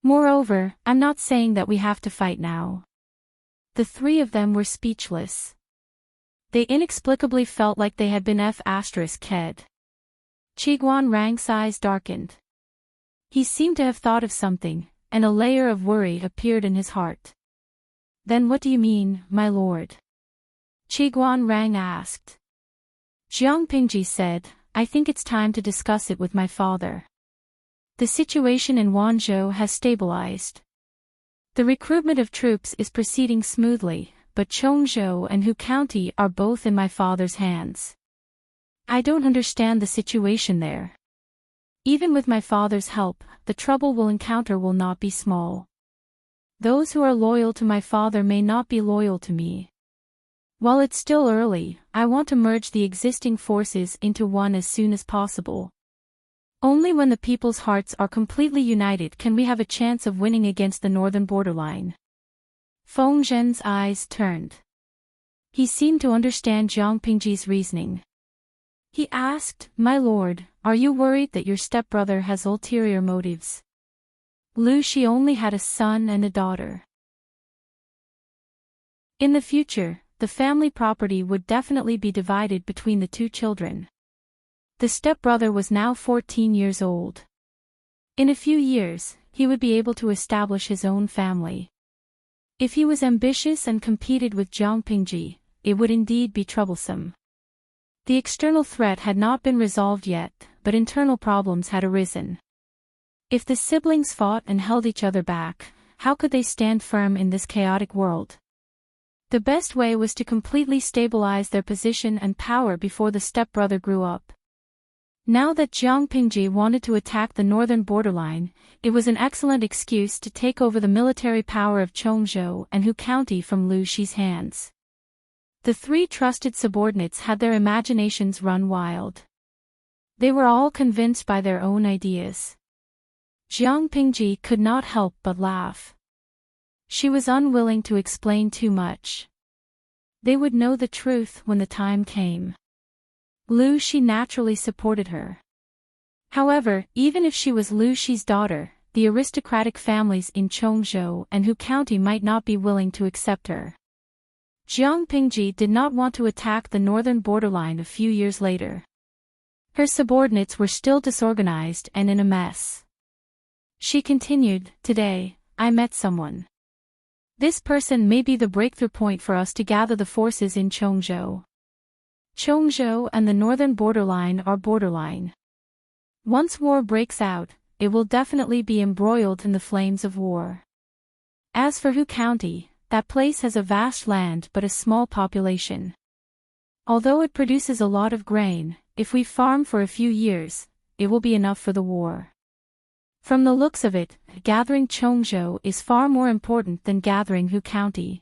Moreover, I'm not saying that we have to fight now." The 3 of them were speechless. They inexplicably felt like they had been F***ed. Qiguan Rang's eyes darkened. He seemed to have thought of something, and a layer of worry appeared in his heart. "Then what do you mean, my lord?" Qiguan Rang asked. Jiang Pingji said, "I think it's time to discuss it with my father. The situation in Wanzhou has stabilized. The recruitment of troops is proceeding smoothly, but Chongzhou and Hu County are both in my father's hands. I don't understand the situation there. Even with my father's help, the trouble we'll encounter will not be small. Those who are loyal to my father may not be loyal to me. While it's still early, I want to merge the existing forces into one as soon as possible. Only when the people's hearts are completely united can we have a chance of winning against the northern borderline. Feng Zhen's eyes turned. He seemed to understand Jiang Pingji's reasoning. He asked, "My lord, are you worried that your stepbrother has ulterior motives?" Lu Shi only had a son and a daughter. In the future, the family property would definitely be divided between the two children. The stepbrother was now 14 years old. In a few years, he would be able to establish his own family. If he was ambitious and competed with Jiang Pingji, it would indeed be troublesome. The external threat had not been resolved yet, but internal problems had arisen. If the siblings fought and held each other back, how could they stand firm in this chaotic world? The best way was to completely stabilize their position and power before the stepbrother grew up. Now that Jiang Pingji wanted to attack the northern borderline, it was an excellent excuse to take over the military power of Chongzhou and Hu County from Lu Shi's hands. The three trusted subordinates had their imaginations run wild. They were all convinced by their own ideas. Jiang Pingji could not help but laugh. She was unwilling to explain too much. They would know the truth when the time came. Lu Shi naturally supported her. However, even if she was Lu Shi's daughter, the aristocratic families in Chongzhou and Hu County might not be willing to accept her. Jiang Pingji did not want to attack the northern borderline a few years later. Her subordinates were still disorganized and in a mess. She continued, "Today, I met someone. This person may be the breakthrough point for us to gather the forces in Chongzhou. Chongzhou and the northern borderline are borderline. Once war breaks out, it will definitely be embroiled in the flames of war. As for Hu County, that place has a vast land but a small population. Although it produces a lot of grain, if we farm for a few years, it will be enough for the war. From the looks of it, gathering Chongzhou is far more important than gathering Hu County."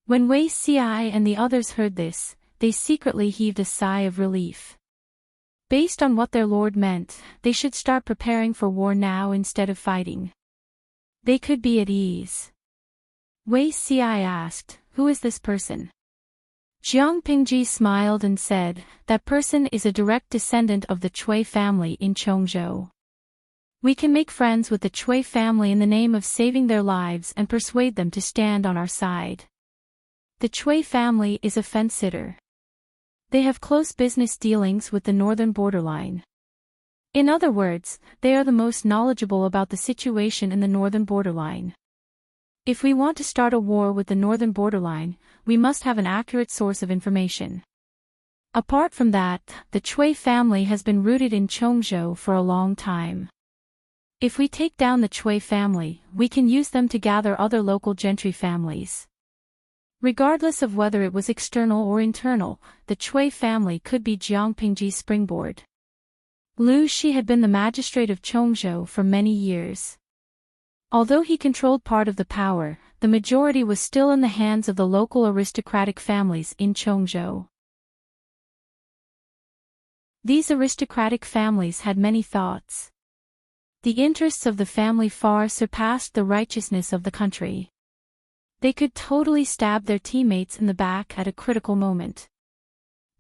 When Wei Xiai and the others heard this, they secretly heaved a sigh of relief. Based on what their lord meant, they should start preparing for war now instead of fighting. They could be at ease. Wei Xiai asked, "Who is this person?" Jiang Pingji smiled and said, "That person is a direct descendant of the Cui family in Chongzhou. We can make friends with the Cui family in the name of saving their lives and persuade them to stand on our side. The Cui family is a fence-sitter. They have close business dealings with the northern borderline. In other words, they are the most knowledgeable about the situation in the northern borderline. If we want to start a war with the northern borderline, we must have an accurate source of information. Apart from that, the Cui family has been rooted in Chongzhou for a long time. If we take down the Cui family, we can use them to gather other local gentry families. Regardless of whether it was external or internal, the Cui family could be Jiang Pingji's springboard." Lu Shi had been the magistrate of Chongzhou for many years. Although he controlled part of the power, the majority was still in the hands of the local aristocratic families in Chongzhou. These aristocratic families had many thoughts. The interests of the family far surpassed the righteousness of the country. They could totally stab their teammates in the back at a critical moment.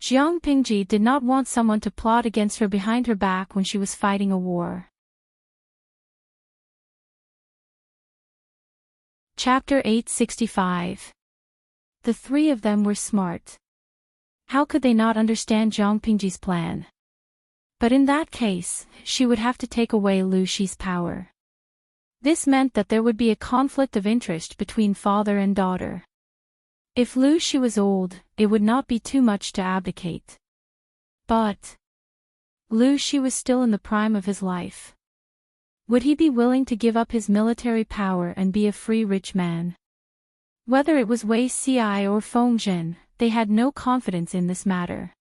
Jiang Pingji did not want someone to plot against her behind her back when she was fighting a war. Chapter 865. The three of them were smart. How could they not understand Jiang Pingji's plan? But in that case, she would have to take away Lu Shi's power. This meant that there would be a conflict of interest between father and daughter. If Lu Shi was old, it would not be too much to abdicate. But Lu Shi was still in the prime of his life. Would he be willing to give up his military power and be a free rich man? Whether it was Wei Xiai or Feng Zhen, they had no confidence in this matter.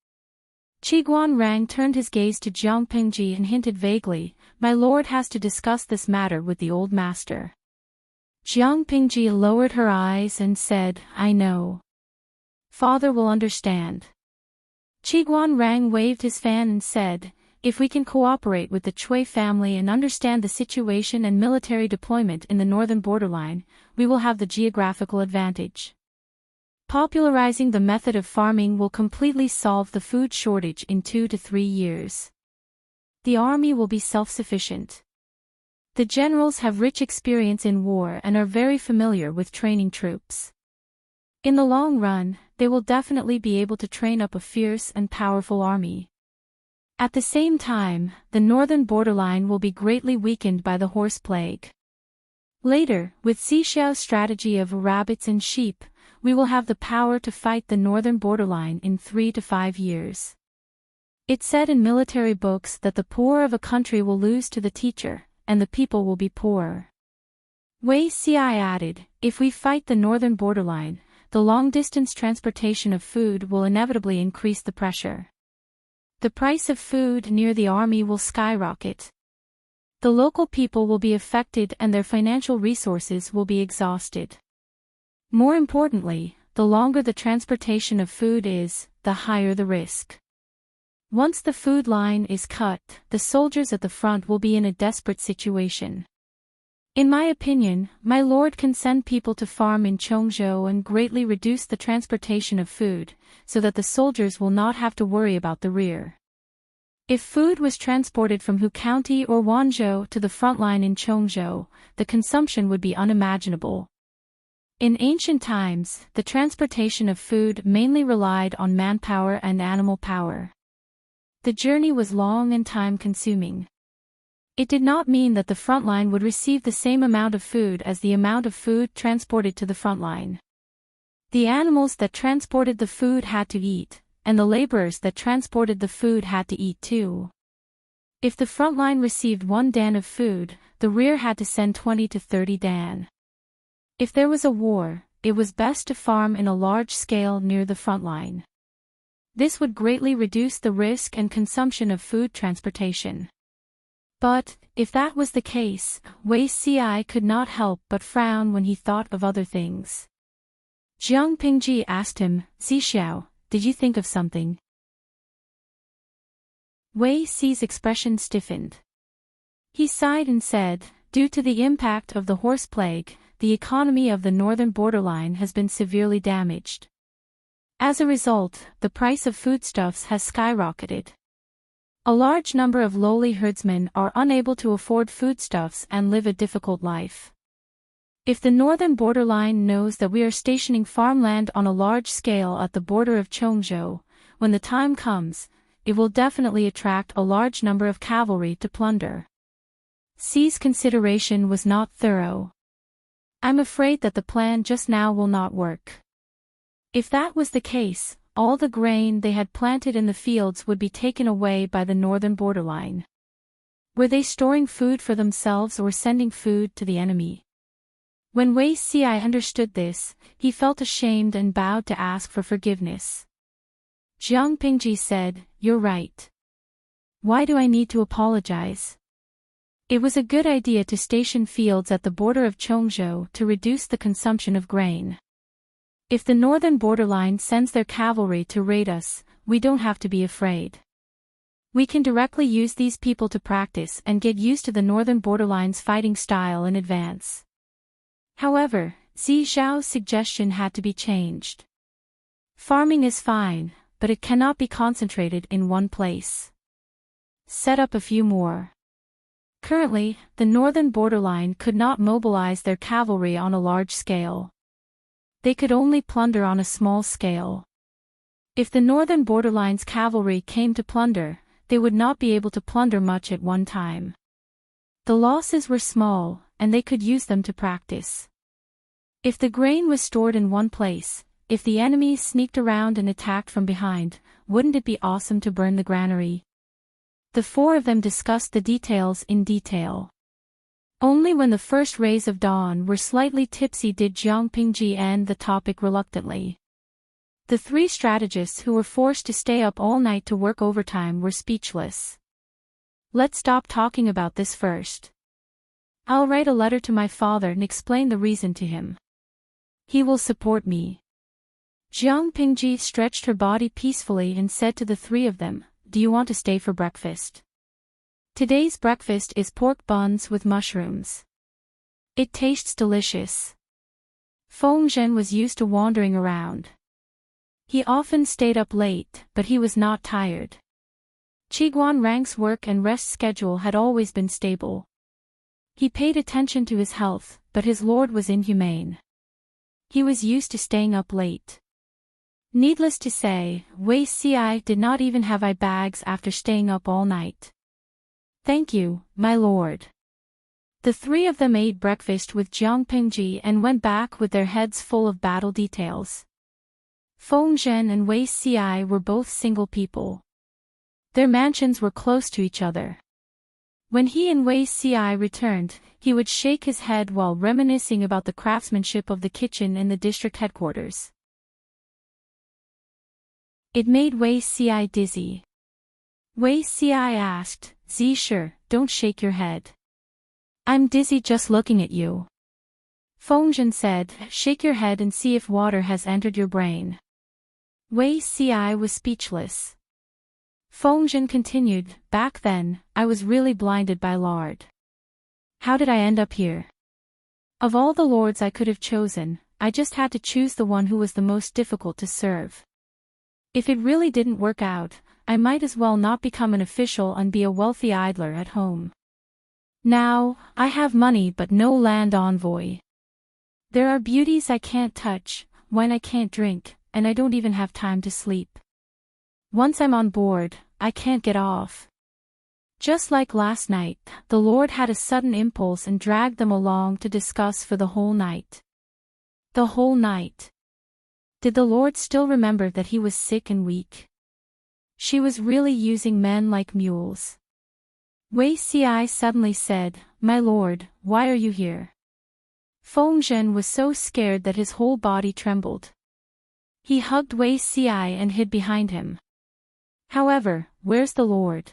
Qiguanrang turned his gaze to Jiang Pingji and hinted vaguely, "My lord has to discuss this matter with the old master." Jiang Pingji lowered her eyes and said, "I know. Father will understand." Qiguanrang waved his fan and said, "If we can cooperate with the Cui family and understand the situation and military deployment in the northern borderline, we will have the geographical advantage. Popularizing the method of farming will completely solve the food shortage in 2 to 3 years. The army will be self-sufficient. The generals have rich experience in war and are very familiar with training troops. In the long run, they will definitely be able to train up a fierce and powerful army. At the same time, the northern borderline will be greatly weakened by the horse plague. Later, with Xiao's strategy of rabbits and sheep, we will have the power to fight the northern borderline in 3 to 5 years. It's said in military books that the poor of a country will lose to the teacher, and the people will be poorer." Wei Ci added, "If we fight the northern borderline, the long-distance transportation of food will inevitably increase the pressure. The price of food near the army will skyrocket. The local people will be affected and their financial resources will be exhausted. More importantly, the longer the transportation of food is, the higher the risk. Once the food line is cut, the soldiers at the front will be in a desperate situation. In my opinion, my lord can send people to farm in Chongzhou and greatly reduce the transportation of food, so that the soldiers will not have to worry about the rear. If food was transported from Hu County or Wanzhou to the front line in Chongzhou, the consumption would be unimaginable. In ancient times, the transportation of food mainly relied on manpower and animal power. The journey was long and time-consuming. It did not mean that the front line would receive the same amount of food as the amount of food transported to the front line. The animals that transported the food had to eat, and the laborers that transported the food had to eat too. If the front line received 1 dan of food, the rear had to send 20 to 30 dan. If there was a war, it was best to farm in a large scale near the front line. This would greatly reduce the risk and consumption of food transportation. But, if that was the case, Wei Ci could not help but frown when he thought of other things. Jiang Pingji asked him, "Zixiao, did you think of something?" Wei Ci's expression stiffened. He sighed and said, "Due to the impact of the horse plague, the economy of the northern borderline has been severely damaged. As a result, the price of foodstuffs has skyrocketed. A large number of lowly herdsmen are unable to afford foodstuffs and live a difficult life. If the northern borderline knows that we are stationing farmland on a large scale at the border of Chongzhou, when the time comes, it will definitely attract a large number of cavalry to plunder." Ci's consideration was not thorough. "I'm afraid that the plan just now will not work. If that was the case, all the grain they had planted in the fields would be taken away by the northern borderline. Were they storing food for themselves or sending food to the enemy?" When Wei Ci understood this, he felt ashamed and bowed to ask for forgiveness. Jiang Pingji said, "You're right. Why do I need to apologize? It was a good idea to station fields at the border of Chongzhou to reduce the consumption of grain. If the northern borderline sends their cavalry to raid us, we don't have to be afraid. We can directly use these people to practice and get used to the northern borderline's fighting style in advance." However, Xiao's suggestion had to be changed. Farming is fine, but it cannot be concentrated in one place. Set up a few more. Currently, the northern borderline could not mobilize their cavalry on a large scale. They could only plunder on a small scale. If the northern borderline's cavalry came to plunder, they would not be able to plunder much at one time. The losses were small, and they could use them to practice. If the grain was stored in one place, if the enemy sneaked around and attacked from behind, wouldn't it be awesome to burn the granary? The 4 of them discussed the details in detail. Only when the first rays of dawn were slightly tipsy did Jiang Pingji end the topic reluctantly. The three strategists who were forced to stay up all night to work overtime were speechless. Let's stop talking about this first. I'll write a letter to my father and explain the reason to him. He will support me. Jiang Pingji stretched her body peacefully and said to the three of them, "Do you want to stay for breakfast? Today's breakfast is pork buns with mushrooms. It tastes delicious." Feng Zhen was used to wandering around. He often stayed up late, but he was not tired. Qiguan Rang's work and rest schedule had always been stable. He paid attention to his health, but his lord was inhumane. He was used to staying up late. Needless to say, Wei Xi did not even have eye bags after staying up all night. "Thank you, my lord." The three of them ate breakfast with Jiang Pingji and went back with their heads full of battle details. Feng Zhen and Wei Xi were both single people. Their mansions were close to each other. When he and Wei Xi returned, he would shake his head while reminiscing about the craftsmanship of the kitchen in the district headquarters. It made Wei Xi dizzy. Wei Xi asked, "Zisher, don't shake your head. I'm dizzy just looking at you." Feng Zhen said, "Shake your head and see if water has entered your brain." Wei Xi was speechless. Feng Zhen continued, "Back then, I was really blinded by lard. How did I end up here? Of all the lords I could have chosen, I just had to choose the one who was the most difficult to serve. If it really didn't work out, I might as well not become an official and be a wealthy idler at home. Now, I have money but no land envoy. There are beauties I can't touch, wine I can't drink, and I don't even have time to sleep. Once I'm on board, I can't get off." Just like last night, the Lord had a sudden impulse and dragged them along to discuss for the whole night. The whole night. Did the Lord still remember that he was sick and weak? She was really using men like mules. Wei Xi suddenly said, "My lord, why are you here?" Feng Zhen was so scared that his whole body trembled. He hugged Wei Xi and hid behind him. "However, where's the lord?"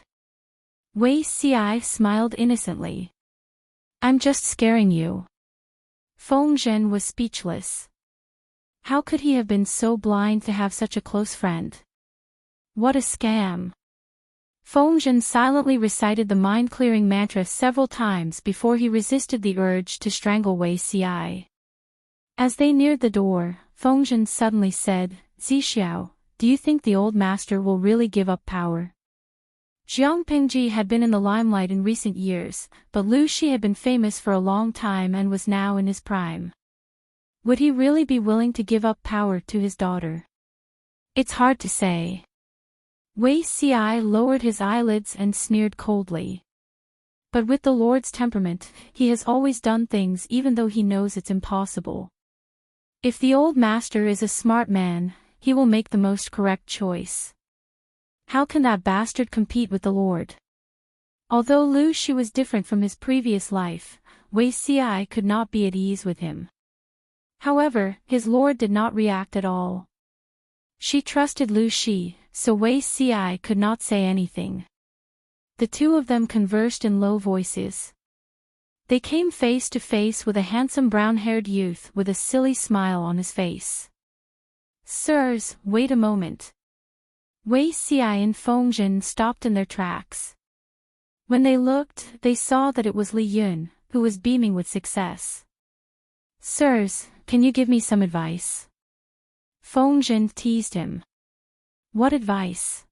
Wei Xi smiled innocently. "I'm just scaring you." Feng Zhen was speechless. How could he have been so blind to have such a close friend? What a scam. Feng Zhen silently recited the mind-clearing mantra several times before he resisted the urge to strangle Wei Xi. As they neared the door, Feng Zhen suddenly said, "Zixiao, do you think the old master will really give up power?" Jiang Pingji had been in the limelight in recent years, but Lu Shi had been famous for a long time and was now in his prime. Would he really be willing to give up power to his daughter? It's hard to say. Wei Xi lowered his eyelids and sneered coldly. But with the Lord's temperament, he has always done things even though he knows it's impossible. If the old master is a smart man, he will make the most correct choice. How can that bastard compete with the Lord? Although Lu Shi was different from his previous life, Wei Xi could not be at ease with him. However, his lord did not react at all. She trusted Lu Shi, so Wei Xi could not say anything. The two of them conversed in low voices. They came face to face with a handsome brown-haired youth with a silly smile on his face. "Sirs, wait a moment." Wei Xi and Feng Zhen stopped in their tracks. When they looked, they saw that it was Li Yun, who was beaming with success. "Sirs, can you give me some advice?" Feng Zhen teased him. "What advice?"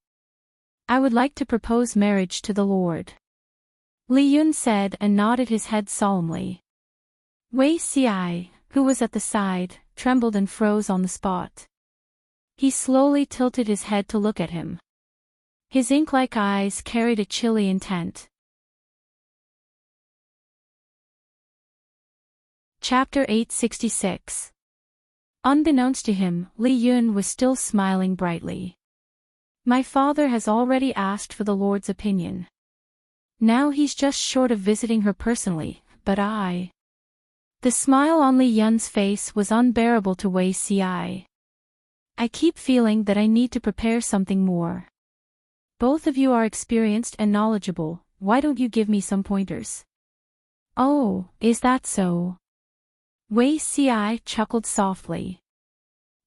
"I would like to propose marriage to the Lord," Li Yun said and nodded his head solemnly. Wei Xi, who was at the side, trembled and froze on the spot. He slowly tilted his head to look at him. His ink-like eyes carried a chilly intent. Chapter 866. Unbeknownst to him, Li Yun was still smiling brightly. "My father has already asked for the Lord's opinion. Now he's just short of visiting her personally, but I..." The smile on Li Yun's face was unbearable to Wei Xi. I keep feeling that I need to prepare something more. Both of you are experienced and knowledgeable, why don't you give me some pointers? Oh, is that so? Wei Ci chuckled softly.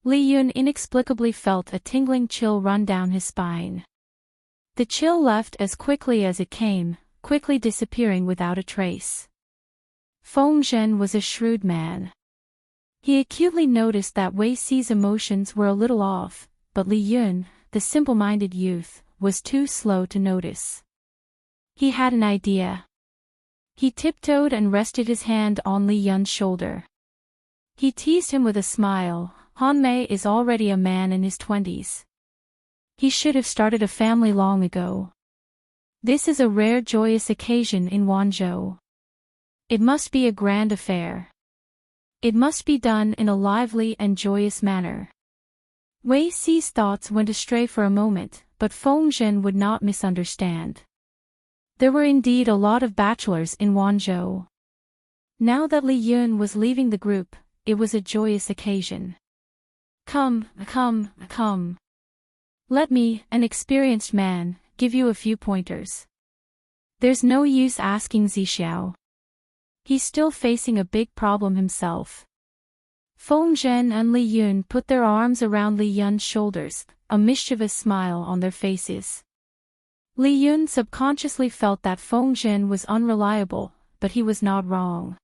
Li Yun inexplicably felt a tingling chill run down his spine. The chill left as quickly as it came, quickly disappearing without a trace. Feng Zhen was a shrewd man. He acutely noticed that Wei Ci's emotions were a little off, but Li Yun, the simple-minded youth, was too slow to notice. He had an idea. He tiptoed and rested his hand on Li Yun's shoulder. He teased him with a smile. Han Mei is already a man in his 20s. He should have started a family long ago. This is a rare joyous occasion in Wanzhou. It must be a grand affair. It must be done in a lively and joyous manner. Wei Ci's thoughts went astray for a moment, but Feng Zhen would not misunderstand. There were indeed a lot of bachelors in Wanzhou. Now that Li Yun was leaving the group, it was a joyous occasion. Come. Let me, an experienced man, give you a few pointers. There's no use asking Zixiao. He's still facing a big problem himself. Feng Zhen and Li Yun put their arms around Li Yun's shoulders, a mischievous smile on their faces. Li Yun subconsciously felt that Feng Zhen was unreliable, but he was not wrong.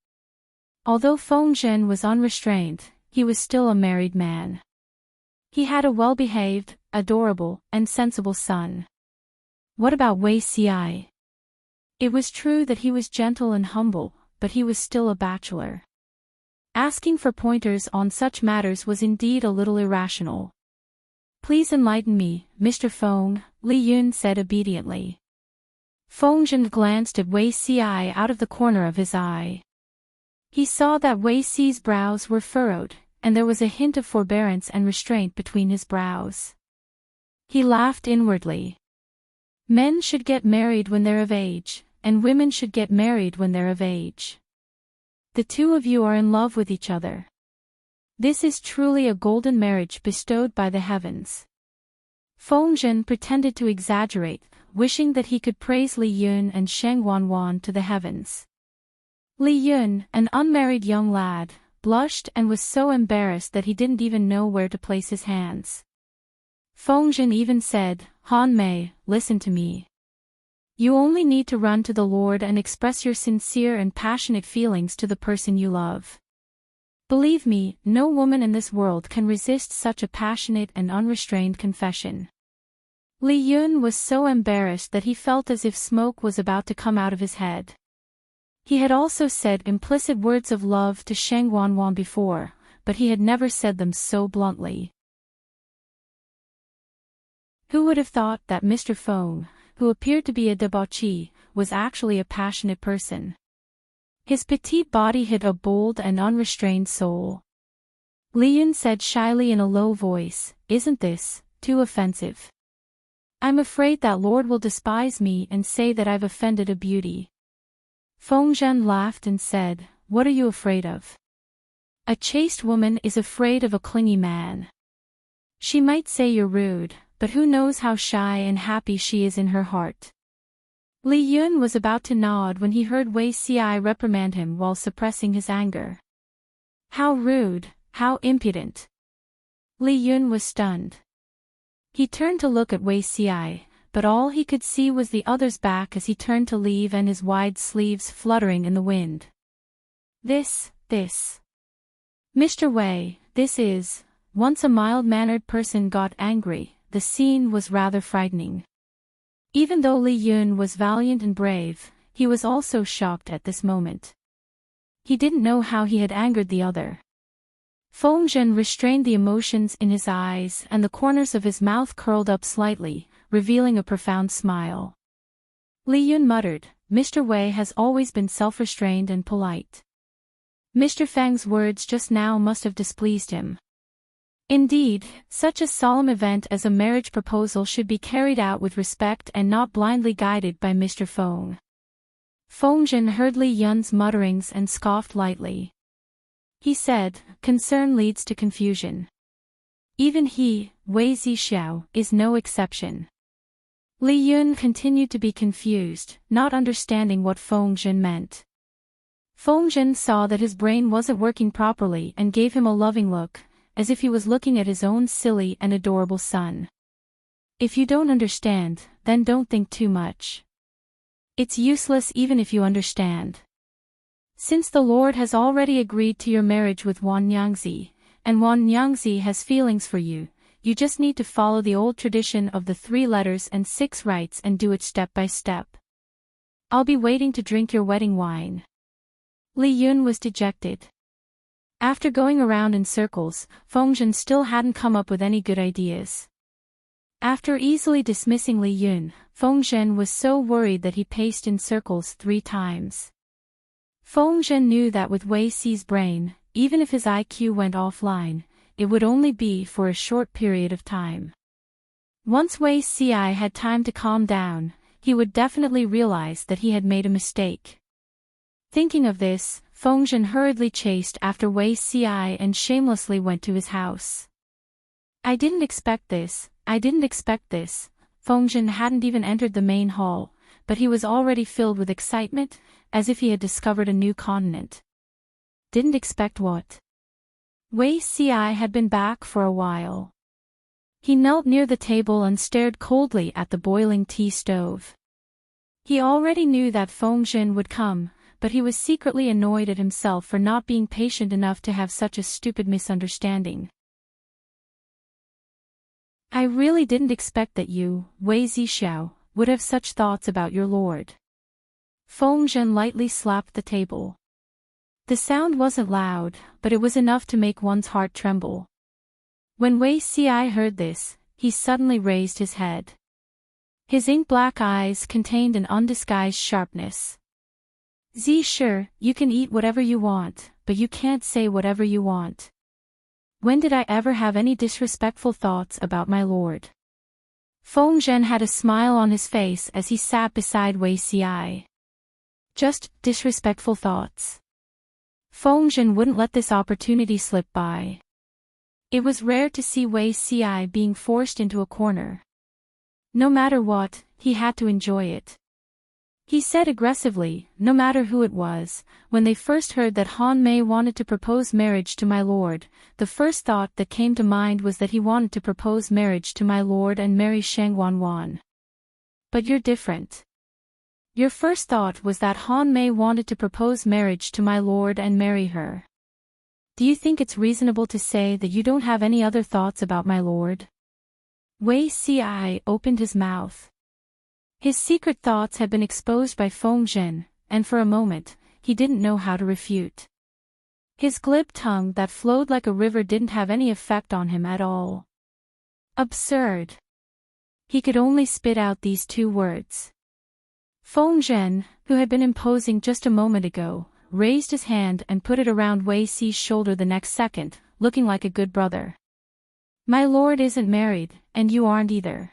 Although Feng Zhen was unrestrained, he was still a married man. He had a well-behaved, adorable, and sensible son. What about Wei Ci? It was true that he was gentle and humble, but he was still a bachelor. Asking for pointers on such matters was indeed a little irrational. Please enlighten me, Mr. Feng, Li Yun said obediently. Feng Zhen glanced at Wei Ci out of the corner of his eye. He saw that Wei Ci's brows were furrowed, and there was a hint of forbearance and restraint between his brows. He laughed inwardly. Men should get married when they're of age, and women should get married when they're of age. The two of you are in love with each other. This is truly a golden marriage bestowed by the heavens. Feng Zhen pretended to exaggerate, wishing that he could praise Li Yun and Sheng Wanwan to the heavens. Li Yun, an unmarried young lad, blushed and was so embarrassed that he didn't even know where to place his hands. Feng Zhen even said, Han Mei, listen to me. You only need to run to the Lord and express your sincere and passionate feelings to the person you love. Believe me, no woman in this world can resist such a passionate and unrestrained confession. Li Yun was so embarrassed that he felt as if smoke was about to come out of his head. He had also said implicit words of love to Sheng Wanwan before, but he had never said them so bluntly. Who would have thought that Mr. Feng, who appeared to be a debauchee, was actually a passionate person? His petite body hid a bold and unrestrained soul. Li Yun said shyly in a low voice, "Isn't this too offensive? I'm afraid that Lord will despise me and say that I've offended a beauty." Feng Zhen laughed and said, "What are you afraid of? A chaste woman is afraid of a clingy man. She might say you're rude, but who knows how shy and happy she is in her heart." Li Yun was about to nod when he heard Wei Ci reprimand him while suppressing his anger. How rude, how impudent. Li Yun was stunned. He turned to look at Wei Ci, but all he could see was the other's back as he turned to leave and his wide sleeves fluttering in the wind. This. Mr. Wei, this is. Once a mild-mannered person got angry, the scene was rather frightening. Even though Li Yun was valiant and brave, he was also shocked at this moment. He didn't know how he had angered the other. Feng Zhen restrained the emotions in his eyes and the corners of his mouth curled up slightly, revealing a profound smile. Li Yun muttered, "Mr. Wei has always been self-restrained and polite. Mr. Feng's words just now must have displeased him." Indeed, such a solemn event as a marriage proposal should be carried out with respect and not blindly guided by Mr. Feng. Feng Zhen heard Li Yun's mutterings and scoffed lightly. He said, "Concern leads to confusion. Even he, Wei Zixiao, is no exception. Li Yun continued to be confused, not understanding what Feng Zhen meant. Feng Zhen saw that his brain wasn't working properly and gave him a loving look, as if he was looking at his own silly and adorable son. If you don't understand, then don't think too much. It's useless even if you understand. Since the Lord has already agreed to your marriage with Wan Nyangzi, and Wan Nyangzi has feelings for you, you just need to follow the old tradition of the 3 letters and 6 rites and do it step by step. I'll be waiting to drink your wedding wine. Li Yun was dejected. After going around in circles, Feng Zhen still hadn't come up with any good ideas. After easily dismissing Li Yun, Feng Zhen was so worried that he paced in circles 3 times. Feng Zhen knew that with Wei Xi's brain, even if his IQ went offline, it would only be for a short period of time. Once Wei Xi had time to calm down, he would definitely realize that he had made a mistake. Thinking of this, Feng Zhen hurriedly chased after Wei Xi and shamelessly went to his house. I didn't expect this. Feng Zhen hadn't even entered the main hall, but he was already filled with excitement, as if he had discovered a new continent. Didn't expect what? Wei Xi had been back for a while. He knelt near the table and stared coldly at the boiling tea stove. He already knew that Feng Zhen would come, but he was secretly annoyed at himself for not being patient enough to have such a stupid misunderstanding. I really didn't expect that you, Wei Zixiao, would have such thoughts about your lord. Feng Zhen lightly slapped the table. The sound wasn't loud, but it was enough to make one's heart tremble. When Wei Xi heard this, he suddenly raised his head. His ink-black eyes contained an undisguised sharpness. Sure, you can eat whatever you want, but you can't say whatever you want. When did I ever have any disrespectful thoughts about my lord? Feng Zhen had a smile on his face as he sat beside Wei Xi. Just disrespectful thoughts. Feng Zhen wouldn't let this opportunity slip by. It was rare to see Wei Xi being forced into a corner. No matter what, he had to enjoy it. He said aggressively, no matter who it was, when they first heard that Han Mei wanted to propose marriage to my lord, the first thought that came to mind was that he wanted to propose marriage to my lord and marry Shang Wanwan. But you're different. Your first thought was that Han Mei wanted to propose marriage to my lord and marry her. Do you think it's reasonable to say that you don't have any other thoughts about my lord? Wei Xi opened his mouth. His secret thoughts had been exposed by Feng Zhen, and for a moment, he didn't know how to refute. His glib tongue that flowed like a river didn't have any effect on him at all. Absurd. He could only spit out these 2 words. Feng Zhen, who had been imposing just a moment ago, raised his hand and put it around Wei Xi's shoulder the next second, looking like a good brother. My lord isn't married, and you aren't either.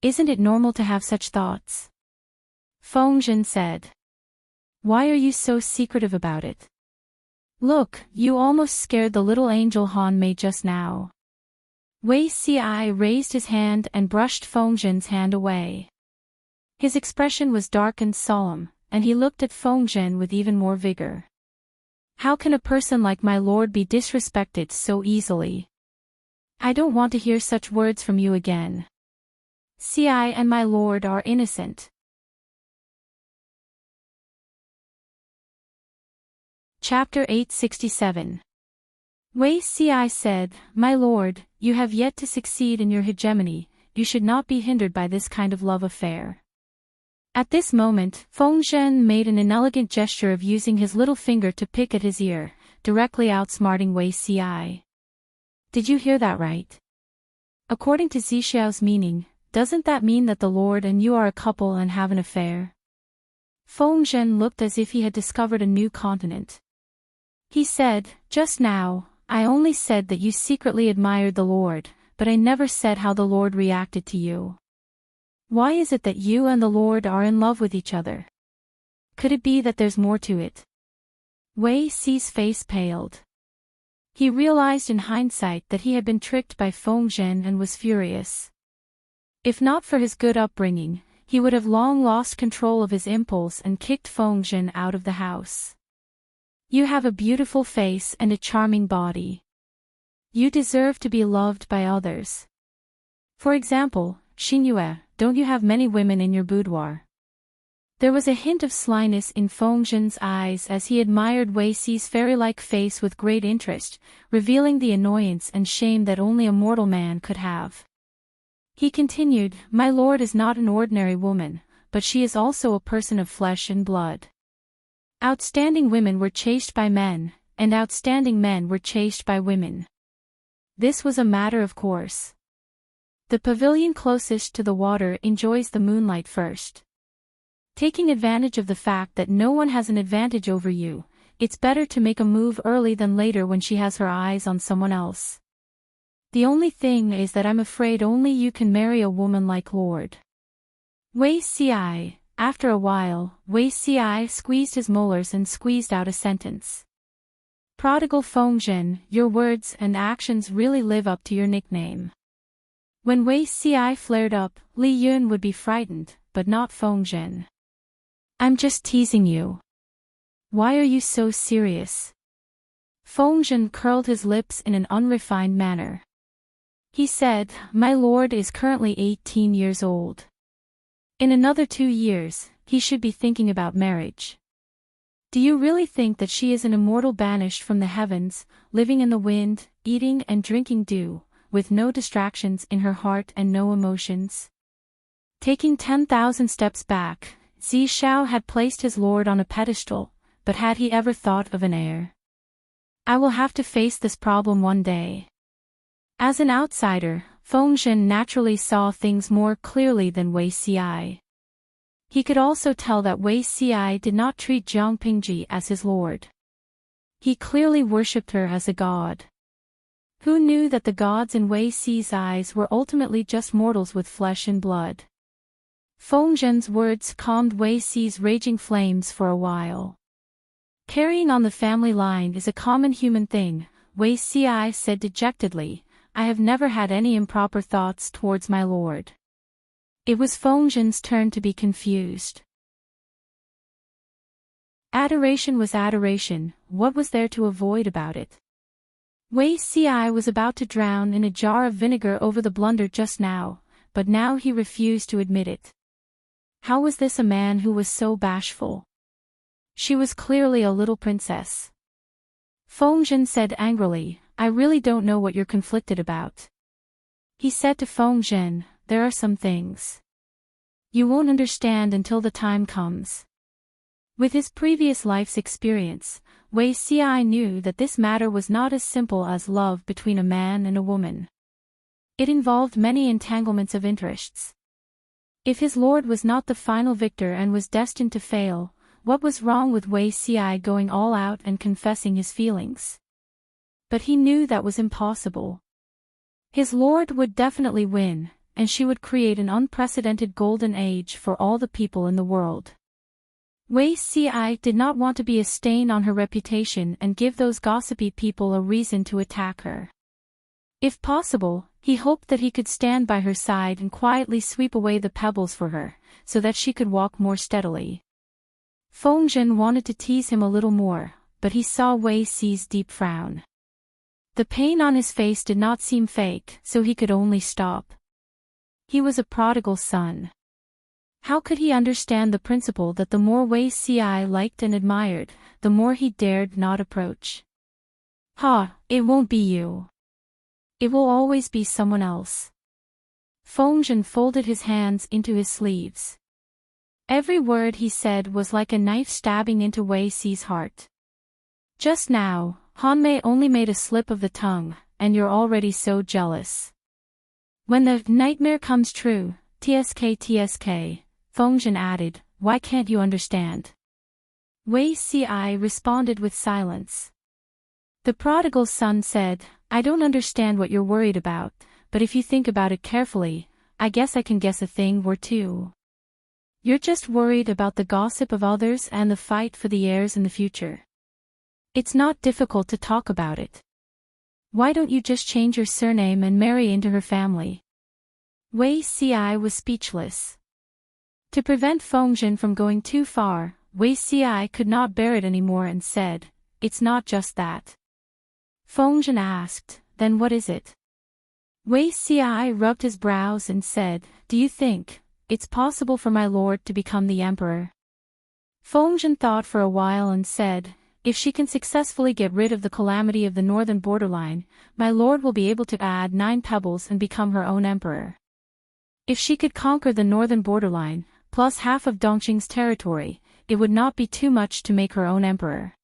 Isn't it normal to have such thoughts? Feng Zhen said. Why are you so secretive about it? Look, you almost scared the little angel Han Mei just now. Wei Xi raised his hand and brushed Feng Zhen's hand away. His expression was dark and solemn, and he looked at Feng Zhen with even more vigor. How can a person like my lord be disrespected so easily? I don't want to hear such words from you again. Xi and my lord are innocent. Chapter 867. Wei Xi said, My lord, you have yet to succeed in your hegemony, you should not be hindered by this kind of love affair. At this moment, Feng Zhen made an inelegant gesture of using his little finger to pick at his ear, directly outsmarting Wei Xi. Did you hear that right? According to Zixiao's meaning, doesn't that mean that the lord and you are a couple and have an affair? Feng Zhen looked as if he had discovered a new continent. He said, Just now, I only said that you secretly admired the lord, but I never said how the lord reacted to you. Why is it that you and the lord are in love with each other? Could it be that there's more to it? Wei Xi's face paled. He realized in hindsight that he had been tricked by Fengzhen and was furious. If not for his good upbringing, he would have long lost control of his impulse and kicked Fengzhen out of the house. You have a beautiful face and a charming body. You deserve to be loved by others. For example, Xingyue, don't you have many women in your boudoir? There was a hint of slyness in Fengzhen's eyes as he admired Wei Xi's fairy-like face with great interest, revealing the annoyance and shame that only a mortal man could have. He continued, My lord is not an ordinary woman, but she is also a person of flesh and blood. Outstanding women were chased by men, and outstanding men were chased by women. This was a matter of course. The pavilion closest to the water enjoys the moonlight first. Taking advantage of the fact that no one has an advantage over you, it's better to make a move early than later when she has her eyes on someone else. The only thing is that I'm afraid only you can marry a woman like Lord Wei Xi. After a while, Wei Xi squeezed his molars and squeezed out a sentence. Prodigal Fengzhen, your words and actions really live up to your nickname. When Wei Xi flared up, Li Yun would be frightened, but not Fengzhen. I'm just teasing you. Why are you so serious? Fengzhen curled his lips in an unrefined manner. He said, My lord is currently 18 years old. In another 2 years, he should be thinking about marriage. Do you really think that she is an immortal banished from the heavens, living in the wind, eating and drinking dew, with no distractions in her heart and no emotions? Taking 10,000 steps back, Xi Shao had placed his lord on a pedestal, but had he ever thought of an heir? I will have to face this problem one day. As an outsider, Fengzhen naturally saw things more clearly than Wei Xi. He could also tell that Wei Xi did not treat Jiang Pingji as his lord. He clearly worshipped her as a god. Who knew that the gods in Wei Xi's eyes were ultimately just mortals with flesh and blood? Fengzhen's words calmed Wei Xi's raging flames for a while. Carrying on the family line is a common human thing, Wei Xi said dejectedly. I have never had any improper thoughts towards my lord. It was Fengzhen's turn to be confused. Adoration was adoration, what was there to avoid about it? Wei Xi was about to drown in a jar of vinegar over the blunder just now, but now he refused to admit it. How was this a man who was so bashful? She was clearly a little princess. Fengzhen said angrily, I really don't know what you're conflicted about. He said to Fengzhen, there are some things you won't understand until the time comes. With his previous life's experience, Wei Xi knew that this matter was not as simple as love between a man and a woman. It involved many entanglements of interests. If his lord was not the final victor and was destined to fail, what was wrong with Wei Xi going all out and confessing his feelings? But he knew that was impossible. His lord would definitely win, and she would create an unprecedented golden age for all the people in the world. Wei Xi did not want to be a stain on her reputation and give those gossipy people a reason to attack her. If possible, he hoped that he could stand by her side and quietly sweep away the pebbles for her, so that she could walk more steadily. Fengzhen wanted to tease him a little more, but he saw Wei Xi's deep frown. The pain on his face did not seem fake, so he could only stop. He was a prodigal son. How could he understand the principle that the more Wei Xi liked and admired, the more he dared not approach? It won't be you. It will always be someone else. Fengzhen folded his hands into his sleeves. Every word he said was like a knife stabbing into Wei Xi's heart. Just now, Hanmei only made a slip of the tongue, and you're already so jealous. When the nightmare comes true, tsk, Fengzhen added, why can't you understand? Wei Xi responded with silence. The prodigal son said, I don't understand what you're worried about, but if you think about it carefully, I guess I can guess a thing or two. You're just worried about the gossip of others and the fight for the heirs in the future. It's not difficult to talk about it. Why don't you just change your surname and marry into her family? Wei Xi was speechless. To prevent Fengzhen from going too far, Wei Xi could not bear it anymore and said, "It's not just that." Fengzhen asked, "Then what is it?" Wei Xi rubbed his brows and said, "Do you think it's possible for my lord to become the emperor?" Fengzhen thought for a while and said, "If she can successfully get rid of the calamity of the northern borderline, my lord will be able to add 9 pebbles and become her own emperor. If she could conquer the northern borderline, plus half of Dongqing's territory, it would not be too much to make her own emperor."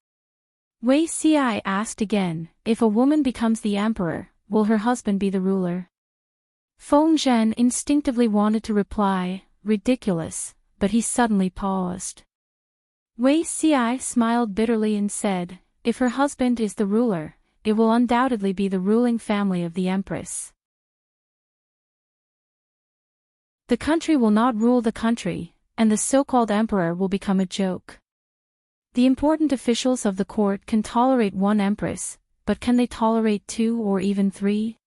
Wei Xi asked again, "If a woman becomes the emperor, will her husband be the ruler?" Fengzhen instinctively wanted to reply, "Ridiculous," but he suddenly paused. Wei Xi smiled bitterly and said, "If her husband is the ruler, it will undoubtedly be the ruling family of the Empress. The country will not rule the country, and the so-called emperor will become a joke. The important officials of the court can tolerate one empress, but can they tolerate 2 or even 3?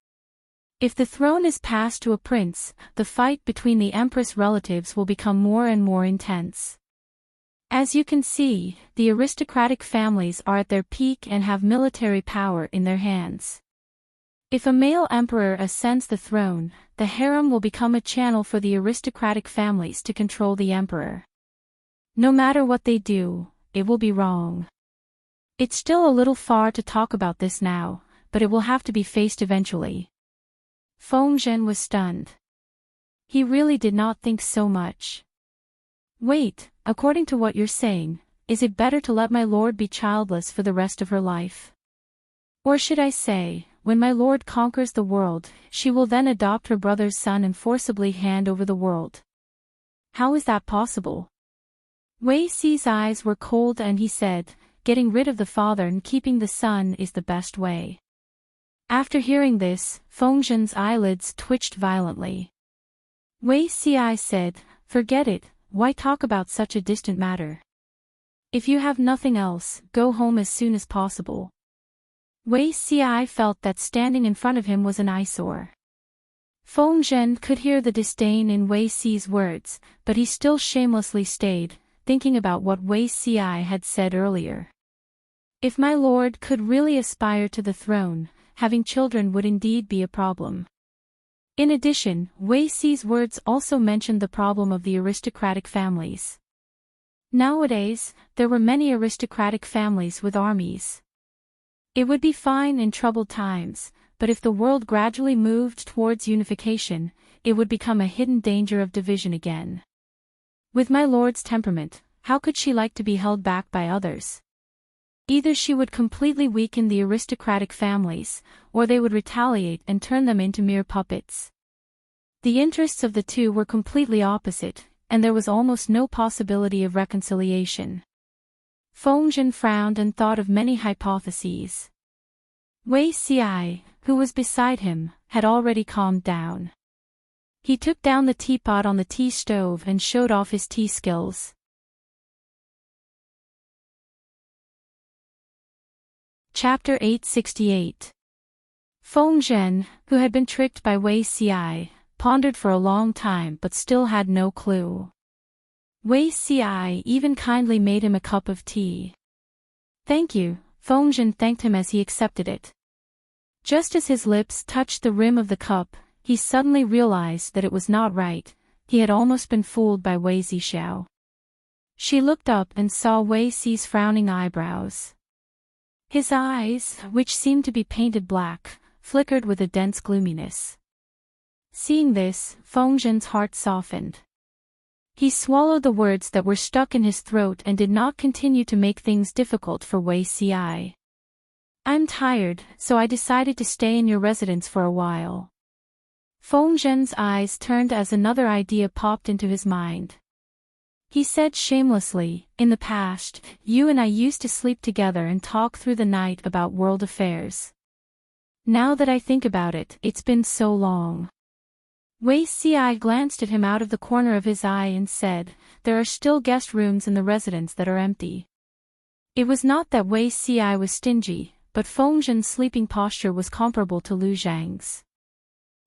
If the throne is passed to a prince, the fight between the empress relatives will become more and more intense. As you can see, the aristocratic families are at their peak and have military power in their hands. If a male emperor ascends the throne, the harem will become a channel for the aristocratic families to control the emperor. No matter what they do, it will be wrong. It's still a little far to talk about this now, but it will have to be faced eventually." Fengzhen was stunned. He really did not think so much. "Wait, according to what you're saying, is it better to let my lord be childless for the rest of her life? Or should I say, when my lord conquers the world, she will then adopt her brother's son and forcibly hand over the world? How is that possible?" Wei Xi's eyes were cold and he said, "Getting rid of the father and keeping the son is the best way." After hearing this, Fengzhen's eyelids twitched violently. Wei Xi said, "Forget it, why talk about such a distant matter? If you have nothing else, go home as soon as possible." Wei Xi felt that standing in front of him was an eyesore. Fengzhen could hear the disdain in Wei Xi's words, but he still shamelessly stayed, thinking about what Wei Xi had said earlier. If my lord could really aspire to the throne, having children would indeed be a problem. In addition, Wei Xi's words also mentioned the problem of the aristocratic families. Nowadays, there were many aristocratic families with armies. It would be fine in troubled times, but if the world gradually moved towards unification, it would become a hidden danger of division again. With my lord's temperament, how could she like to be held back by others? Either she would completely weaken the aristocratic families, or they would retaliate and turn them into mere puppets. The interests of the two were completely opposite, and there was almost no possibility of reconciliation. Fengzhen frowned and thought of many hypotheses. Wei Xi, who was beside him, had already calmed down. He took down the teapot on the tea stove and showed off his tea skills. Chapter 868. Fengzhen, who had been tricked by Wei Xi, pondered for a long time but still had no clue. Wei Xi even kindly made him a cup of tea. "Thank you," Fengzhen thanked him as he accepted it. Just as his lips touched the rim of the cup, he suddenly realized that it was not right. He had almost been fooled by Wei Zhixiao. She looked up and saw Wei Xi's frowning eyebrows. His eyes, which seemed to be painted black, flickered with a dense gloominess. Seeing this, Fengzhen's heart softened. He swallowed the words that were stuck in his throat and did not continue to make things difficult for Wei Xi. "I'm tired, so I decided to stay in your residence for a while." Fengzhen's eyes turned as another idea popped into his mind. He said shamelessly, "In the past, you and I used to sleep together and talk through the night about world affairs. Now that I think about it, it's been so long." Wei Xi glanced at him out of the corner of his eye and said, "There are still guest rooms in the residence that are empty." It was not that Wei Xi was stingy, but Feng Zhen's sleeping posture was comparable to Lu Zhang's.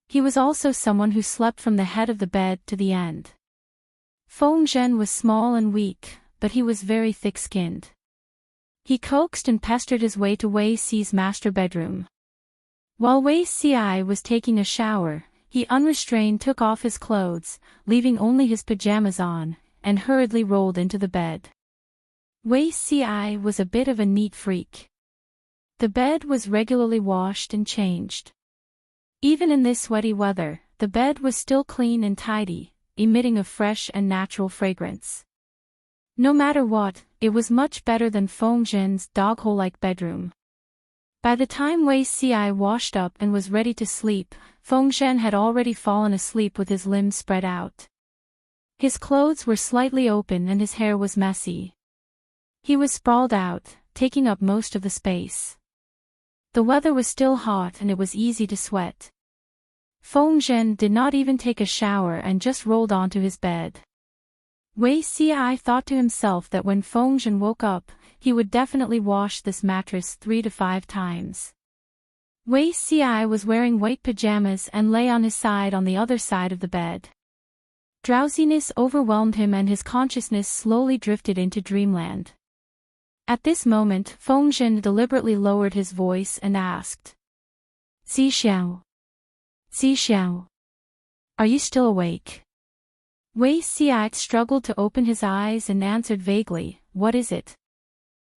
He was also someone who slept from the head of the bed to the end. Feng Zhen was small and weak, but he was very thick-skinned. He coaxed and pestered his way to Wei Si's master bedroom. While Wei Si was taking a shower, he unrestrained took off his clothes, leaving only his pajamas on, and hurriedly rolled into the bed. Wei Si was a bit of a neat freak. The bed was regularly washed and changed. Even in this sweaty weather, the bed was still clean and tidy, emitting a fresh and natural fragrance. No matter what, it was much better than Feng Zhen's dog-hole-like bedroom. By the time Wei Si washed up and was ready to sleep, Feng Zhen had already fallen asleep with his limbs spread out. His clothes were slightly open and his hair was messy. He was sprawled out, taking up most of the space. The weather was still hot and it was easy to sweat. Feng Zhen did not even take a shower and just rolled onto his bed. Wei Si thought to himself that when Feng Zhen woke up, he would definitely wash this mattress 3 to 5 times. Wei Si was wearing white pajamas and lay on his side on the other side of the bed. Drowsiness overwhelmed him and his consciousness slowly drifted into dreamland. At this moment, Feng Zhen deliberately lowered his voice and asked, Zixiao. Zixiao. Are you still awake? Wei Si struggled to open his eyes and answered vaguely, What is it?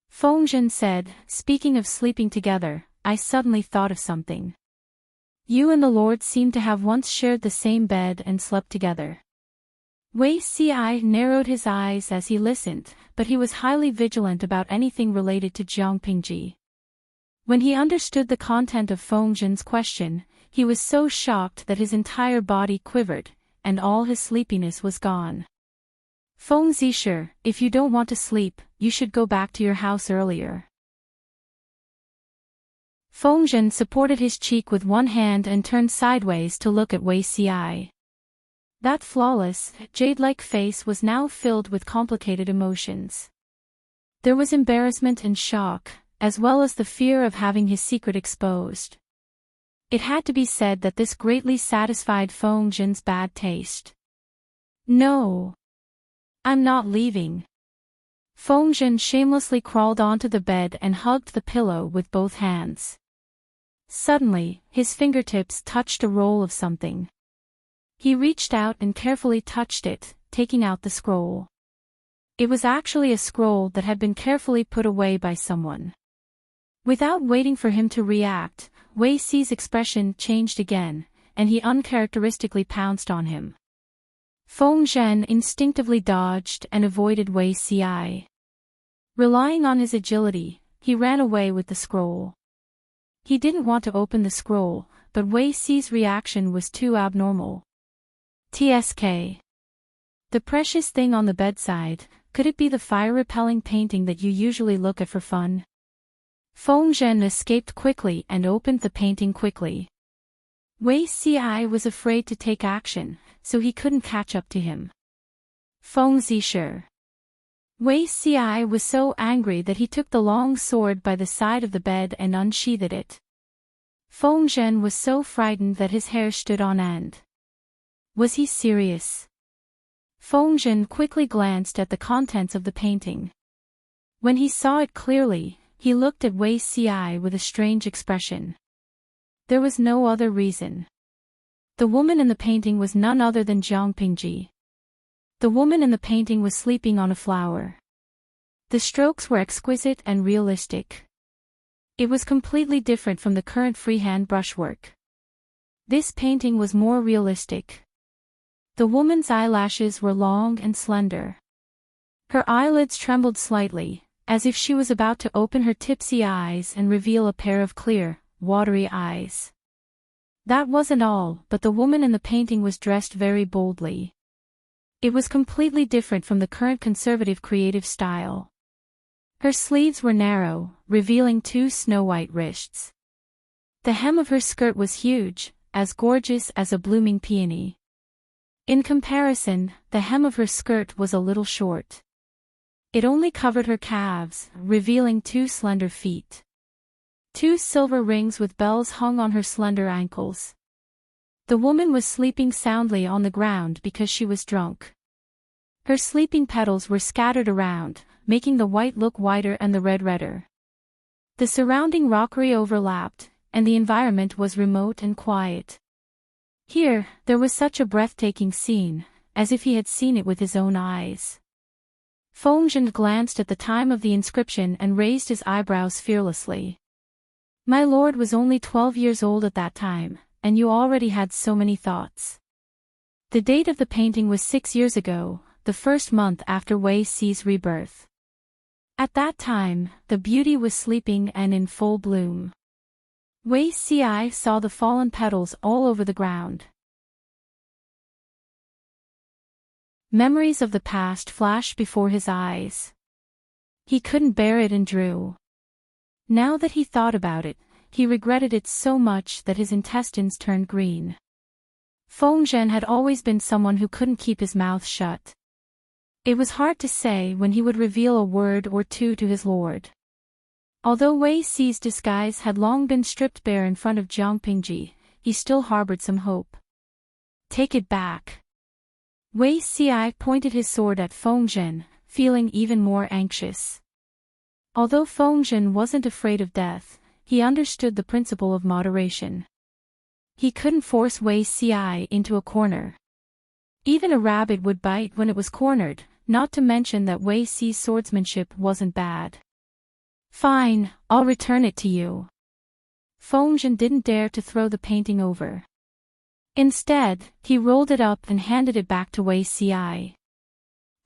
Feng Zhen said, Speaking of sleeping together, I suddenly thought of something. You and the Lord seem to have once shared the same bed and slept together. Wei Si narrowed his eyes as he listened, but he was highly vigilant about anything related to Jiang Pingji. When he understood the content of Feng Zhen's question, he was so shocked that his entire body quivered, and all his sleepiness was gone. Feng Zisher, if you don't want to sleep, you should go back to your house earlier. Feng Zhen supported his cheek with one hand and turned sideways to look at Wei Si. That flawless, jade-like face was now filled with complicated emotions. There was embarrassment and shock, as well as the fear of having his secret exposed. It had to be said that this greatly satisfied Feng Zhen's bad taste. No. I'm not leaving. Feng Zhen shamelessly crawled onto the bed and hugged the pillow with both hands. Suddenly, his fingertips touched a roll of something. He reached out and carefully touched it, taking out the scroll. It was actually a scroll that had been carefully put away by someone. Without waiting for him to react, Wei Si's expression changed again, and he uncharacteristically pounced on him. Feng Zhen instinctively dodged and avoided Wei Si. Relying on his agility, he ran away with the scroll. He didn't want to open the scroll, but Wei Si's reaction was too abnormal. TSK. The precious thing on the bedside, could it be the fire-repelling painting that you usually look at for fun? Feng Zhen escaped quickly and opened the painting quickly. Wei Si was afraid to take action, so he couldn't catch up to him. Feng Zisher. Wei Si was so angry that he took the long sword by the side of the bed and unsheathed it. Feng Zhen was so frightened that his hair stood on end. Was he serious? Feng Zhen quickly glanced at the contents of the painting. When he saw it clearly, he looked at Wei Si with a strange expression. There was no other reason. The woman in the painting was none other than Jiang Pingji. The woman in the painting was sleeping on a flower. The strokes were exquisite and realistic. It was completely different from the current freehand brushwork. This painting was more realistic. The woman's eyelashes were long and slender. Her eyelids trembled slightly, as if she was about to open her tipsy eyes and reveal a pair of clear, watery eyes. That wasn't all, but the woman in the painting was dressed very boldly. It was completely different from the current conservative creative style. Her sleeves were narrow, revealing 2 snow-white wrists. The hem of her skirt was huge, as gorgeous as a blooming peony. In comparison, the hem of her skirt was a little short. It only covered her calves, revealing 2 slender feet. 2 silver rings with bells hung on her slender ankles. The woman was sleeping soundly on the ground because she was drunk. Her sleeping petals were scattered around, making the white look whiter and the red redder. The surrounding rockery overlapped, and the environment was remote and quiet. Here, there was such a breathtaking scene, as if he had seen it with his own eyes. Fengzhen glanced at the time of the inscription and raised his eyebrows fearlessly. My lord was only 12 years old at that time, and you already had so many thoughts. The date of the painting was 6 years ago, the first month after Wei Xi's rebirth. At that time, the beauty was sleeping and in full bloom. Wei Xi saw the fallen petals all over the ground. Memories of the past flashed before his eyes. He couldn't bear it and drew. Now that he thought about it, he regretted it so much that his intestines turned green. Fengzhen had always been someone who couldn't keep his mouth shut. It was hard to say when he would reveal a word or two to his lord. Although Wei Xi's disguise had long been stripped bare in front of Jiang Pingji, he still harbored some hope. Take it back. Wei Xi pointed his sword at Fengzhen, feeling even more anxious. Although Fengzhen wasn't afraid of death, he understood the principle of moderation. He couldn't force Wei Xi into a corner. Even a rabbit would bite when it was cornered, not to mention that Wei Xi's swordsmanship wasn't bad. Fine, I'll return it to you. Fengzhen didn't dare to throw the painting over. Instead, he rolled it up and handed it back to Wei Xi.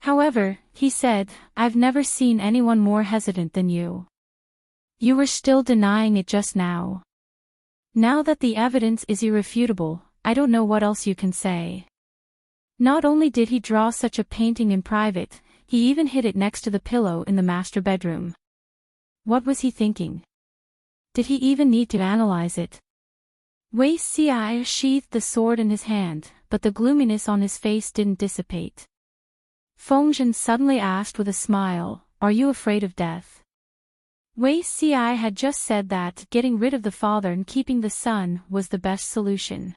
However, he said, I've never seen anyone more hesitant than you. You were still denying it just now. Now that the evidence is irrefutable, I don't know what else you can say. Not only did he draw such a painting in private, he even hid it next to the pillow in the master bedroom. What was he thinking? Did he even need to analyze it? Wei Xi sheathed the sword in his hand, but the gloominess on his face didn't dissipate. Fengzhen suddenly asked with a smile, Are you afraid of death? Wei Xi had just said that getting rid of the father and keeping the son was the best solution.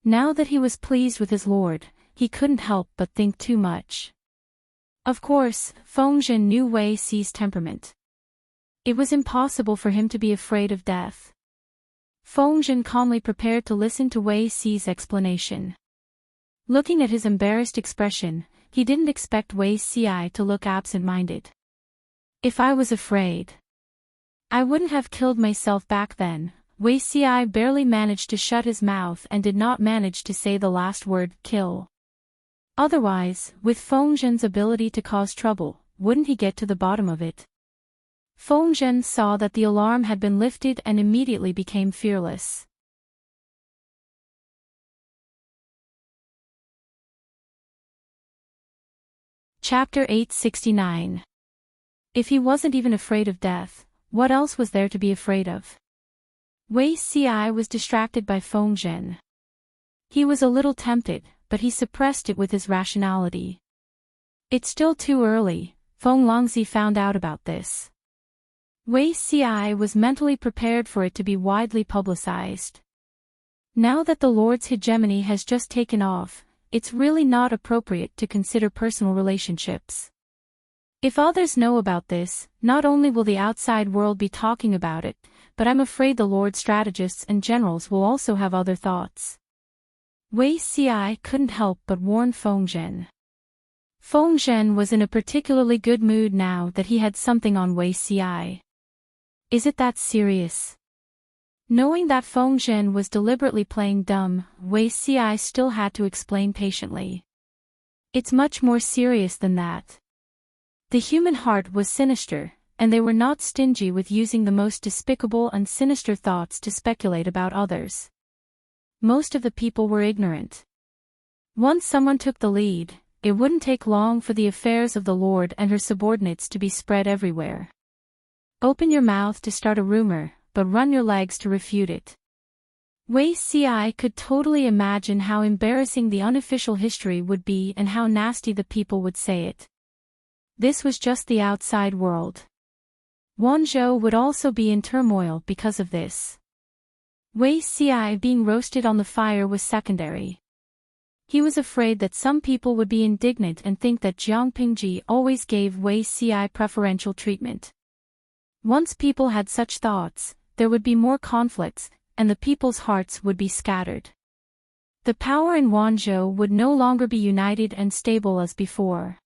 Now that he was pleased with his lord, he couldn't help but think too much. Of course, Fengzhen knew Wei Xi's temperament. It was impossible for him to be afraid of death. Fengzhen calmly prepared to listen to Wei Xi's explanation. Looking at his embarrassed expression, he didn't expect Wei Xi to look absent-minded. If I was afraid, I wouldn't have killed myself back then. Wei Xi barely managed to shut his mouth and did not manage to say the last word, kill. Otherwise, with Fengzhen's ability to cause trouble, wouldn't he get to the bottom of it? Fengzhen saw that the alarm had been lifted and immediately became fearless. Chapter 869. If he wasn't even afraid of death, what else was there to be afraid of? Wei Xi was distracted by Fengzhen. He was a little tempted, but he suppressed it with his rationality. It's still too early. Feng Longzi found out about this. Wei Xi was mentally prepared for it to be widely publicized. Now that the Lord's hegemony has just taken off, it's really not appropriate to consider personal relationships. If others know about this, not only will the outside world be talking about it, but I'm afraid the Lord's strategists and generals will also have other thoughts. Wei Xi couldn't help but warn Fengzhen. Fengzhen was in a particularly good mood now that he had something on Wei Xi. Is it that serious? Knowing that Fengzhen was deliberately playing dumb, Wei Xi still had to explain patiently. It's much more serious than that. The human heart was sinister, and they were not stingy with using the most despicable and sinister thoughts to speculate about others. Most of the people were ignorant. Once someone took the lead, it wouldn't take long for the affairs of the Lord and her subordinates to be spread everywhere. Open your mouth to start a rumor, but run your legs to refute it. Wei Xi could totally imagine how embarrassing the unofficial history would be and how nasty the people would say it. This was just the outside world. Wanzhou would also be in turmoil because of this. Wei Xi being roasted on the fire was secondary. He was afraid that some people would be indignant and think that Jiang Pingji always gave Wei Xi preferential treatment. Once people had such thoughts, there would be more conflicts, and the people's hearts would be scattered. The power in Wanzhou would no longer be united and stable as before.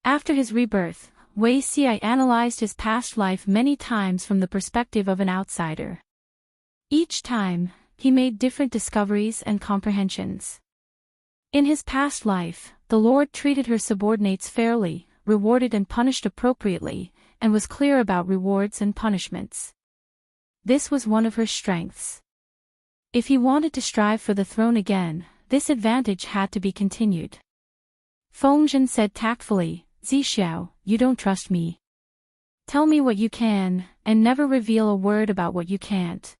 After his rebirth, Wei Xi analyzed his past life many times from the perspective of an outsider. Each time, he made different discoveries and comprehensions. In his past life, the Lord treated her subordinates fairly, rewarded and punished appropriately, and was clear about rewards and punishments. This was one of her strengths. If he wanted to strive for the throne again, this advantage had to be continued. Fengzhen said tactfully, "Zixiao, you don't trust me. Tell me what you can, and never reveal a word about what you can't."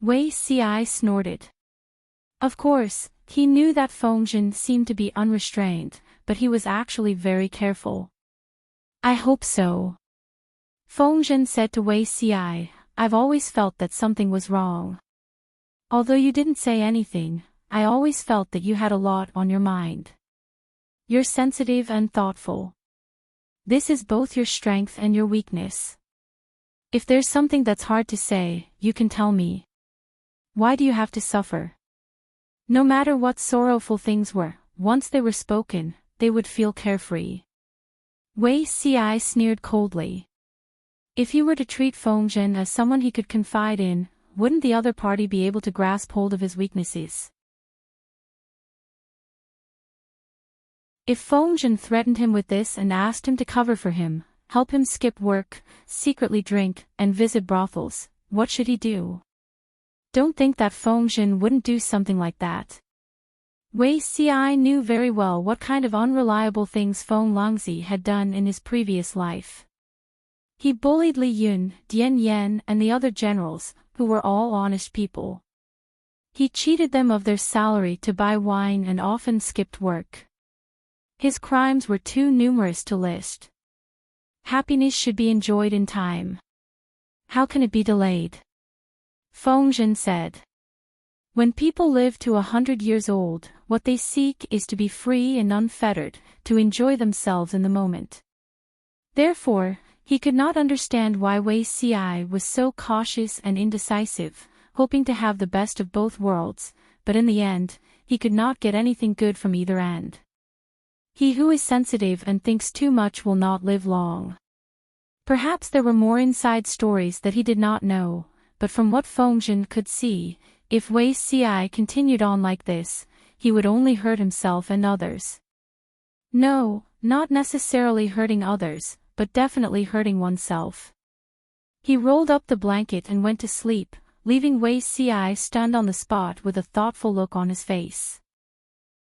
Wei Xi snorted. Of course, he knew that Fengzhen seemed to be unrestrained, but he was actually very careful. "I hope so." Fengzhen said to Wei Xi, "I've always felt that something was wrong. Although you didn't say anything, I always felt that you had a lot on your mind. You're sensitive and thoughtful. This is both your strength and your weakness. If there's something that's hard to say, you can tell me. Why do you have to suffer?" No matter what sorrowful things were, once they were spoken, they would feel carefree. Wei Xi sneered coldly. If he were to treat Fengzhen as someone he could confide in, wouldn't the other party be able to grasp hold of his weaknesses? If Fengzhen threatened him with this and asked him to cover for him, help him skip work, secretly drink, and visit brothels, what should he do? Don't think that Fengzhen wouldn't do something like that. Wei Xi knew very well what kind of unreliable things Feng Longzi had done in his previous life. He bullied Li Yun, Dian Yan and the other generals, who were all honest people. He cheated them of their salary to buy wine and often skipped work. His crimes were too numerous to list. Happiness should be enjoyed in time. How can it be delayed? Fengzhen said. When people live to 100 years old, what they seek is to be free and unfettered, to enjoy themselves in the moment. Therefore, he could not understand why Wei Xi was so cautious and indecisive, hoping to have the best of both worlds, but in the end, he could not get anything good from either end. He who is sensitive and thinks too much will not live long. Perhaps there were more inside stories that he did not know, but from what Fengzhen could see, if Wei Xi continued on like this, he would only hurt himself and others. No, not necessarily hurting others, but definitely hurting oneself. He rolled up the blanket and went to sleep, leaving Wei Xi stunned on the spot with a thoughtful look on his face.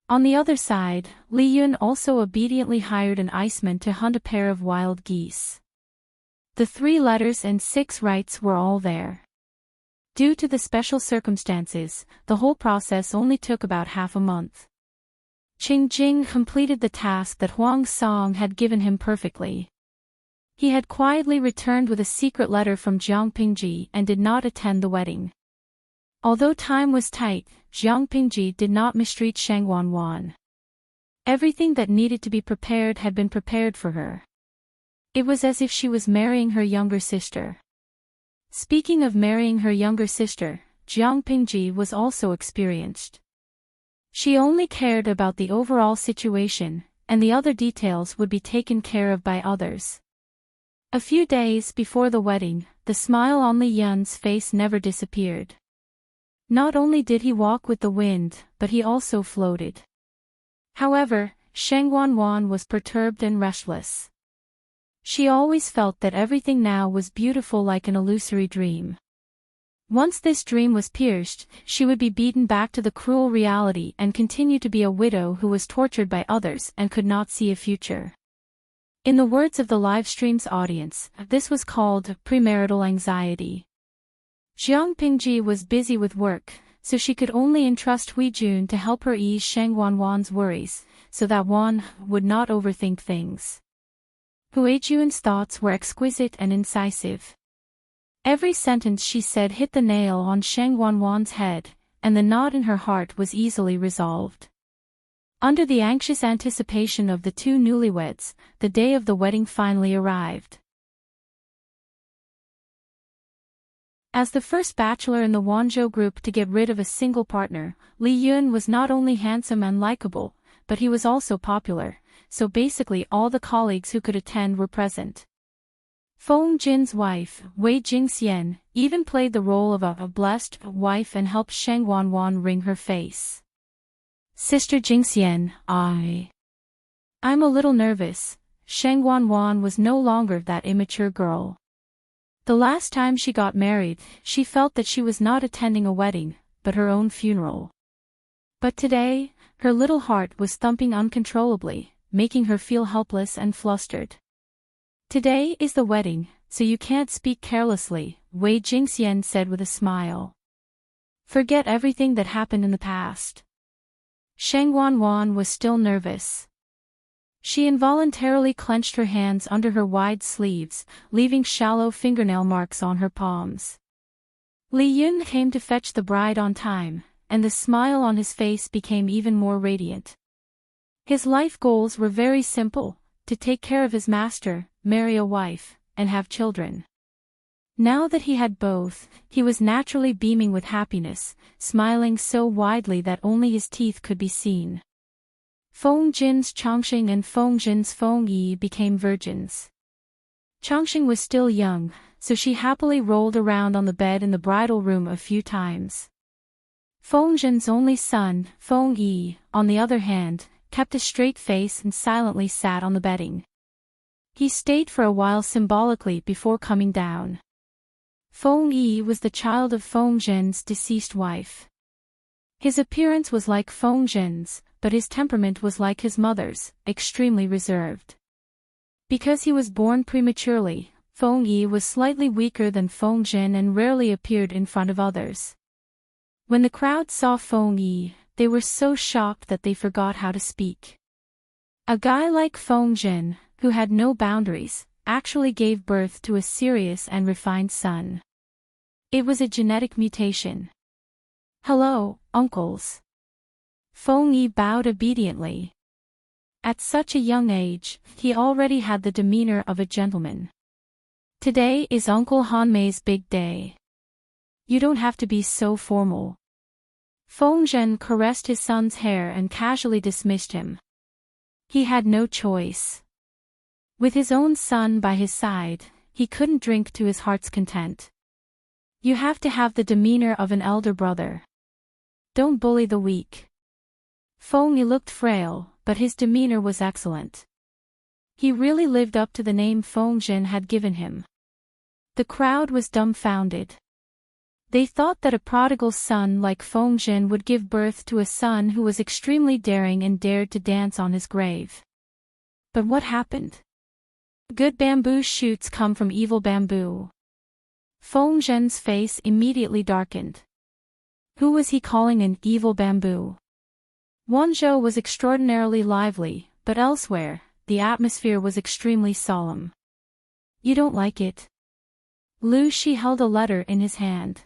On the other side, Li Yun also obediently hired an iceman to hunt a pair of wild geese. The 3 letters and 6 rights were all there. Due to the special circumstances, the whole process only took about half a month. Qing Jing completed the task that Huang Song had given him perfectly. He had quietly returned with a secret letter from Jiang Pingji and did not attend the wedding. Although time was tight, Jiang Pingji did not mistreat Shang Wanwan. Everything that needed to be prepared had been prepared for her. It was as if she was marrying her younger sister. Speaking of marrying her younger sister, Jiang Pingji was also experienced. She only cared about the overall situation, and the other details would be taken care of by others. A few days before the wedding, the smile on Li Yun's face never disappeared. Not only did he walk with the wind, but he also floated. However, Shang Wanwan was perturbed and restless. She always felt that everything now was beautiful like an illusory dream. Once this dream was pierced, she would be beaten back to the cruel reality and continue to be a widow who was tortured by others and could not see a future. In the words of the Livestream's audience, this was called premarital anxiety. Jiang Pingji was busy with work, so she could only entrust Hui Jun to help her ease Shang Wanwan's worries, so that Wan would not overthink things. Huijuan's thoughts were exquisite and incisive. Every sentence she said hit the nail on Sheng Wanwan's head, and the knot in her heart was easily resolved. Under the anxious anticipation of the two newlyweds, the day of the wedding finally arrived. As the first bachelor in the Wanzhou group to get rid of a single partner, Li Yun was not only handsome and likable, but he was also popular, so basically all the colleagues who could attend were present. Feng Jin's wife, Wei Jingxian, even played the role of a blessed wife and helped Sheng Wanwan wring her face. Sister Jingxian, I'm a little nervous. Sheng Wanwan was no longer that immature girl. The last time she got married, she felt that she was not attending a wedding, but her own funeral. But today, her little heart was thumping uncontrollably, making her feel helpless and flustered. Today is the wedding, so you can't speak carelessly, Wei Jingxian said with a smile. Forget everything that happened in the past. Sheng Wanwan was still nervous. She involuntarily clenched her hands under her wide sleeves, leaving shallow fingernail marks on her palms. Li Yun came to fetch the bride on time, and the smile on his face became even more radiant. His life goals were very simple: to take care of his master, marry a wife, and have children. Now that he had both, he was naturally beaming with happiness, smiling so widely that only his teeth could be seen. Feng Jin's Chongqing and Feng Jin's Feng Yi became virgins. Chongqing was still young, so she happily rolled around on the bed in the bridal room a few times. Feng Jin's only son, Feng Yi, on the other hand, kept a straight face and silently sat on the bedding. He stayed for a while symbolically before coming down. Feng Yi was the child of Feng Jin's deceased wife. His appearance was like Feng Jin's, but his temperament was like his mother's, extremely reserved. Because he was born prematurely, Feng Yi was slightly weaker than Feng Jin and rarely appeared in front of others. When the crowd saw Feng Yi, they were so shocked that they forgot how to speak. A guy like Feng Jin, who had no boundaries, actually gave birth to a serious and refined son. It was a genetic mutation. Hello, uncles. Feng Yi bowed obediently. At such a young age, he already had the demeanor of a gentleman. Today is Uncle Hanmei's big day. You don't have to be so formal. Feng Zhen caressed his son's hair and casually dismissed him. He had no choice. With his own son by his side, he couldn't drink to his heart's content. You have to have the demeanor of an elder brother. Don't bully the weak. Feng Yi looked frail, but his demeanor was excellent. He really lived up to the name Feng Zhen had given him. The crowd was dumbfounded. They thought that a prodigal son like Feng Zhen would give birth to a son who was extremely daring and dared to dance on his grave. But what happened? Good bamboo shoots come from evil bamboo. Feng Zhen's face immediately darkened. Who was he calling an evil bamboo? Wanzhou was extraordinarily lively, but elsewhere, the atmosphere was extremely solemn. You don't like it? Lu Shi held a letter in his hand.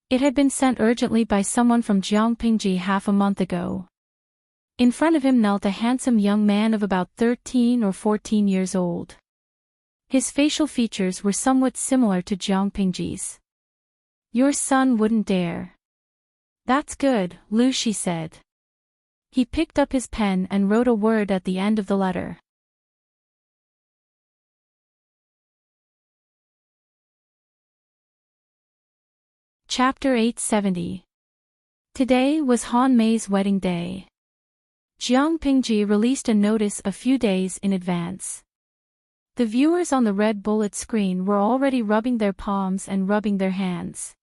It had been sent urgently by someone from Jiangpingji half a month ago. In front of him knelt a handsome young man of about 13 or 14 years old. His facial features were somewhat similar to Jiangpingji's. Your son wouldn't dare. That's good, Lu Shi said. He picked up his pen and wrote a word at the end of the letter. Chapter 870. Today was Han Mei's wedding day. Jiangpingji released a notice a few days in advance. The viewers on the red bullet screen were already rubbing their palms and rubbing their hands.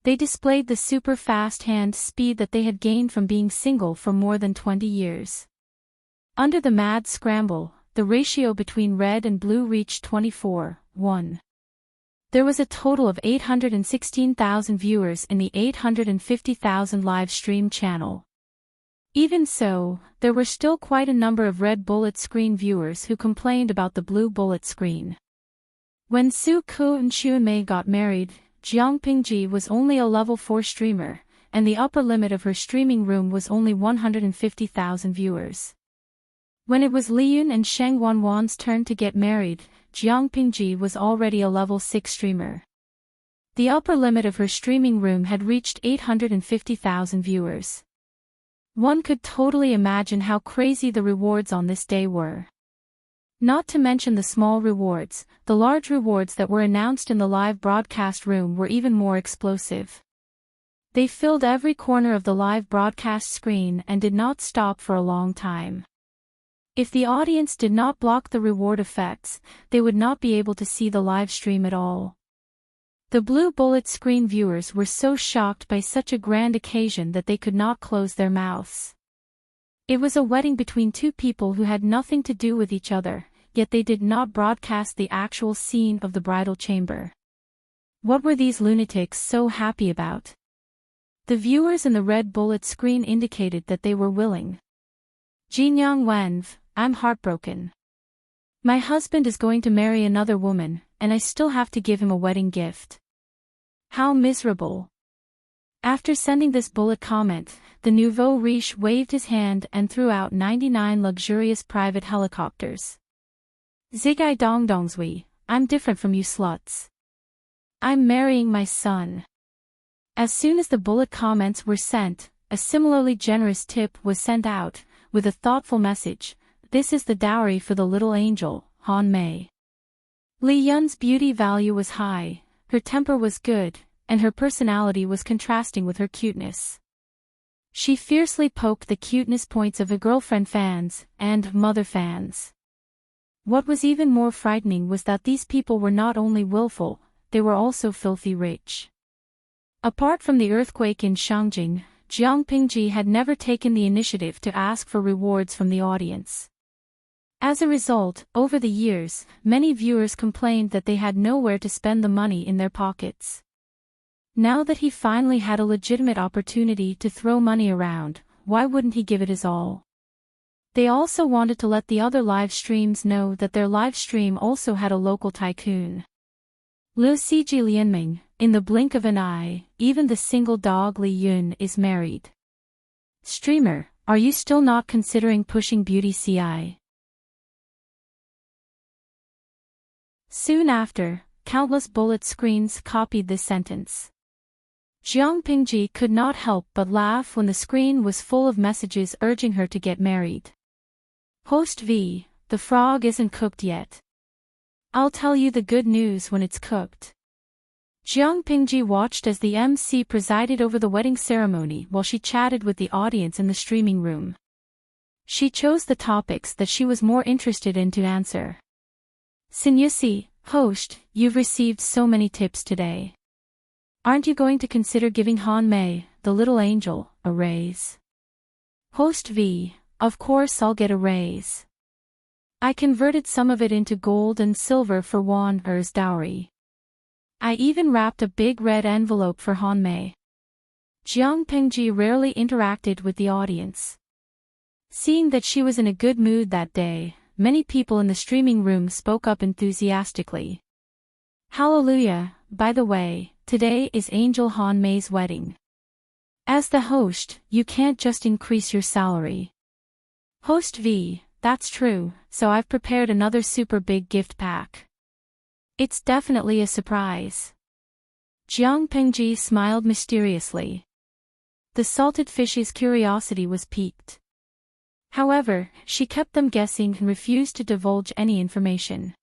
They displayed the super-fast hand speed that they had gained from being single for more than 20 years. Under the mad scramble, the ratio between red and blue reached 24:1. There was a total of 816,000 viewers in the 850,000 live stream channel. Even so, there were still quite a number of red bullet screen viewers who complained about the blue bullet screen. When Su Ku and Xuanmei got married, Jiang Pingji was only a level 4 streamer, and the upper limit of her streaming room was only 150,000 viewers. When it was Liyun and Sheng Wanwan's turn to get married, Jiang Pingji was already a level 6 streamer. The upper limit of her streaming room had reached 850,000 viewers. One could totally imagine how crazy the rewards on this day were. Not to mention the small rewards, the large rewards that were announced in the live broadcast room were even more explosive. They filled every corner of the live broadcast screen and did not stop for a long time. If the audience did not block the reward effects, they would not be able to see the live stream at all. The blue bullet screen viewers were so shocked by such a grand occasion that they could not close their mouths. It was a wedding between two people who had nothing to do with each other, yet they did not broadcast the actual scene of the bridal chamber. What were these lunatics so happy about? The viewers in the red bullet screen indicated that they were willing. Jinyang Wenv, I'm heartbroken. My husband is going to marry another woman, and I still have to give him a wedding gift. How miserable. After sending this bullet comment, the nouveau riche waved his hand and threw out 99 luxurious private helicopters. Zigai Dongdongzui, I'm different from you sluts. I'm marrying my son. As soon as the bullet comments were sent, a similarly generous tip was sent out, with a thoughtful message. This is the dowry for the little angel, Han Mei. Li Yun's beauty value was high, her temper was good, and her personality was contrasting with her cuteness. She fiercely poked the cuteness points of her girlfriend fans and mother fans. What was even more frightening was that these people were not only willful, they were also filthy rich. Apart from the earthquake in Shangjing, Jiang Pingji had never taken the initiative to ask for rewards from the audience. As a result, over the years, many viewers complained that they had nowhere to spend the money in their pockets. Now that he finally had a legitimate opportunity to throw money around, why wouldn't he give it his all? They also wanted to let the other live streams know that their live stream also had a local tycoon. Liu Siji Lianming, in the blink of an eye, even the single dog Li Yun is married. Streamer, are you still not considering pushing beauty CI? Soon after, countless bullet screens copied this sentence. Jiang Pingji could not help but laugh when the screen was full of messages urging her to get married. Host V, the frog isn't cooked yet. I'll tell you the good news when it's cooked. Jiang Pingji watched as the MC presided over the wedding ceremony while she chatted with the audience in the streaming room. She chose the topics that she was more interested in to answer. Sinyusi, host, you've received so many tips today. Aren't you going to consider giving Han Mei, the little angel, a raise? Host V, of course I'll get a raise. I converted some of it into gold and silver for Wan Er's dowry. I even wrapped a big red envelope for Han Mei. Jiang Pingji rarely interacted with the audience. Seeing that she was in a good mood that day, many people in the streaming room spoke up enthusiastically. Hallelujah, by the way, today is Angel Han Mei's wedding. As the host, you can't just increase your salary. Host V, that's true, so I've prepared another super big gift pack. It's definitely a surprise. Jiang Pingji smiled mysteriously. The salted fish's curiosity was piqued. However, she kept them guessing and refused to divulge any information.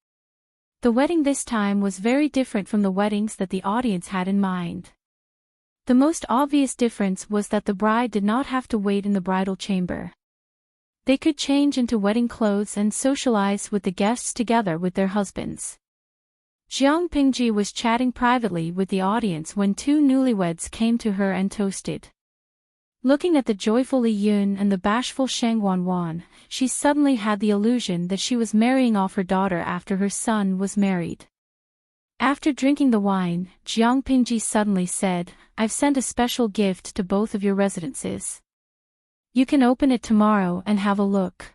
The wedding this time was very different from the weddings that the audience had in mind. The most obvious difference was that the bride did not have to wait in the bridal chamber. They could change into wedding clothes and socialize with the guests together with their husbands. Jiang Pingji was chatting privately with the audience when two newlyweds came to her and toasted. Looking at the joyful Li Yun and the bashful Sheng Wanwan, she suddenly had the illusion that she was marrying off her daughter after her son was married. After drinking the wine, Jiang Pingji suddenly said, I've sent a special gift to both of your residences. You can open it tomorrow and have a look.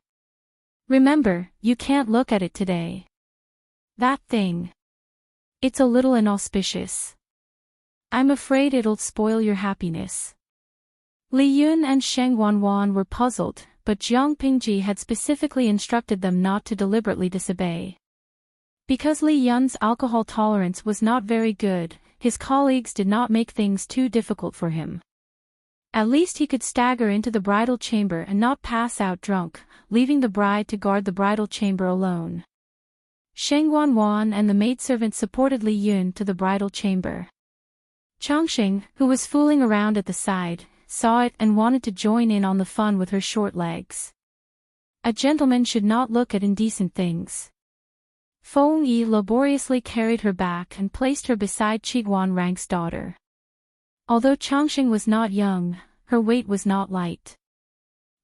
Remember, you can't look at it today. That thing. It's a little inauspicious. I'm afraid it'll spoil your happiness. Li Yun and Sheng Wanwan were puzzled, but Jiang Pingji had specifically instructed them not to deliberately disobey. Because Li Yun's alcohol tolerance was not very good, his colleagues did not make things too difficult for him. At least he could stagger into the bridal chamber and not pass out drunk, leaving the bride to guard the bridal chamber alone. Sheng Wanwan and the maidservant supported Li Yun to the bridal chamber. Changxing, who was fooling around at the side, saw it and wanted to join in on the fun with her short legs. A gentleman should not look at indecent things. Feng Yi laboriously carried her back and placed her beside Qiguan Rang's daughter. Although Changxing was not young, her weight was not light.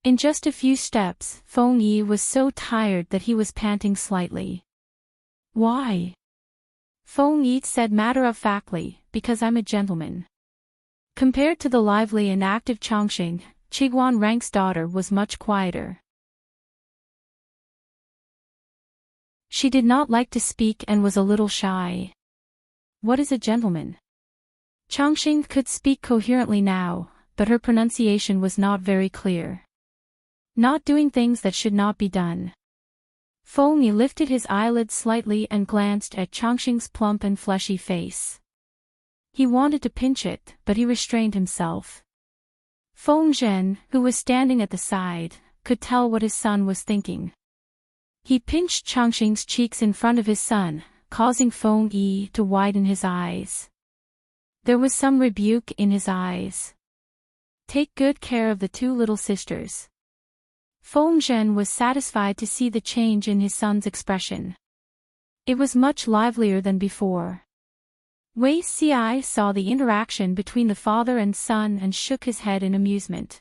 In just a few steps, Feng Yi was so tired that he was panting slightly. Why? Feng Yi said matter-of-factly, because I'm a gentleman. Compared to the lively and active Changxing, Qiguan Rang's daughter was much quieter. She did not like to speak and was a little shy. What is a gentleman? Changxing could speak coherently now, but her pronunciation was not very clear. Not doing things that should not be done. Feng Yi lifted his eyelids slightly and glanced at Changxing's plump and fleshy face. He wanted to pinch it, but he restrained himself. Feng Zhen, who was standing at the side, could tell what his son was thinking. He pinched Changxing's cheeks in front of his son, causing Feng Yi to widen his eyes. There was some rebuke in his eyes. Take good care of the two little sisters. Feng Zhen was satisfied to see the change in his son's expression. It was much livelier than before. Wei Ci saw the interaction between the father and son and shook his head in amusement.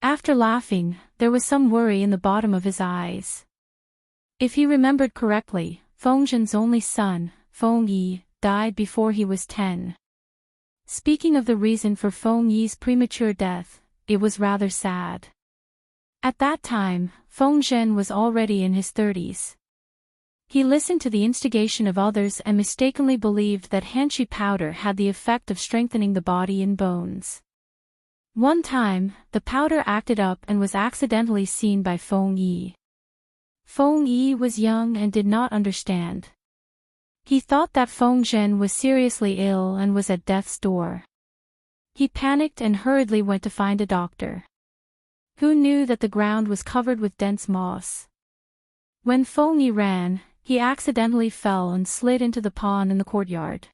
After laughing, there was some worry in the bottom of his eyes. If he remembered correctly, Feng Zhen's only son, Feng Yi, died before he was 10. Speaking of the reason for Feng Yi's premature death, it was rather sad. At that time, Feng Zhen was already in his 30s. He listened to the instigation of others and mistakenly believed that hanshi powder had the effect of strengthening the body and bones. One time, the powder acted up and was accidentally seen by Feng Yi. Feng Yi was young and did not understand. He thought that Feng Zhen was seriously ill and was at death's door. He panicked and hurriedly went to find a doctor. Who knew that the ground was covered with dense moss? When Feng Yi ran, he accidentally fell and slid into the pond in the courtyard.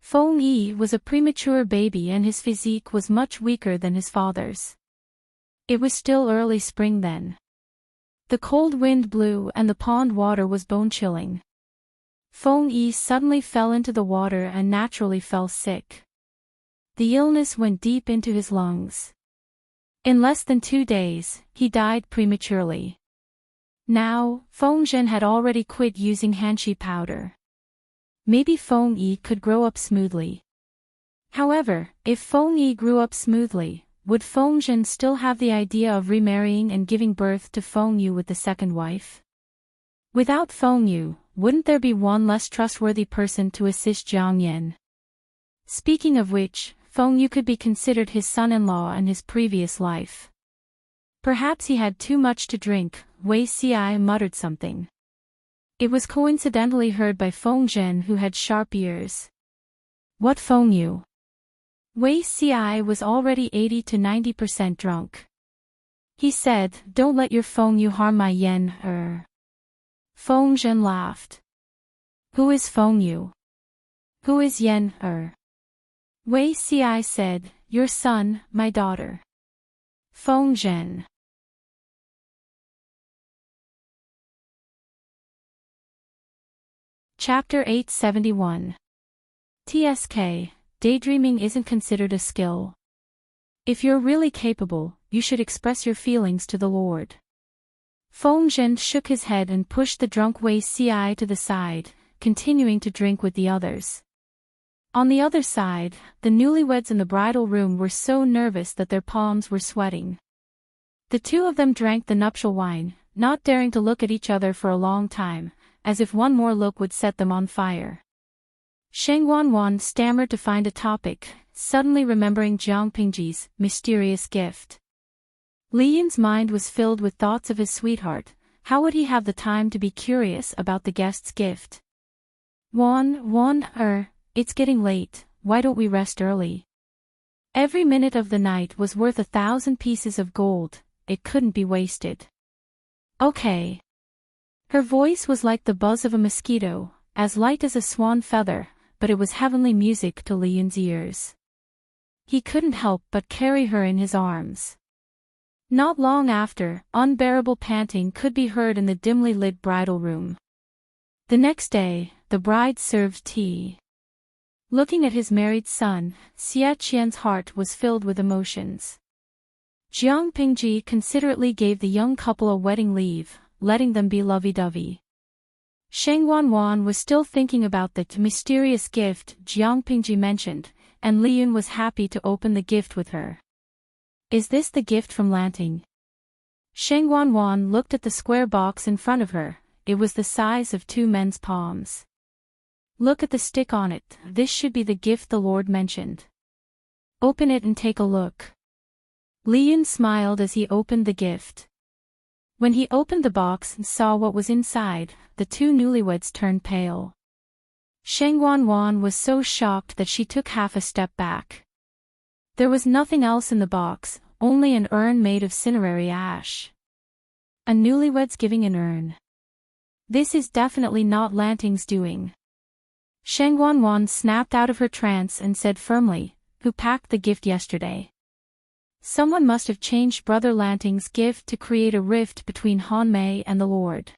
Feng Yi was a premature baby and his physique was much weaker than his father's. It was still early spring then. The cold wind blew and the pond water was bone-chilling. Feng Yi suddenly fell into the water and naturally fell sick. The illness went deep into his lungs. In less than 2 days, he died prematurely. Now, Feng Zhen had already quit using hanshi powder. Maybe Feng Yi could grow up smoothly. However, if Feng Yi grew up smoothly, would Feng Zhen still have the idea of remarrying and giving birth to Feng Yu with the second wife? Without Feng Yu, wouldn't there be one less trustworthy person to assist Jiang Yan? Speaking of which, Feng Yu could be considered his son-in-law in his previous life. Perhaps he had too much to drink, Wei Ci muttered something. It was coincidentally heard by Feng Zhen who had sharp ears. What Feng Yu? Wei Ci was already 80 to 90% drunk. He said, don't let your Feng Yu harm my Yan, Feng Zhen laughed. Who is Feng Yu? Who is Yan, Wei Ci said, your son, my daughter. Feng Zhen. Chapter 871. TSK, daydreaming isn't considered a skill. If you're really capable, you should express your feelings to the Lord. Feng Zhen shook his head and pushed the drunk Wei Ci to the side, continuing to drink with the others. On the other side, the newlyweds in the bridal room were so nervous that their palms were sweating. The two of them drank the nuptial wine, not daring to look at each other for a long time, as if one more look would set them on fire. Sheng Wanwan stammered to find a topic, suddenly remembering Jiang Pingji's mysterious gift. Li Yin's mind was filled with thoughts of his sweetheart. How would he have the time to be curious about the guest's gift? It's getting late, why don't we rest early? Every minute of the night was worth 1,000 pieces of gold, it couldn't be wasted. Okay. Her voice was like the buzz of a mosquito, as light as a swan feather, but it was heavenly music to Li Yin's ears. He couldn't help but carry her in his arms. Not long after, unbearable panting could be heard in the dimly lit bridal room. The next day, the bride served tea. Looking at his married son, Xie Qian's heart was filled with emotions. Jiang Pingji considerately gave the young couple a wedding leave, letting them be lovey-dovey. Sheng Wanwan was still thinking about the mysterious gift Jiang Pingji mentioned, and Li Yun was happy to open the gift with her. Is this the gift from Lanting? Sheng Wanwan looked at the square box in front of her, it was the size of 2 men's palms. Look at the stick on it, this should be the gift the Lord mentioned. Open it and take a look. Li Yun smiled as he opened the gift. When he opened the box and saw what was inside, the 2 newlyweds turned pale. Sheng Wanwan was so shocked that she took half a step back. There was nothing else in the box, only an urn made of cinerary ash. A newlywed's giving an urn. This is definitely not Lanting's doing. Sheng Wanwan snapped out of her trance and said firmly, "Who packed the gift yesterday?" Someone must have changed Brother Lanting's gift to create a rift between Han Mei and the Lord.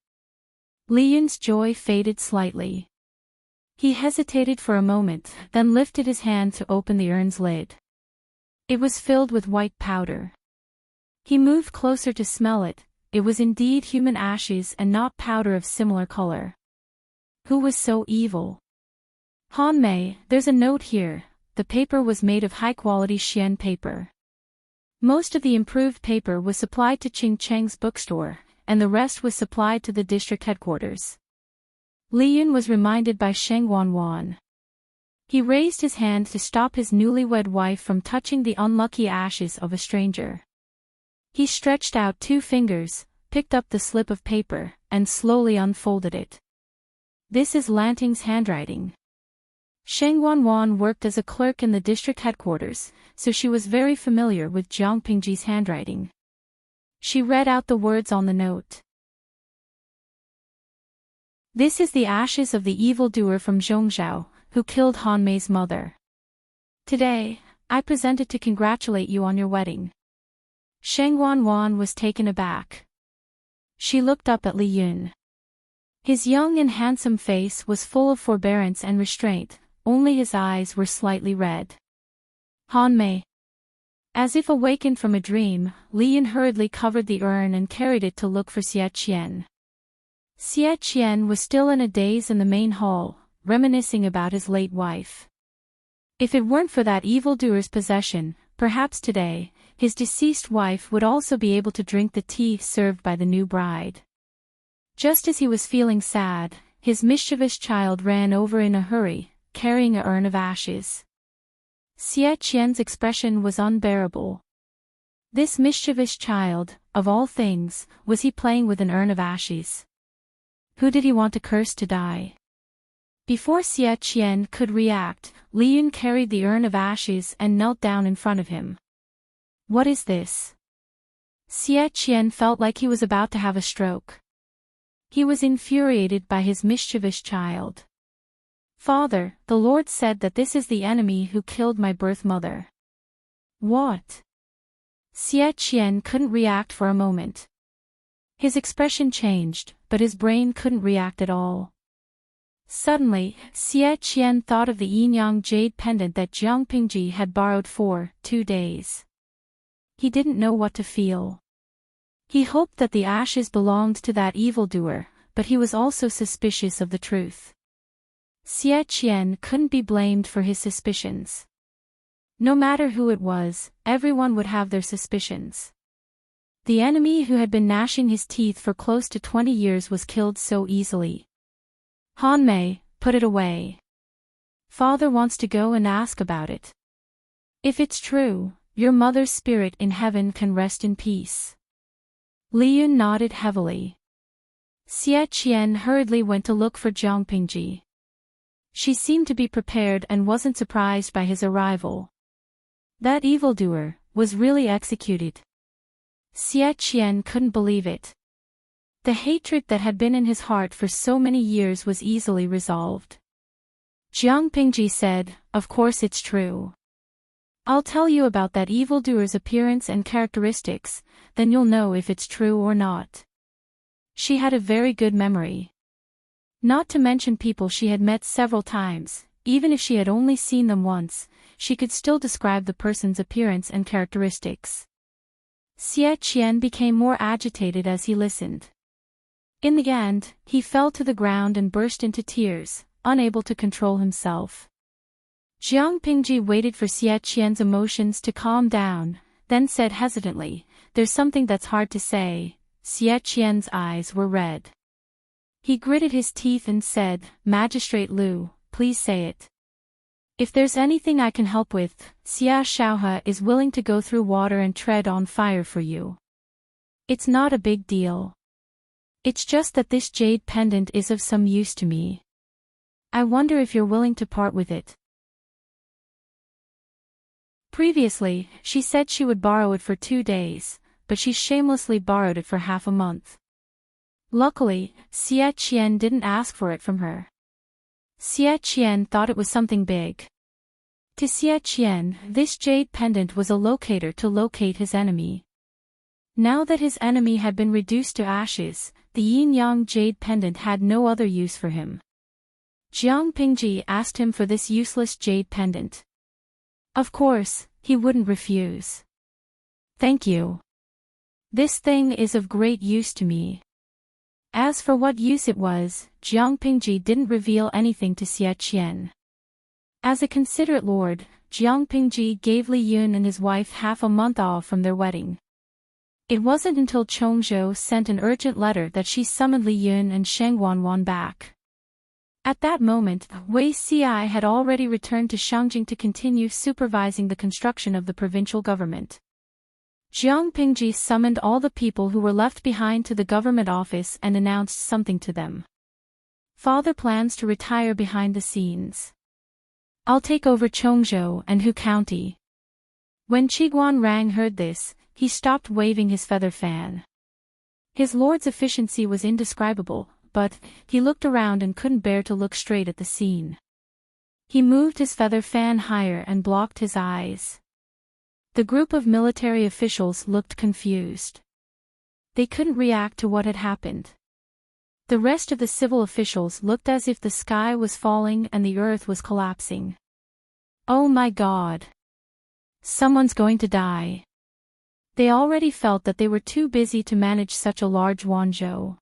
Li Yun's joy faded slightly. He hesitated for a moment, then lifted his hand to open the urn's lid. It was filled with white powder. He moved closer to smell it, it was indeed human ashes and not powder of similar color. Who was so evil? Han Mei, there's a note here, the paper was made of high-quality Xian paper. Most of the improved paper was supplied to Qing Cheng's bookstore, and the rest was supplied to the district headquarters. Li Yun was reminded by Sheng Wanwan. He raised his hand to stop his newlywed wife from touching the unlucky ashes of a stranger. He stretched out 2 fingers, picked up the slip of paper, and slowly unfolded it. This is Lanting's handwriting. Sheng Wanwan worked as a clerk in the district headquarters, so she was very familiar with Jiang Pingji's handwriting. She read out the words on the note. This is the ashes of the evildoer from Zhongzhou, who killed Han Mei's mother. Today, I present it to congratulate you on your wedding. Sheng Wanwan was taken aback. She looked up at Li Yun. His young and handsome face was full of forbearance and restraint, only his eyes were slightly red. Han Mei. As if awakened from a dream, Li Yun hurriedly covered the urn and carried it to look for Xie Qian. Xie Qian was still in a daze in the main hall, reminiscing about his late wife. If it weren't for that evildoer's possession, perhaps today, his deceased wife would also be able to drink the tea served by the new bride. Just as he was feeling sad, his mischievous child ran over in a hurry, carrying an urn of ashes. Xie Qian's expression was unbearable. This mischievous child, of all things, was he playing with an urn of ashes? Who did he want to curse to die? Before Xie Qian could react, Li Yun carried the urn of ashes and knelt down in front of him. What is this? Xie Qian felt like he was about to have a stroke. He was infuriated by his mischievous child. Father, the Lord said that this is the enemy who killed my birth mother. What? Xie Qian couldn't react for a moment. His expression changed, but his brain couldn't react at all. Suddenly, Xie Qian thought of the yin-yang jade pendant that Jiang Pingji had borrowed for 2 days. He didn't know what to feel. He hoped that the ashes belonged to that evildoer, but he was also suspicious of the truth. Xie Qian couldn't be blamed for his suspicions. No matter who it was, everyone would have their suspicions. The enemy who had been gnashing his teeth for close to 20 years was killed so easily. Hanmei, put it away. Father wants to go and ask about it. If it's true, your mother's spirit in heaven can rest in peace. Liyun nodded heavily. Xie Qian hurriedly went to look for Jiang Pingji. She seemed to be prepared and wasn't surprised by his arrival. That evildoer was really executed. Xie Qian couldn't believe it. The hatred that had been in his heart for so many years was easily resolved. Jiang Pingji said, "Of course it's true. I'll tell you about that evildoer's appearance and characteristics, then you'll know if it's true or not." She had a very good memory. Not to mention people she had met several times, even if she had only seen them once, she could still describe the person's appearance and characteristics. Xie Qian became more agitated as he listened. In the end, he fell to the ground and burst into tears, unable to control himself. Jiang Pingji waited for Xie Qian's emotions to calm down, then said hesitantly, "There's something that's hard to say." Xie Qian's eyes were red. He gritted his teeth and said, "Magistrate Liu, please say it. If there's anything I can help with, Xia Shaohe is willing to go through water and tread on fire for you. It's not a big deal. It's just that this jade pendant is of some use to me. I wonder if you're willing to part with it." Previously, she said she would borrow it for 2 days, but she shamelessly borrowed it for half a month. Luckily, Xie Qian didn't ask for it from her. Xie Qian thought it was something big. To Xie Qian, this jade pendant was a locator to locate his enemy. Now that his enemy had been reduced to ashes, the yin-yang jade pendant had no other use for him. Jiang Pingji asked him for this useless jade pendant. Of course, he wouldn't refuse. "Thank you. This thing is of great use to me." As for what use it was, Jiang Pingji didn't reveal anything to Xie Qian. As a considerate lord, Jiang Pingji gave Li Yun and his wife half a month off from their wedding. It wasn't until Chongzhou sent an urgent letter that she summoned Li Yun and Sheng Wanwan back. At that moment, Wei Xi had already returned to Shangjing to continue supervising the construction of the provincial government. Jiang Pingji summoned all the people who were left behind to the government office and announced something to them. "Father plans to retire behind the scenes. I'll take over Chongzhou and Hu County." When Qiguan Rang heard this, he stopped waving his feather fan. His lord's efficiency was indescribable, but he looked around and couldn't bear to look straight at the scene. He moved his feather fan higher and blocked his eyes. The group of military officials looked confused. They couldn't react to what had happened. The rest of the civil officials looked as if the sky was falling and the earth was collapsing. "Oh my God! Someone's going to die." They already felt that they were too busy to manage such a large Wanzhou.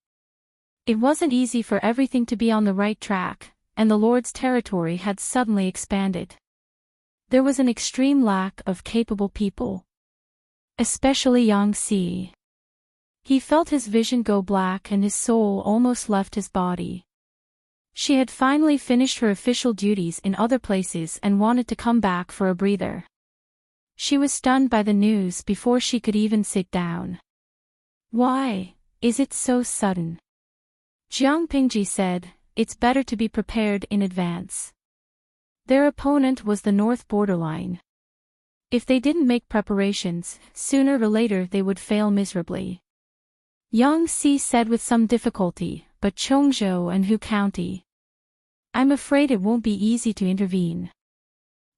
It wasn't easy for everything to be on the right track, and the Lord's territory had suddenly expanded. There was an extreme lack of capable people. Especially Yang Xi. He felt his vision go black and his soul almost left his body. She had finally finished her official duties in other places and wanted to come back for a breather. She was stunned by the news before she could even sit down. "Why is it so sudden?" Jiang Pingji said, "It's better to be prepared in advance." Their opponent was the north borderline. If they didn't make preparations, sooner or later they would fail miserably. Yang Xi said with some difficulty, "But Chongzhou and Hu County. I'm afraid it won't be easy to intervene."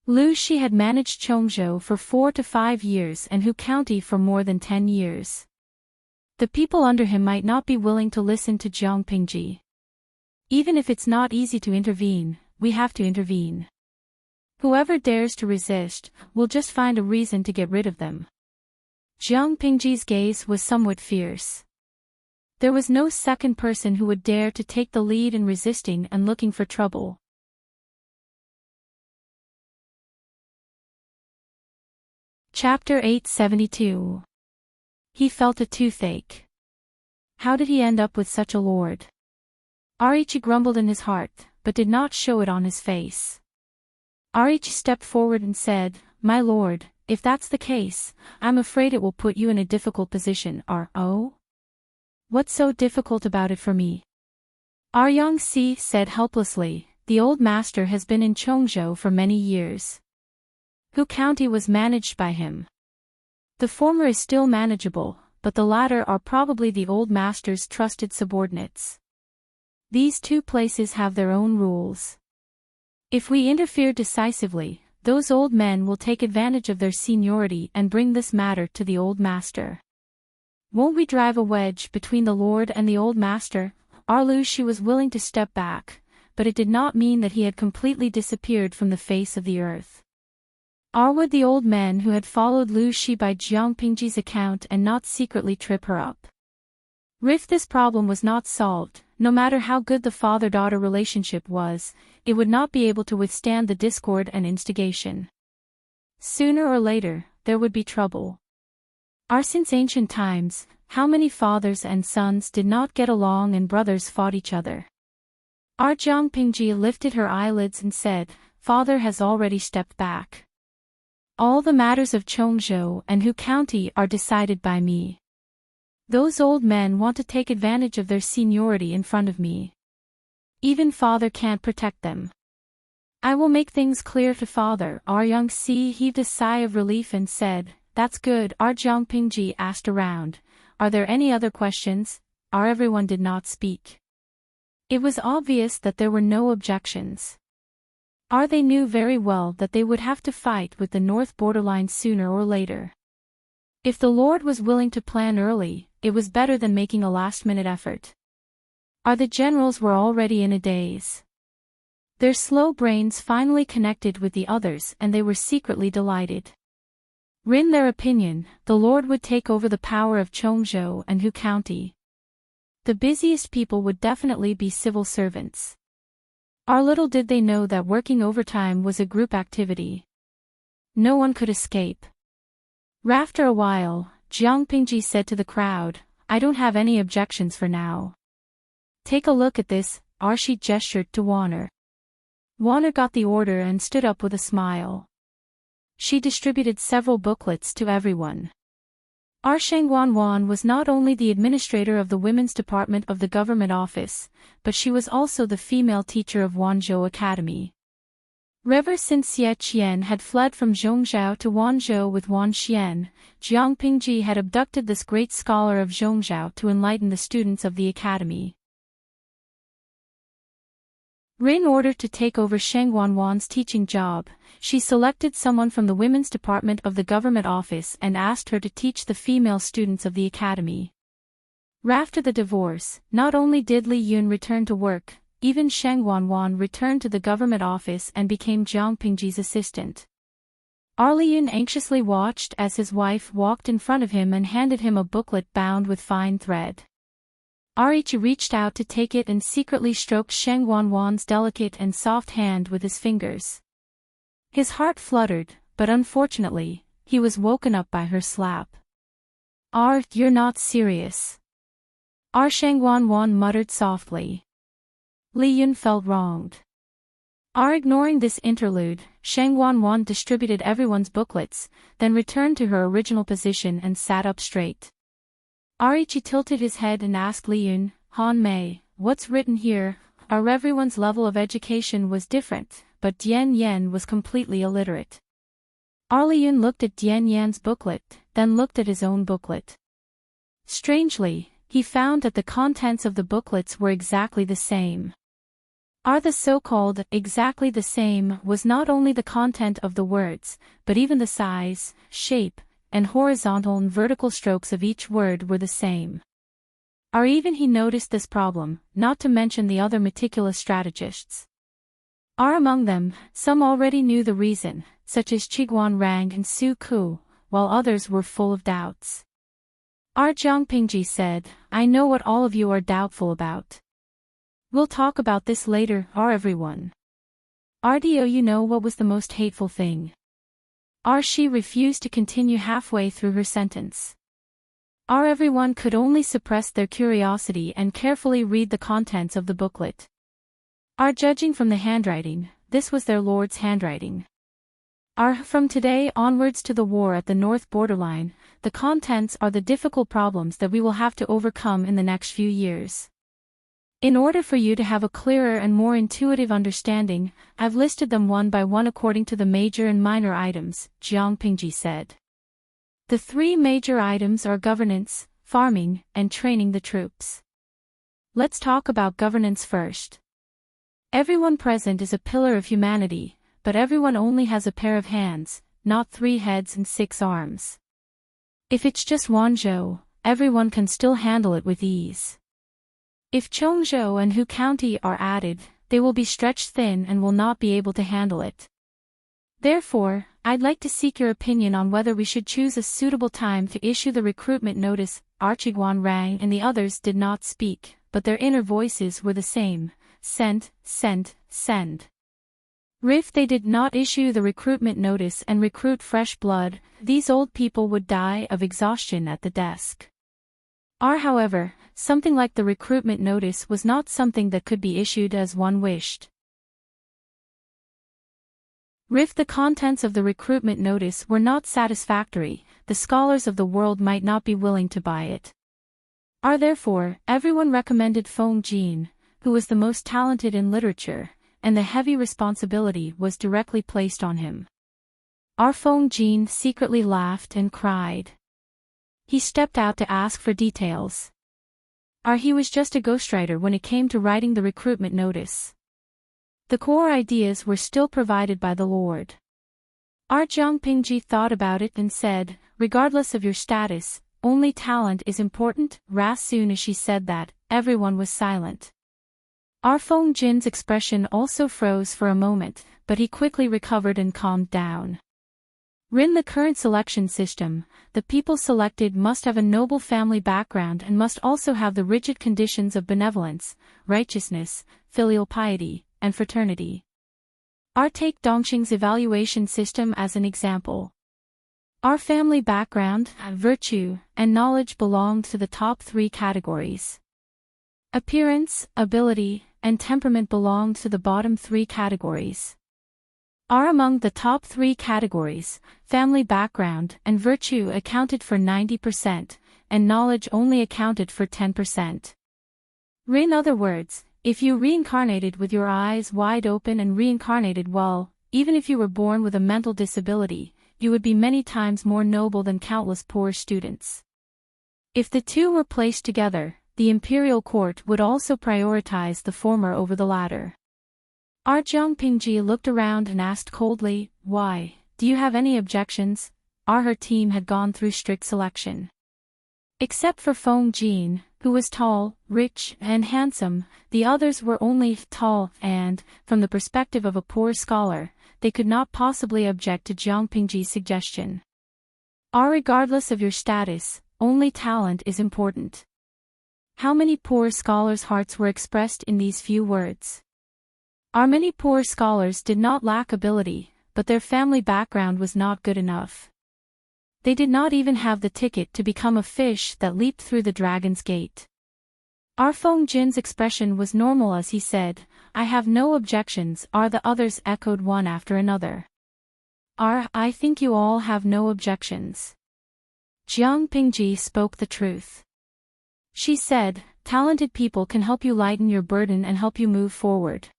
Liu Shi had managed Chongzhou for 4 to 5 years and Hu County for more than 10 years. The people under him might not be willing to listen to Jiang Pingji. "Even if it's not easy to intervene, we have to intervene. Whoever dares to resist, will just find a reason to get rid of them." Jiang Pingji's gaze was somewhat fierce. There was no second person who would dare to take the lead in resisting and looking for trouble. Chapter 872. He felt a toothache. How did he end up with such a lord? Arichi grumbled in his heart, but did not show it on his face. Arichi stepped forward and said, "My lord, if that's the case, I'm afraid it will put you in a difficult position, R.O. What's so difficult about it for me?" Aryang-si said helplessly, "The old master has been in Chongzhou for many years. Hu County was managed by him. The former is still manageable, but the latter are probably the old master's trusted subordinates. These two places have their own rules. If we interfere decisively, those old men will take advantage of their seniority and bring this matter to the old master. Won't we drive a wedge between the lord and the old master?" Shi was willing to step back, but it did not mean that he had completely disappeared from the face of the earth. Would the old men who had followed Lu Shi by Jiang Pingji's account and not secretly trip her up? If this problem was not solved, no matter how good the father-daughter relationship was, it would not be able to withstand the discord and instigation. Sooner or later, there would be trouble. Since ancient times, how many fathers and sons did not get along and brothers fought each other? Jiang Pingji lifted her eyelids and said, "Father has already stepped back. All the matters of Chongzhou and Hu County are decided by me. Those old men want to take advantage of their seniority in front of me. Even father can't protect them. I will make things clear to father." Aryang-si heaved a sigh of relief and said, "That's good." Jiang Pingji asked around, "Are there any other questions?" Everyone did not speak. It was obvious that there were no objections. They knew very well that they would have to fight with the north borderline sooner or later. If the lord was willing to plan early, it was better than making a last-minute effort. The generals were already in a daze. Their slow brains finally connected with the others and they were secretly delighted. In their opinion, the lord would take over the power of Chongzhou and Hu County. The busiest people would definitely be civil servants. Little did they know that working overtime was a group activity. No one could escape. After a while, Jiang Pingji said to the crowd, "I don't have any objections for now. Take a look at this." She gestured to Warner. Warner got the order and stood up with a smile. She distributed several booklets to everyone. Shengwanwan was not only the administrator of the women's department of the government office, but she was also the female teacher of Wanzhou Academy. Ever since Xie Qian had fled from Zhongzhou to Wanzhou with Wan Xian, Jiang Pingji had abducted this great scholar of Zhongzhou to enlighten the students of the academy. In order to take over Shengwanwan's teaching job, she selected someone from the women's department of the government office and asked her to teach the female students of the academy. After the divorce, not only did Li Yun return to work, even Shengwanwan returned to the government office and became Jiang Pingji's assistant. Li Yun anxiously watched as his wife walked in front of him and handed him a booklet bound with fine thread. Arichi reached out to take it and secretly stroked Shengwanwan's delicate and soft hand with his fingers. His heart fluttered, but unfortunately, he was woken up by her slap. You're not serious." Shengwanwan muttered softly. Li Yun felt wronged. Ignoring this interlude, Shengwanwan distributed everyone's booklets, then returned to her original position and sat up straight. Arichi tilted his head and asked Li Yun, "Han Mei, what's written here?" Everyone's level of education was different, but Dian Yan was completely illiterate. Li Yun looked at Dian Yan's booklet, then looked at his own booklet. Strangely, he found that the contents of the booklets were exactly the same. The so-called exactly the same was not only the content of the words, but even the size, shape, and horizontal and vertical strokes of each word were the same. Even he noticed this problem, not to mention the other meticulous strategists. Among them, some already knew the reason, such as Chiguan Rang and Su Ku, while others were full of doubts. Jiang Pingji said, "I know what all of you are doubtful about. We'll talk about this later, everyone. Do you know what was the most hateful thing?" She refused to continue halfway through her sentence. Everyone could only suppress their curiosity and carefully read the contents of the booklet. Judging from the handwriting, this was their lord's handwriting. From today onwards to the war at the north borderline, the contents are the difficult problems that we will have to overcome in the next few years. In order for you to have a clearer and more intuitive understanding, I've listed them one by one according to the major and minor items, Jiang Pingji said. The three major items are governance, farming, and training the troops. Let's talk about governance first. Everyone present is a pillar of humanity, but everyone only has a pair of hands, not 3 heads and 6 arms. If it's just Wanzhou, everyone can still handle it with ease. If Chongzhou and Hu County are added, they will be stretched thin and will not be able to handle it. Therefore, I'd like to seek your opinion on whether we should choose a suitable time to issue the recruitment notice. Archiguan rang and the others did not speak, but their inner voices were the same. Send, send, send. If they did not issue the recruitment notice and recruit fresh blood, these old people would die of exhaustion at the desk. However, something like the recruitment notice was not something that could be issued as one wished. If the contents of the recruitment notice were not satisfactory, the scholars of the world might not be willing to buy it. Therefore, everyone recommended Feng Jin, who was the most talented in literature, and the heavy responsibility was directly placed on him. Feng Jin secretly laughed and cried. He stepped out to ask for details. He was just a ghostwriter when it came to writing the recruitment notice. The core ideas were still provided by the Lord. Jiang Pingji thought about it and said, regardless of your status, only talent is important. As soon as she said that, everyone was silent. Feng Jin's expression also froze for a moment, but he quickly recovered and calmed down. In the current selection system, the people selected must have a noble family background and must also have the rigid conditions of benevolence, righteousness, filial piety, and fraternity. Take Dongqing's evaluation system as an example. Family background, virtue, and knowledge belonged to the top 3 categories. Appearance, ability, and temperament belonged to the bottom 3 categories. Among the top 3 categories, family background and virtue accounted for 90%, and knowledge only accounted for 10%. In other words, if you reincarnated with your eyes wide open and reincarnated well, even if you were born with a mental disability, you would be many times more noble than countless poor students. If the two were placed together, the imperial court would also prioritize the former over the latter. Jiang Pingji looked around and asked coldly, why, do you have any objections? Her team had gone through strict selection. Except for Feng Jin, who was tall, rich, and handsome, the others were only tall and, from the perspective of a poor scholar, they could not possibly object to Jiang Pingji's suggestion. Regardless of your status, only talent is important. How many poor scholars' hearts were expressed in these few words? Many poor scholars did not lack ability, but their family background was not good enough. They did not even have the ticket to become a fish that leaped through the dragon's gate. Feng Jin's expression was normal as he said, I have no objections. The others echoed one after another. I think you all have no objections. Jiang Pingji spoke the truth. She said, talented people can help you lighten your burden and help you move forward.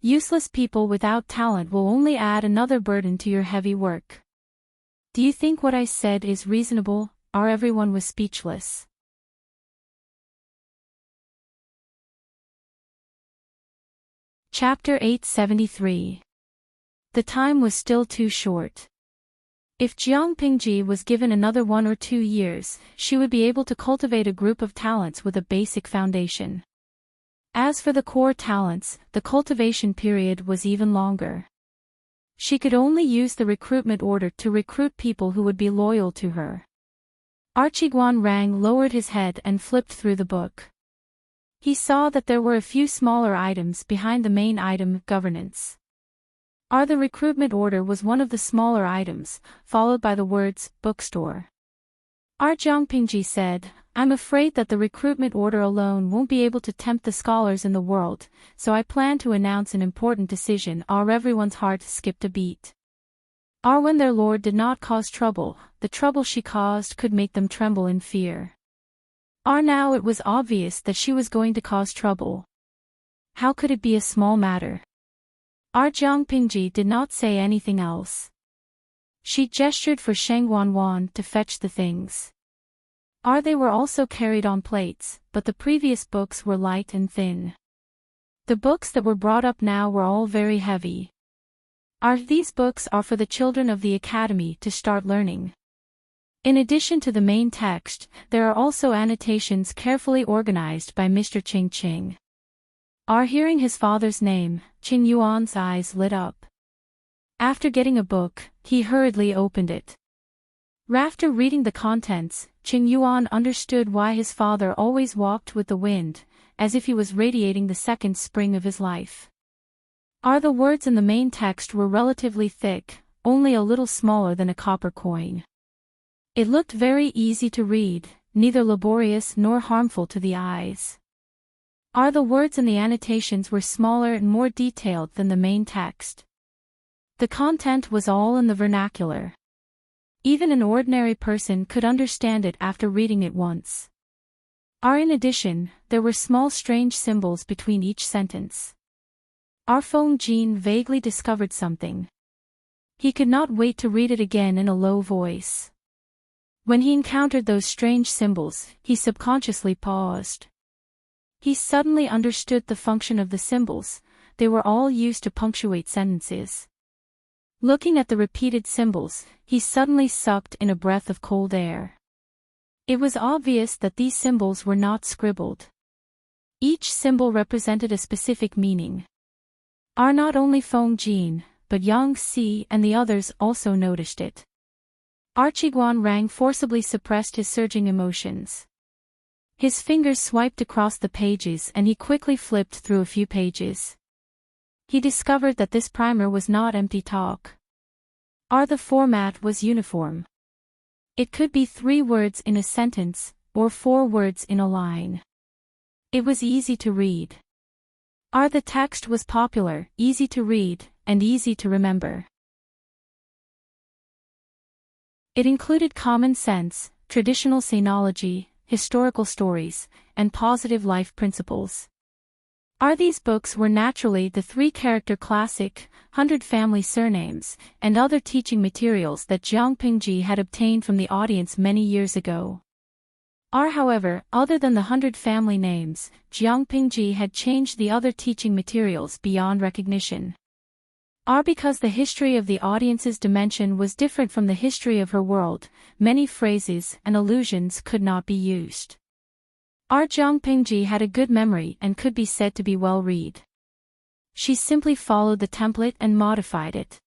Useless people without talent will only add another burden to your heavy work. Do you think what I said is reasonable? Everyone was speechless. Chapter 873. The time was still too short. If Jiang Pingji was given another 1 or 2 years, she would be able to cultivate a group of talents with a basic foundation. As for the core talents, the cultivation period was even longer. She could only use the recruitment order to recruit people who would be loyal to her. Archiguan Rang lowered his head and flipped through the book. He saw that there were a few smaller items behind the main item, governance. The recruitment order was one of the smaller items, followed by the words, bookstore. R. Zhangpingji said, I'm afraid that the recruitment order alone won't be able to tempt the scholars in the world, so I plan to announce an important decision. Everyone's heart skipped a beat. When their lord did not cause trouble, the trouble she caused could make them tremble in fear. Now it was obvious that she was going to cause trouble. How could it be a small matter? Zhangpingji did not say anything else. She gestured for Sheng Wanwan to fetch the things. They were also carried on plates, but the previous books were light and thin. The books that were brought up now were all very heavy. These books are for the children of the academy to start learning. In addition to the main text, there are also annotations carefully organized by Mr. Ching Ching. Hearing his father's name, Qing Yuan's eyes lit up. After getting a book, he hurriedly opened it. After reading the contents, Qing Yuan understood why his father always walked with the wind, as if he was radiating the second spring of his life. The words in the main text were relatively thick, only a little smaller than a copper coin. It looked very easy to read, neither laborious nor harmful to the eyes. The words in the annotations were smaller and more detailed than the main text. The content was all in the vernacular. Even an ordinary person could understand it after reading it once. In addition, there were small strange symbols between each sentence. Feng Jin vaguely discovered something. He could not wait to read it again in a low voice. When he encountered those strange symbols, he subconsciously paused. He suddenly understood the function of the symbols. They were all used to punctuate sentences. Looking at the repeated symbols, he suddenly sucked in a breath of cold air. It was obvious that these symbols were not scribbled. Each symbol represented a specific meaning. Not only Feng Jin, but Yang Si and the others also noticed it. Qiguan Rang forcibly suppressed his surging emotions. His fingers swiped across the pages and he quickly flipped through a few pages. He discovered that this primer was not empty talk. The format was uniform. It could be 3 words in a sentence, or 4 words in a line. It was easy to read. The text was popular, easy to read, and easy to remember. It included common sense, traditional sinology, historical stories, and positive life principles. These books were naturally the 3-character classic, 100 family surnames, and other teaching materials that Jiang Pingji had obtained from the audience many years ago. However, other than the 100 family names, Jiang Pingji had changed the other teaching materials beyond recognition. Because the history of the audience's dimension was different from the history of her world, many phrases and allusions could not be used. Jiang Pingji had a good memory and could be said to be well read. She simply followed the template and modified it.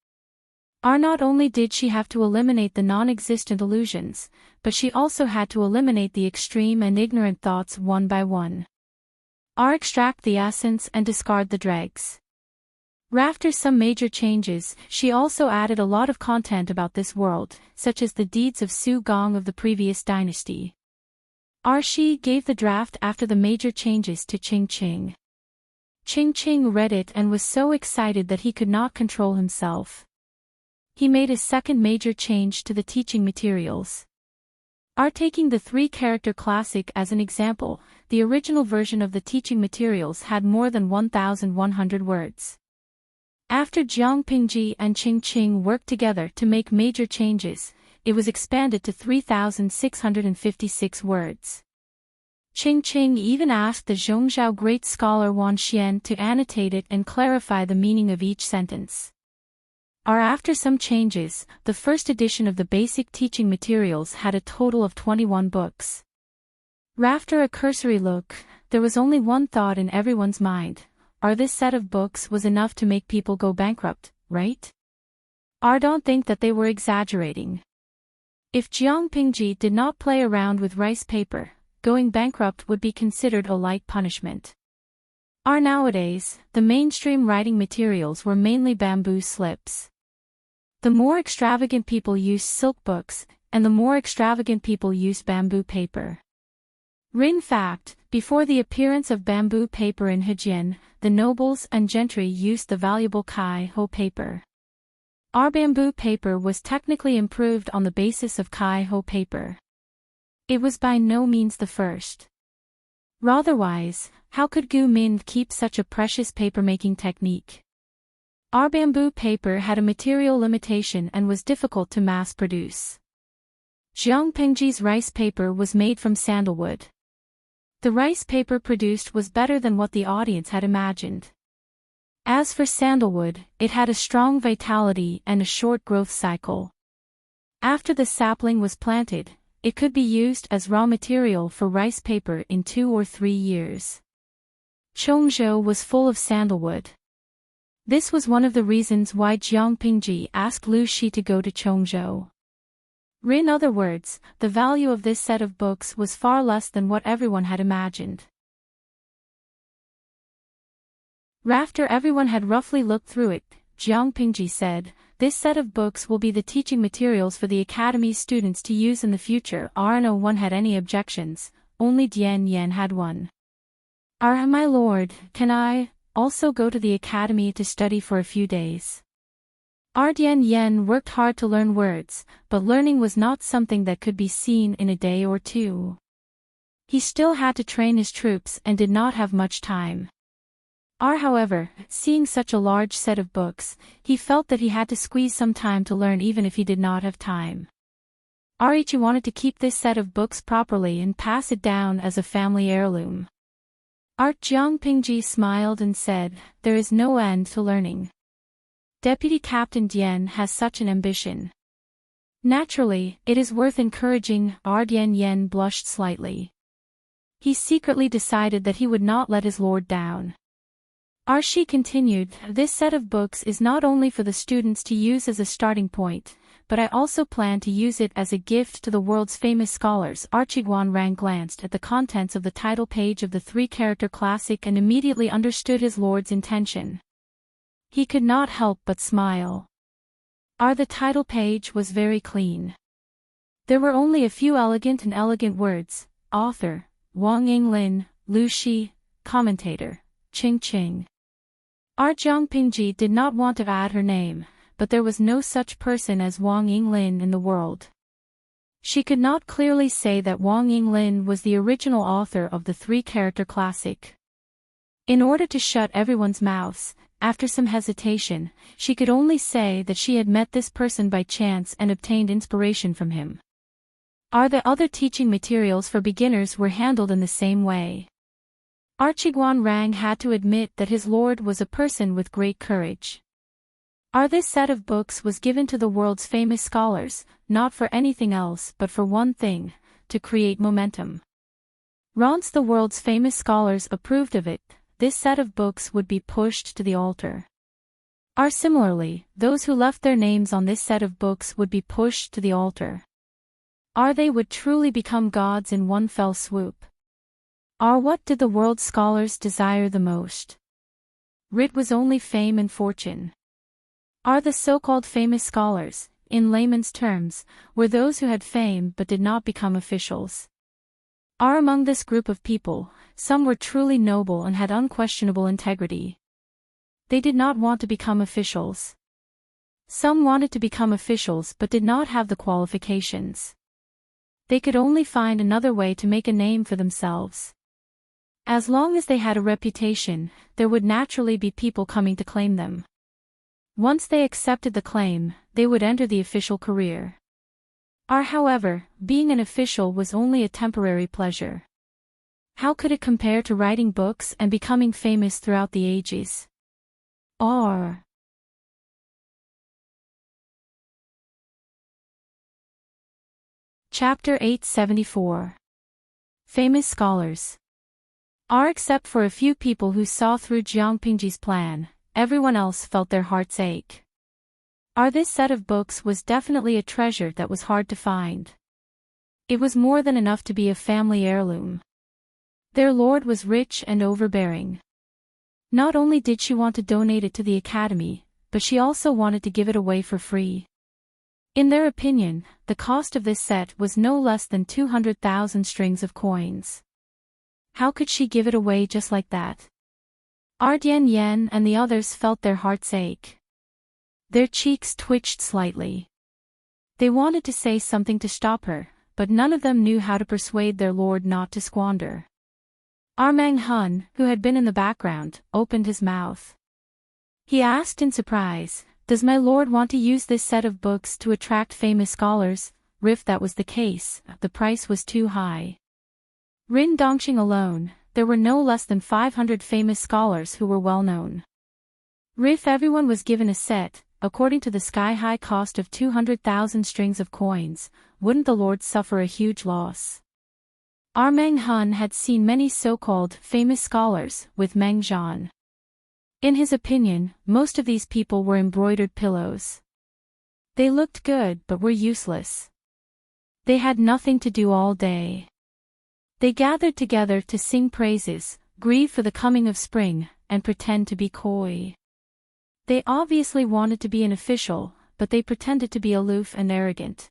Not only did she have to eliminate the non-existent allusions, but she also had to eliminate the extreme and ignorant thoughts one by one. Extract the essence and discard the dregs. After some major changes, she also added a lot of content about this world, such as the deeds of Su Gong of the previous dynasty. She gave the draft after the major changes to Ching Ching. Ching Ching read it and was so excited that he could not control himself. He made a second major change to the teaching materials. Taking the 3-character classic as an example, the original version of the teaching materials had more than 1,100 words. After Jiang Pingji and Ching Ching worked together to make major changes, it was expanded to 3,656 words. Ching Ching even asked the Zhongzhou great scholar Wan Xian to annotate it and clarify the meaning of each sentence. After some changes, the first edition of the basic teaching materials had a total of 21 books. After a cursory look, there was only one thought in everyone's mind. This set of books was enough to make people go bankrupt, right? Don't think that they were exaggerating. If Jiang Pingji did not play around with rice paper, going bankrupt would be considered a light punishment. Nowadays, the mainstream writing materials were mainly bamboo slips. The more extravagant people used silk books, and the more extravagant people used bamboo paper. In fact, before the appearance of bamboo paper in Hejian, the nobles and gentry used the valuable Kai-ho paper. Our bamboo paper was technically improved on the basis of Kai-ho paper. It was by no means the first. Otherwise, how could Gu Min keep such a precious paper-making technique? Our bamboo paper had a material limitation and was difficult to mass-produce. Jiang Pingji's rice paper was made from sandalwood. The rice paper produced was better than what the audience had imagined. As for sandalwood, it had a strong vitality and a short growth cycle. After the sapling was planted, it could be used as raw material for rice paper in 2 or 3 years. Chongzhou was full of sandalwood. This was one of the reasons why Jiang Pingji asked Lu Shi to go to Chongzhou. In other words, the value of this set of books was far less than what everyone had imagined. After everyone had roughly looked through it, Jiang Pingji said, "This set of books will be the teaching materials for the Academy's students to use in the future." No one had any objections, only Dian Yan had one. My lord, can I also go to the Academy to study for a few days?" Dian Yan worked hard to learn words, but learning was not something that could be seen in a day or two. He still had to train his troops and did not have much time. However, seeing such a large set of books, he felt that he had to squeeze some time to learn even if he did not have time. Ichi wanted to keep this set of books properly and pass it down as a family heirloom. Jiang Pingji smiled and said, "There is no end to learning. Deputy Captain Dian has such an ambition. Naturally, it is worth encouraging." Dian Yan blushed slightly. He secretly decided that he would not let his lord down. Shi continued, "This set of books is not only for the students to use as a starting point, but I also plan to use it as a gift to the world's famous scholars." Guan Rang glanced at the contents of the title page of the 3-character classic and immediately understood his lord's intention. He could not help but smile. The title page was very clean. There were only a few elegant words: author, Wang Yinglin, Lu Shi, commentator, Ching Ching. Jiang Pingji did not want to add her name, but there was no such person as Wang Yinglin in the world. She could not clearly say that Wang Yinglin was the original author of the 3-character classic. In order to shut everyone's mouths, after some hesitation, she could only say that she had met this person by chance and obtained inspiration from him. The other teaching materials for beginners were handled in the same way. Guan Rang had to admit that his lord was a person with great courage. This set of books was given to the world's famous scholars, not for anything else but for one thing: to create momentum. Once the world's famous scholars approved of it, this set of books would be pushed to the altar. Similarly, those who left their names on this set of books would be pushed to the altar. They would truly become gods in one fell swoop. What did the world's scholars desire the most? It was only fame and fortune. The so-called famous scholars, in layman's terms, were those who had fame but did not become officials. Among this group of people, some were truly noble and had unquestionable integrity. They did not want to become officials. Some wanted to become officials but did not have the qualifications. They could only find another way to make a name for themselves. As long as they had a reputation, there would naturally be people coming to claim them. Once they accepted the claim, they would enter the official career. However, being an official was only a temporary pleasure. How could it compare to writing books and becoming famous throughout the ages? Chapter 874. Famous Scholars. Except for a few people who saw through Jiang Pingji's plan, everyone else felt their hearts ache. This set of books was definitely a treasure that was hard to find. It was more than enough to be a family heirloom. Their lord was rich and overbearing. Not only did she want to donate it to the Academy, but she also wanted to give it away for free. In their opinion, the cost of this set was no less than 200,000 strings of coins. How could she give it away just like that? Yen Yen and the others felt their hearts ache. Their cheeks twitched slightly. They wanted to say something to stop her, but none of them knew how to persuade their lord not to squander. Mang Hun, who had been in the background, opened his mouth. He asked in surprise, "Does my lord want to use this set of books to attract famous scholars?" If that was the case, the price was too high. Rin Dongxing alone, there were no less than 500 famous scholars who were well known. If everyone was given a set, according to the sky-high cost of 200,000 strings of coins, wouldn't the lord suffer a huge loss? Mang Hun had seen many so-called famous scholars with Meng Zhan. In his opinion, most of these people were embroidered pillows. They looked good but were useless. They had nothing to do all day. They gathered together to sing praises, grieve for the coming of spring, and pretend to be coy. They obviously wanted to be an official, but they pretended to be aloof and arrogant.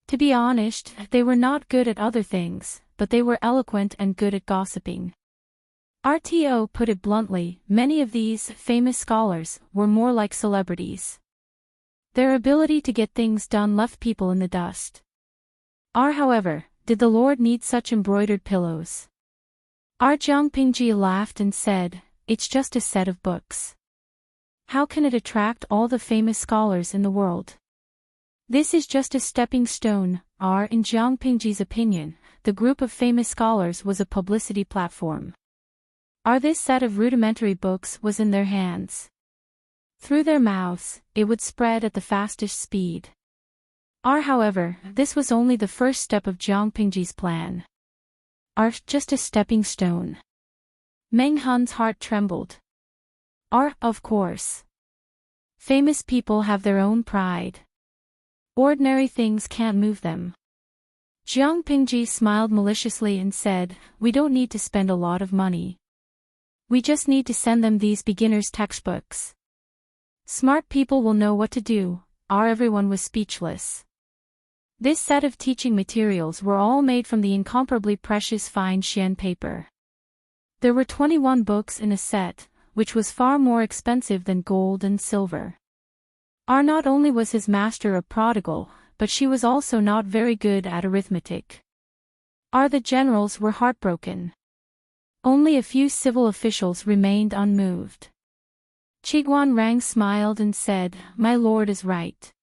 To be honest, they were not good at other things, but they were eloquent and good at gossiping. RTO put it bluntly, many of these famous scholars were more like celebrities. Their ability to get things done left people in the dust. However, did the lord need such embroidered pillows? Jiangpingji laughed and said, "It's just a set of books. How can it attract all the famous scholars in the world? This is just a stepping stone." In Jiangpingji's opinion, the group of famous scholars was a publicity platform. This set of rudimentary books was in their hands. Through their mouths, it would spread at the fastest speed. However, this was only the first step of Jiangpingji's plan. Just a stepping stone. Meng Hun's heart trembled. Of course. Famous people have their own pride. Ordinary things can't move them. Jiangpingji smiled maliciously and said, "We don't need to spend a lot of money. We just need to send them these beginners' textbooks. Smart people will know what to do." Everyone was speechless. This set of teaching materials were all made from the incomparably precious fine Xian paper. There were 21 books in a set, which was far more expensive than gold and silver. Not only was his master a prodigal, but she was also not very good at arithmetic. The generals were heartbroken. Only a few civil officials remained unmoved. Qiguan Rang smiled and said, "My lord is right.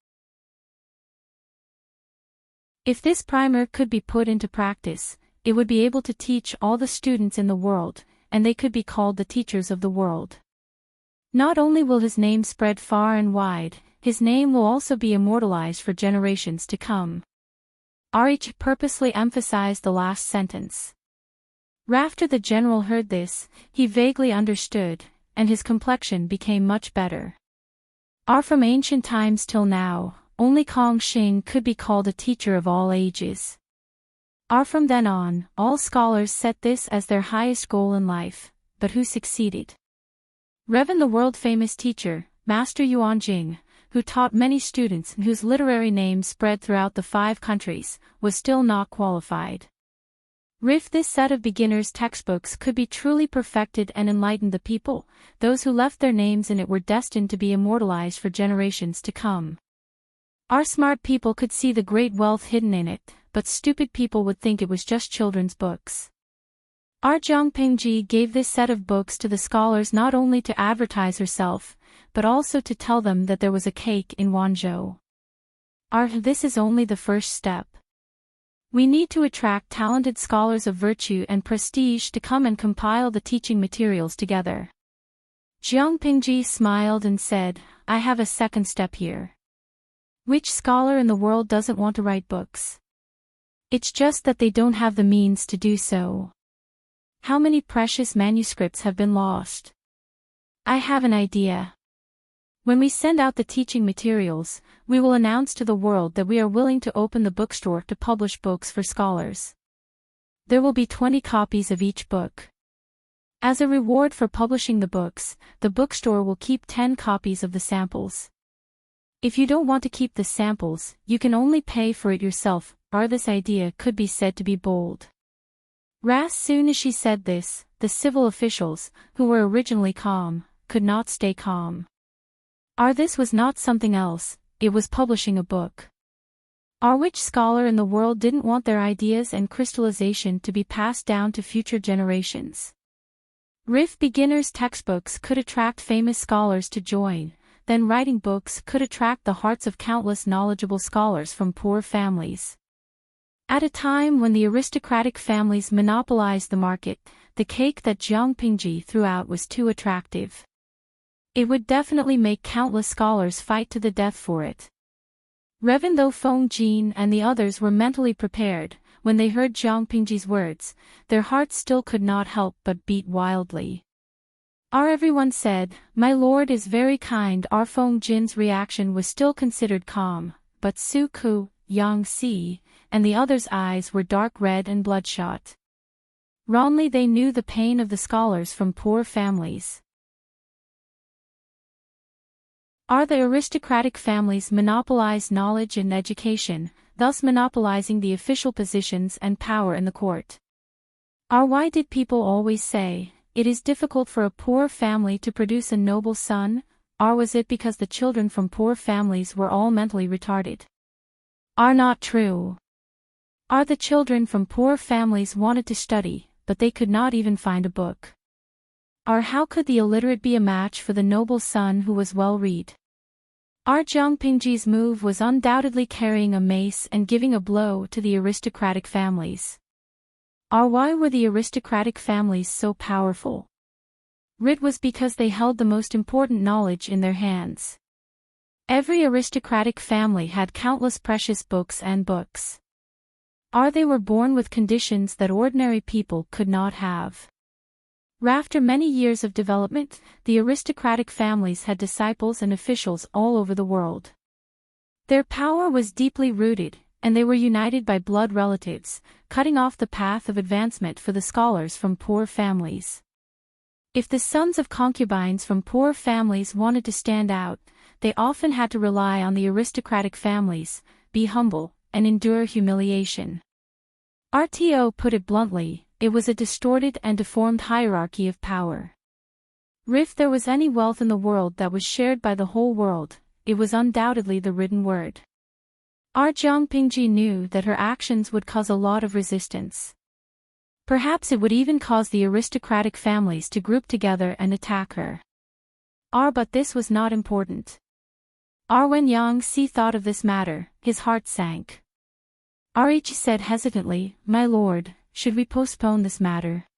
If this primer could be put into practice, it would be able to teach all the students in the world, and they could be called the teachers of the world. Not only will his name spread far and wide, his name will also be immortalized for generations to come." Rh purposely emphasized the last sentence. After the general heard this, he vaguely understood, and his complexion became much better. From ancient times till now, only Kong Xing could be called a teacher of all ages. From then on, all scholars set this as their highest goal in life, but who succeeded? Revan, the world-famous teacher, Master Yuan Jing, who taught many students and whose literary name spread throughout the 5 countries, was still not qualified. If this set of beginners' textbooks could be truly perfected and enlighten the people, those who left their names in it were destined to be immortalized for generations to come. Smart people could see the great wealth hidden in it, but stupid people would think it was just children's books. Jiangpingji gave this set of books to the scholars not only to advertise herself, but also to tell them that there was a cake in Wanzhou. This is only the first step. We need to attract talented scholars of virtue and prestige to come and compile the teaching materials together. Jiangpingji smiled and said, "I have a second step here. Which scholar in the world doesn't want to write books? It's just that they don't have the means to do so. How many precious manuscripts have been lost? I have an idea. When we send out the teaching materials, we will announce to the world that we are willing to open the bookstore to publish books for scholars. There will be 20 copies of each book. As a reward for publishing the books, the bookstore will keep 10 copies of the samples. If you don't want to keep the samples, you can only pay for it yourself. This idea could be said to be bold. As soon as she said this, the civil officials, who were originally calm, could not stay calm. This was not something else, it was publishing a book. Which scholar in the world didn't want their ideas and crystallization to be passed down to future generations? If beginners' textbooks could attract famous scholars to join, then writing books could attract the hearts of countless knowledgeable scholars from poor families. At a time when the aristocratic families monopolized the market, the cake that Jiang Pingji threw out was too attractive. It would definitely make countless scholars fight to the death for it. Even though Feng Jin and the others were mentally prepared, when they heard Jiang Pingji's words, their hearts still could not help but beat wildly. Everyone said, "My lord is very kind." Feng Jin's reaction was still considered calm, but Su Ku, Yang Si, and the others' eyes were dark red and bloodshot. Wrongly they knew the pain of the scholars from poor families. The aristocratic families monopolized knowledge and education, thus monopolizing the official positions and power in the court. Why did people always say, "It is difficult for a poor family to produce a noble son"? Was it because the children from poor families were all mentally retarded? Not true. The children from poor families wanted to study, but they could not even find a book. How could the illiterate be a match for the noble son who was well-read? Jiang Pingji's move was undoubtedly carrying a mace and giving a blow to the aristocratic families. Why were the aristocratic families so powerful? It was because they held the most important knowledge in their hands. Every aristocratic family had countless precious books and books. They were born with conditions that ordinary people could not have. After many years of development, the aristocratic families had disciples and officials all over the world. Their power was deeply rooted, and they were united by blood relatives, cutting off the path of advancement for the scholars from poor families. If the sons of concubines from poor families wanted to stand out, they often had to rely on the aristocratic families, be humble, and endure humiliation. RTO put it bluntly, it was a distorted and deformed hierarchy of power. If there was any wealth in the world that was shared by the whole world, it was undoubtedly the written word. Jiang Pingji knew that her actions would cause a lot of resistance. Perhaps it would even cause the aristocratic families to group together and attack her. But this was not important. When Yang Si thought of this matter, his heart sank. Each said hesitantly, "My lord, should we postpone this matter?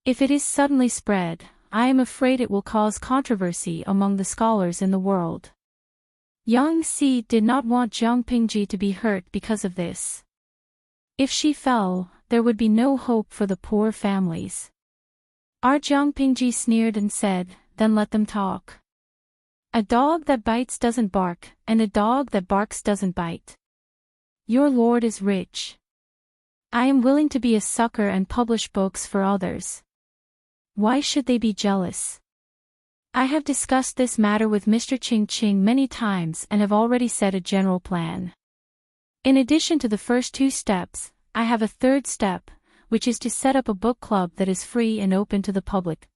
If it is suddenly spread, I am afraid it will cause controversy among the scholars in the world." Yang Si did not want Jiang Pingji to be hurt because of this. If she fell, there would be no hope for the poor families. Jiang Pingji sneered and said, "Then let them talk. A dog that bites doesn't bark, and a dog that barks doesn't bite. Your lord is rich. I am willing to be a sucker and publish books for others. Why should they be jealous? I have discussed this matter with Mr. Ching many times and have already set a general plan. In addition to the first two steps, I have a third step, which is to set up a book club that is free and open to the public.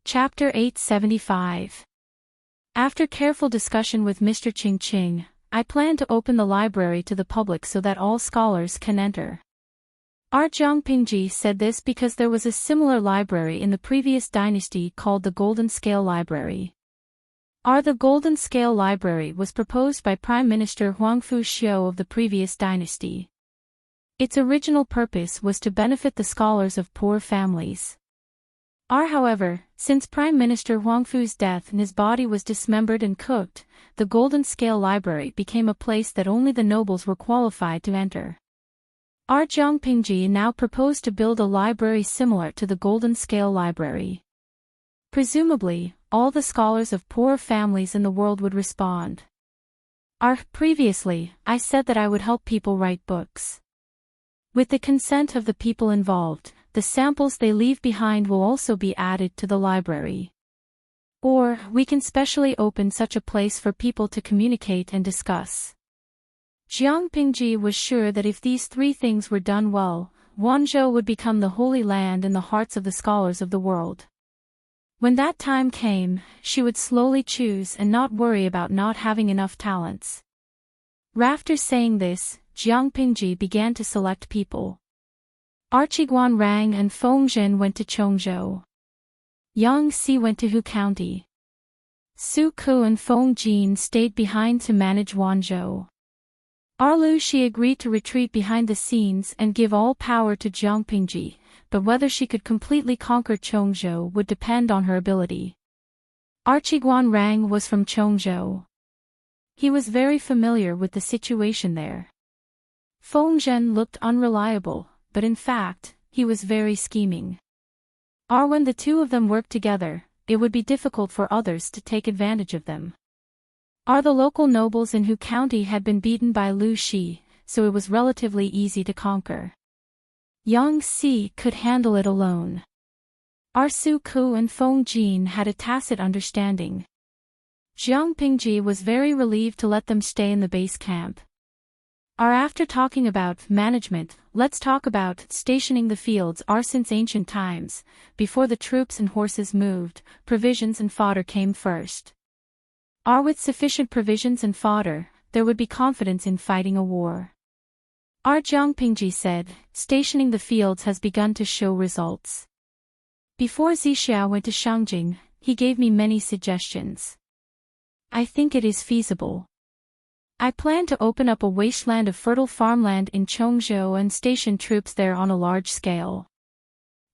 Chapter 875. After careful discussion with Mr. Ching, I plan to open the library to the public so that all scholars can enter. Jiang Pingji said this because there was a similar library in the previous dynasty called the Golden Scale Library. The Golden Scale Library was proposed by Prime Minister Huangfu Xiu of the previous dynasty. Its original purpose was to benefit the scholars of poor families. However, since Prime Minister Huangfu's death and his body was dismembered and cooked, the Golden Scale Library became a place that only the nobles were qualified to enter. Jiang Pingji now proposed to build a library similar to the Golden Scale Library. Presumably, all the scholars of poor families in the world would respond. Previously, I said that I would help people write books. With the consent of the people involved, the samples they leave behind will also be added to the library. Or, we can specially open such a place for people to communicate and discuss. Jiang Pingji was sure that if these three things were done well, Wanzhou would become the holy land in the hearts of the scholars of the world. When that time came, she would slowly choose and not worry about not having enough talents. After saying this, Jiang Pingji began to select people. Archiguan Rang and Feng Zhen went to Chongzhou. Yang Si went to Hu County. Su Ku and Feng Jin stayed behind to manage Wanzhou. Arlu Shi agreed to retreat behind the scenes and give all power to Jiang Pingji, but whether she could completely conquer Chongzhou would depend on her ability. Archiguan Rang was from Chongzhou. He was very familiar with the situation there. Feng Zhen looked unreliable, but in fact, he was very scheming. When the two of them worked together, it would be difficult for others to take advantage of them. The local nobles in Hu County had been beaten by Lu Shi, so it was relatively easy to conquer. Yang Si could handle it alone. Su Ku and Feng Jin had a tacit understanding. Jiang Pingji was very relieved to let them stay in the base camp. After talking about management, let's talk about stationing the fields. Since ancient times, before the troops and horses moved, provisions and fodder came first. With sufficient provisions and fodder, there would be confidence in fighting a war. Jiang Pingji said, stationing the fields has begun to show results. Before Zixiao went to Shangjing, he gave me many suggestions. I think it is feasible. I plan to open up a wasteland of fertile farmland in Chongzhou and station troops there on a large scale.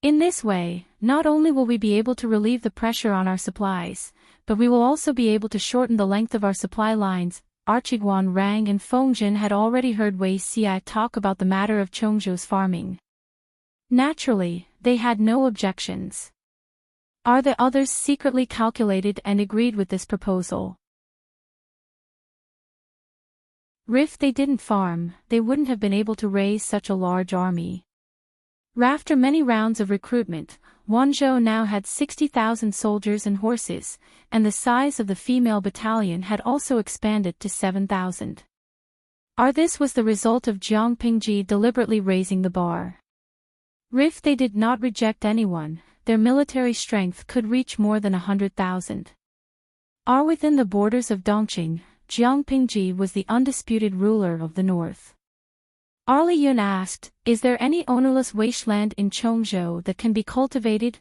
In this way, not only will we be able to relieve the pressure on our supplies, but we will also be able to shorten the length of our supply lines. Archiguan Rang and Feng Zhen had already heard Wei Xi talk about the matter of Chongzhou's farming. Naturally, they had no objections. The others secretly calculated and agreed with this proposal. If they didn't farm, they wouldn't have been able to raise such a large army. After many rounds of recruitment, Wanzhou now had 60,000 soldiers and horses, and the size of the female battalion had also expanded to 7,000. This was the result of Jiang Pingji deliberately raising the bar. If they did not reject anyone, their military strength could reach more than 100,000. Within the borders of Dongqing, Jiang Pingji was the undisputed ruler of the north. Li Yun asked, is there any ownerless wasteland in Chongzhou that can be cultivated?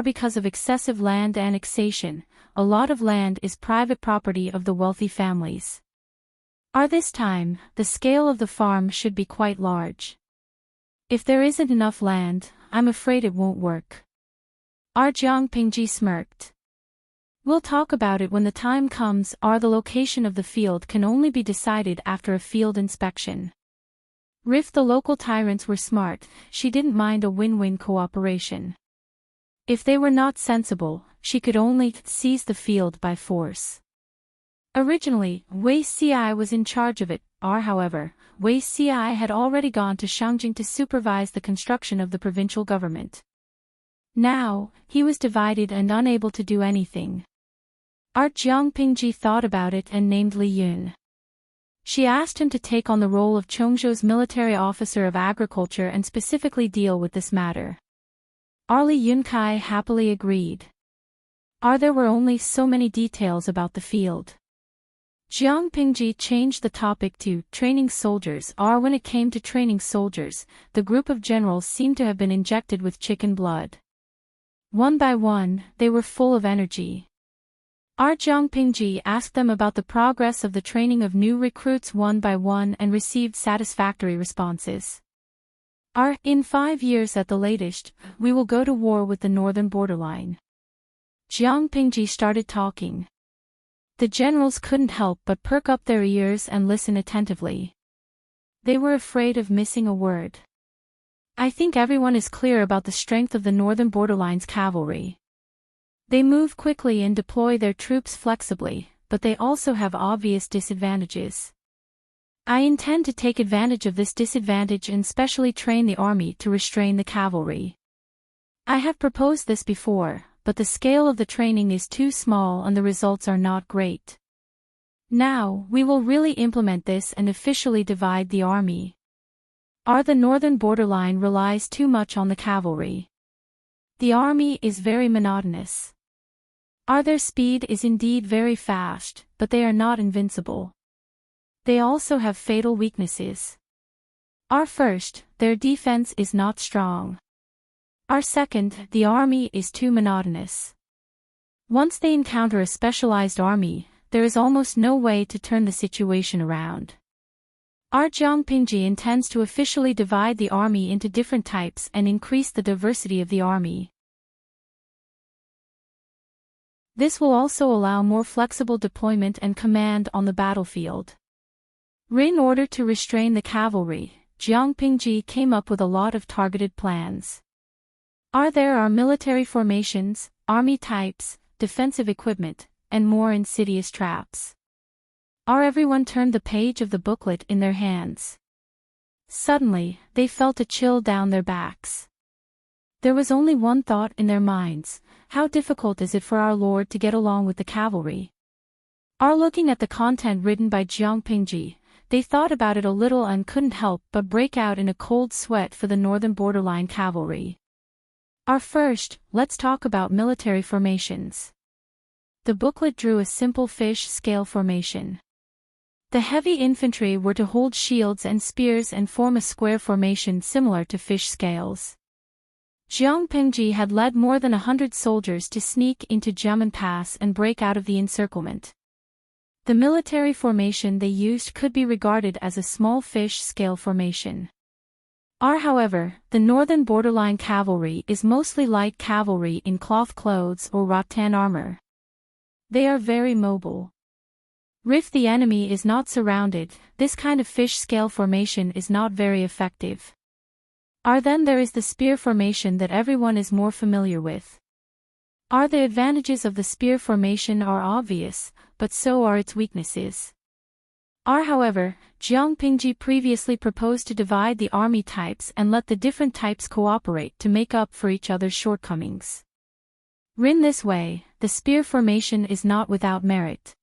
Because of excessive land annexation, a lot of land is private property of the wealthy families. This time, the scale of the farm should be quite large. If there isn't enough land, I'm afraid it won't work. Jiang Pingji smirked. We'll talk about it when the time comes. The location of the field can only be decided after a field inspection. If the local tyrants were smart, she didn't mind a win-win cooperation. If they were not sensible, she could only seize the field by force. Originally, Wei Xi was in charge of it. However, Wei Xi had already gone to Shangjing to supervise the construction of the provincial government. Now, he was divided and unable to do anything. Jiang Pingji thought about it and named Li Yun. She asked him to take on the role of Chongzhou's military officer of agriculture and specifically deal with this matter. Li Yunkai happily agreed. There were only so many details about the field. Jiang Pingji changed the topic to training soldiers. When it came to training soldiers, the group of generals seemed to have been injected with chicken blood. One by one, they were full of energy. Jiang Pingji asked them about the progress of the training of new recruits one by one and received satisfactory responses. In 5 years at the latest, we will go to war with the northern borderline. Jiang Pingji started talking. The generals couldn't help but perk up their ears and listen attentively. They were afraid of missing a word. I think everyone is clear about the strength of the northern borderline's cavalry. They move quickly and deploy their troops flexibly, but they also have obvious disadvantages. I intend to take advantage of this disadvantage and specially train the army to restrain the cavalry. I have proposed this before, but the scale of the training is too small and the results are not great. Now, we will really implement this and officially divide the army. The northern borderline relies too much on the cavalry. The army is very monotonous. Their speed is indeed very fast, but they are not invincible. They also have fatal weaknesses. First, their defense is not strong. Second, the army is too monotonous. Once they encounter a specialized army, there is almost no way to turn the situation around. Jiangpingji intends to officially divide the army into different types and increase the diversity of the army. This will also allow more flexible deployment and command on the battlefield. In order to restrain the cavalry, Jiangpingji came up with a lot of targeted plans. There are military formations, army types, defensive equipment, and more insidious traps. Everyone turned the page of the booklet in their hands. Suddenly, they felt a chill down their backs. There was only one thought in their minds: how difficult is it for our lord to get along with the cavalry? Looking at the content written by Jiangpingji, they thought about it a little and couldn't help but break out in a cold sweat for the northern borderline cavalry. First, let's talk about military formations. The booklet drew a simple fish scale formation. The heavy infantry were to hold shields and spears and form a square formation similar to fish scales. Jiangpingji had led more than 100 soldiers to sneak into Jiamen Pass and break out of the encirclement. The military formation they used could be regarded as a small fish scale formation. However, the northern borderline cavalry is mostly light cavalry in cloth clothes or rattan armor. They are very mobile. If the enemy is not surrounded, this kind of fish scale formation is not very effective. Then there is the spear formation that everyone is more familiar with. The advantages of the spear formation are obvious, but so are its weaknesses. However, Jiangpingji previously proposed to divide the army types and let the different types cooperate to make up for each other's shortcomings. In this way, the spear formation is not without merit.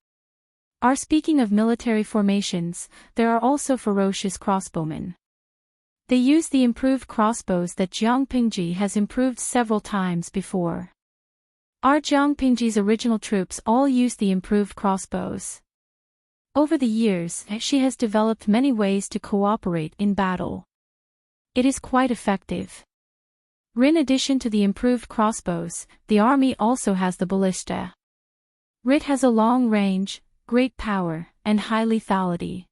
Speaking of military formations, there are also ferocious crossbowmen. They use the improved crossbows that Jiangpingji has improved several times before. Jiangpingji's original troops all use the improved crossbows. Over the years, she has developed many ways to cooperate in battle. It is quite effective. In addition to the improved crossbows, the army also has the ballista. It has a long range, great power, and high lethality.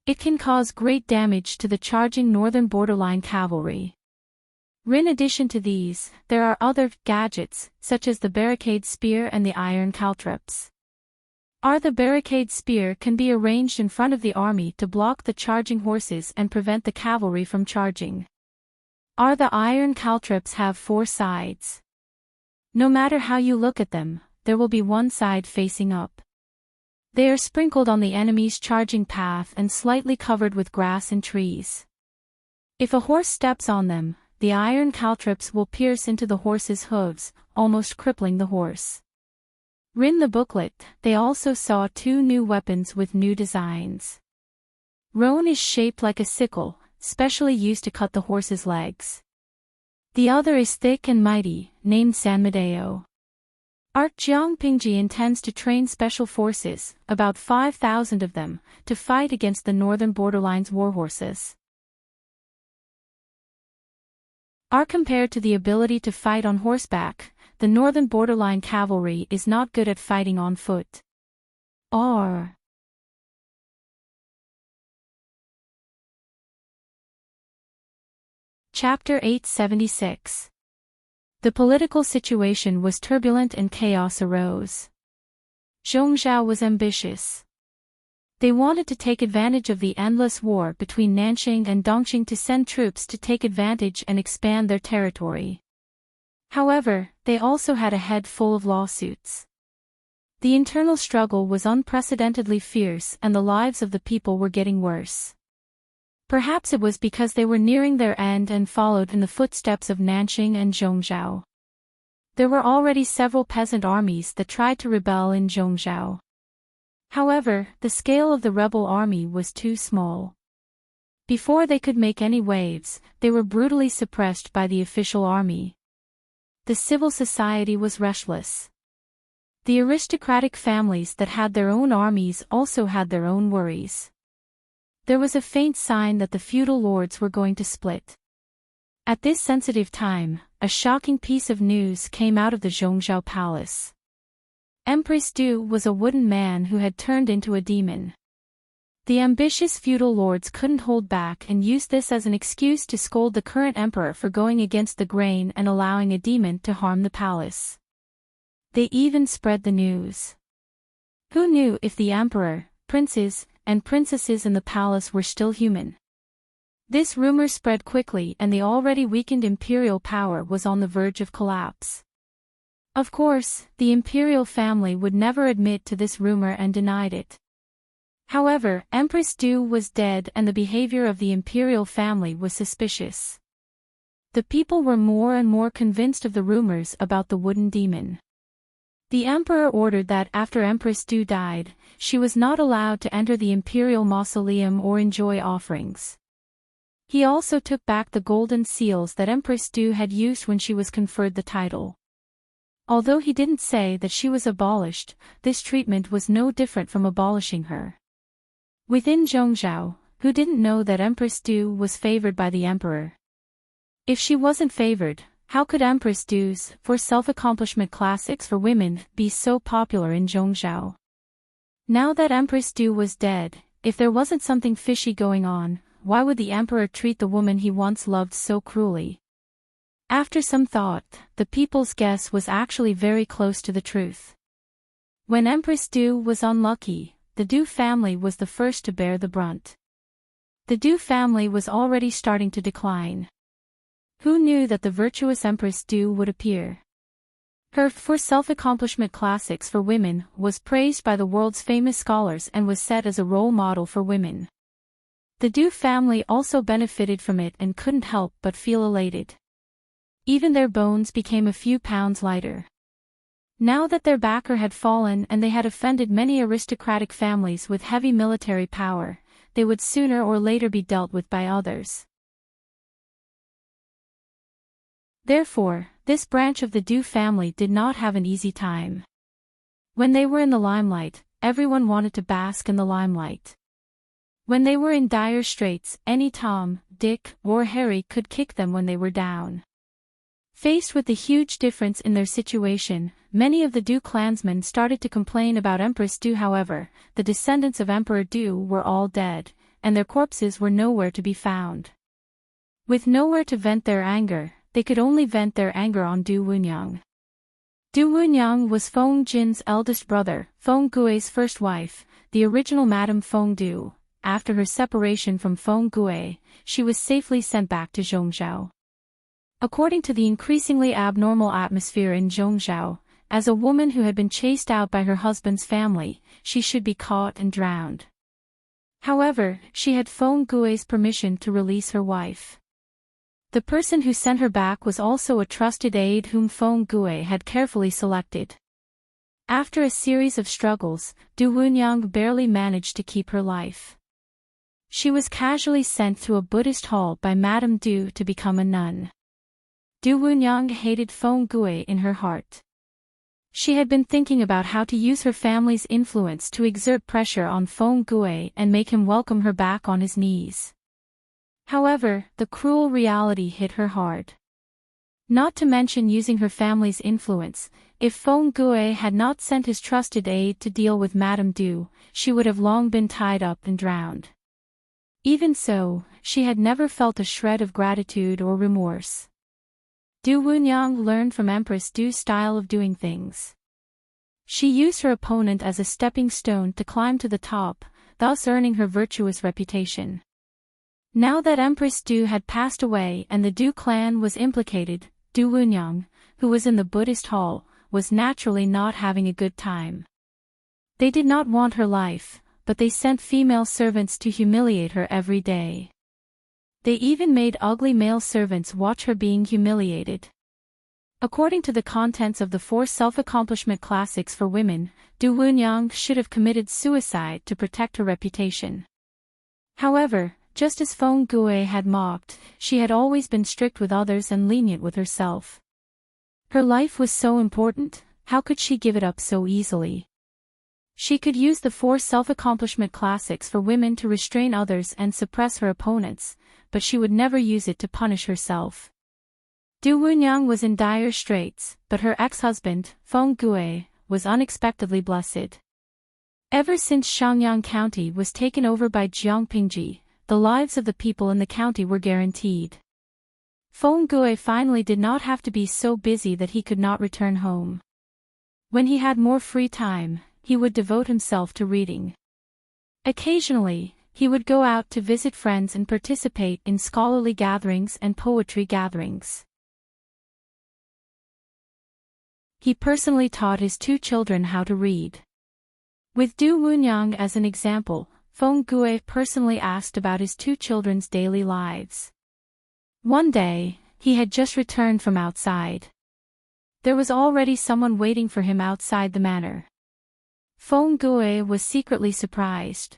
It can cause great damage to the charging northern borderline cavalry. In addition to these, there are other gadgets, such as the barricade spear and the iron caltrops. The barricade spear can be arranged in front of the army to block the charging horses and prevent the cavalry from charging. The iron caltrops have 4 sides. No matter how you look at them, there will be one side facing up. They are sprinkled on the enemy's charging path and slightly covered with grass and trees. If a horse steps on them, the iron caltrops will pierce into the horse's hooves, almost crippling the horse. In the booklet, they also saw 2 new weapons with new designs. One is shaped like a sickle, specially used to cut the horse's legs. The other is thick and mighty, named Sanmedeo. Jiangpingji intends to train special forces, about 5,000 of them, to fight against the northern borderline's warhorses. Compared to the ability to fight on horseback, the northern borderline cavalry is not good at fighting on foot. Chapter 876. The political situation was turbulent and chaos arose. Zhongzhou was ambitious. They wanted to take advantage of the endless war between Nanxing and Dongxing to send troops to take advantage and expand their territory. However, they also had a head full of lawsuits. The internal struggle was unprecedentedly fierce and the lives of the people were getting worse. Perhaps it was because they were nearing their end and followed in the footsteps of Nanqing and Zhongzhou. There were already several peasant armies that tried to rebel in Zhongzhou. However, the scale of the rebel army was too small. Before they could make any waves, they were brutally suppressed by the official army. The civil society was restless. The aristocratic families that had their own armies also had their own worries. There was a faint sign that the feudal lords were going to split. At this sensitive time, a shocking piece of news came out of the Zhongzhou palace. Empress Du was a wooden man who had turned into a demon. The ambitious feudal lords couldn't hold back and used this as an excuse to scold the current emperor for going against the grain and allowing a demon to harm the palace. They even spread the news. Who knew if the emperor, princes, and princesses in the palace were still human? This rumor spread quickly and the already weakened imperial power was on the verge of collapse. Of course, the imperial family would never admit to this rumor and denied it. However, Empress Du was dead and the behavior of the imperial family was suspicious. The people were more and more convinced of the rumors about the wooden demon. The emperor ordered that after Empress Du died, she was not allowed to enter the imperial mausoleum or enjoy offerings. He also took back the golden seals that Empress Du had used when she was conferred the title. Although he didn't say that she was abolished, this treatment was no different from abolishing her. Within Zhongzhou, who didn't know that Empress Du was favored by the emperor? If she wasn't favored, how could Empress Du's for self-accomplishment classics for women be so popular in Zhongzhou? Now that Empress Du was dead, if there wasn't something fishy going on, why would the emperor treat the woman he once loved so cruelly? After some thought, the people's guess was actually very close to the truth. When Empress Du was unlucky, the Du family was the first to bear the brunt. The Du family was already starting to decline. Who knew that the virtuous Empress Du would appear? Her for self-accomplishment classics for women was praised by the world's famous scholars and was set as a role model for women. The Du family also benefited from it and couldn't help but feel elated. Even their bones became a few pounds lighter. Now that their backer had fallen and they had offended many aristocratic families with heavy military power, they would sooner or later be dealt with by others. Therefore, this branch of the Du family did not have an easy time. When they were in the limelight, everyone wanted to bask in the limelight. When they were in dire straits, any Tom, Dick, or Harry could kick them when they were down. Faced with the huge difference in their situation, many of the Du clansmen started to complain about Empress Du. However, the descendants of Emperor Du were all dead, and their corpses were nowhere to be found. With nowhere to vent their anger, they could only vent their anger on Du Wunyang. Du Wunyang was Feng Jin's eldest brother, Feng Gui's first wife, the original Madame Feng Du. After her separation from Feng Gui, she was safely sent back to Zhongzhou. According to the increasingly abnormal atmosphere in Zhongzhou, as a woman who had been chased out by her husband's family, she should be caught and drowned. However, she had Feng Gui's permission to release her wife. The person who sent her back was also a trusted aide whom Feng Gui had carefully selected. After a series of struggles, Du Wunyang barely managed to keep her life. She was casually sent to a Buddhist hall by Madame Du to become a nun. Du Wunyang hated Feng Gui in her heart. She had been thinking about how to use her family's influence to exert pressure on Feng Gui and make him welcome her back on his knees. However, the cruel reality hit her hard. Not to mention using her family's influence, if Feng Gui had not sent his trusted aide to deal with Madame Du, she would have long been tied up and drowned. Even so, she had never felt a shred of gratitude or remorse. Du Wunyang learned from Empress Du's style of doing things. She used her opponent as a stepping stone to climb to the top, thus earning her virtuous reputation. Now that Empress Du had passed away and the Du clan was implicated, Du Wunyang, who was in the Buddhist hall, was naturally not having a good time. They did not want her life, but they sent female servants to humiliate her every day. They even made ugly male servants watch her being humiliated. According to the contents of the 4 self-accomplishment classics for women, Du Wunyang should have committed suicide to protect her reputation. However, just as Feng Gue had mocked, she had always been strict with others and lenient with herself. Her life was so important, how could she give it up so easily? She could use the 4 self-accomplishment classics for women to restrain others and suppress her opponents, but she would never use it to punish herself. Du Wunyang was in dire straits, but her ex-husband, Feng Gue, was unexpectedly blessed. Ever since Shangyang County was taken over by Jiangpingji, the lives of the people in the county were guaranteed. Feng Gue finally did not have to be so busy that he could not return home. When he had more free time, he would devote himself to reading. Occasionally, he would go out to visit friends and participate in scholarly gatherings and poetry gatherings. He personally taught his 2 children how to read. With Du Wunyang as an example, Feng Gue personally asked about his 2 children's daily lives. One day, he had just returned from outside. There was already someone waiting for him outside the manor. Feng Gue was secretly surprised.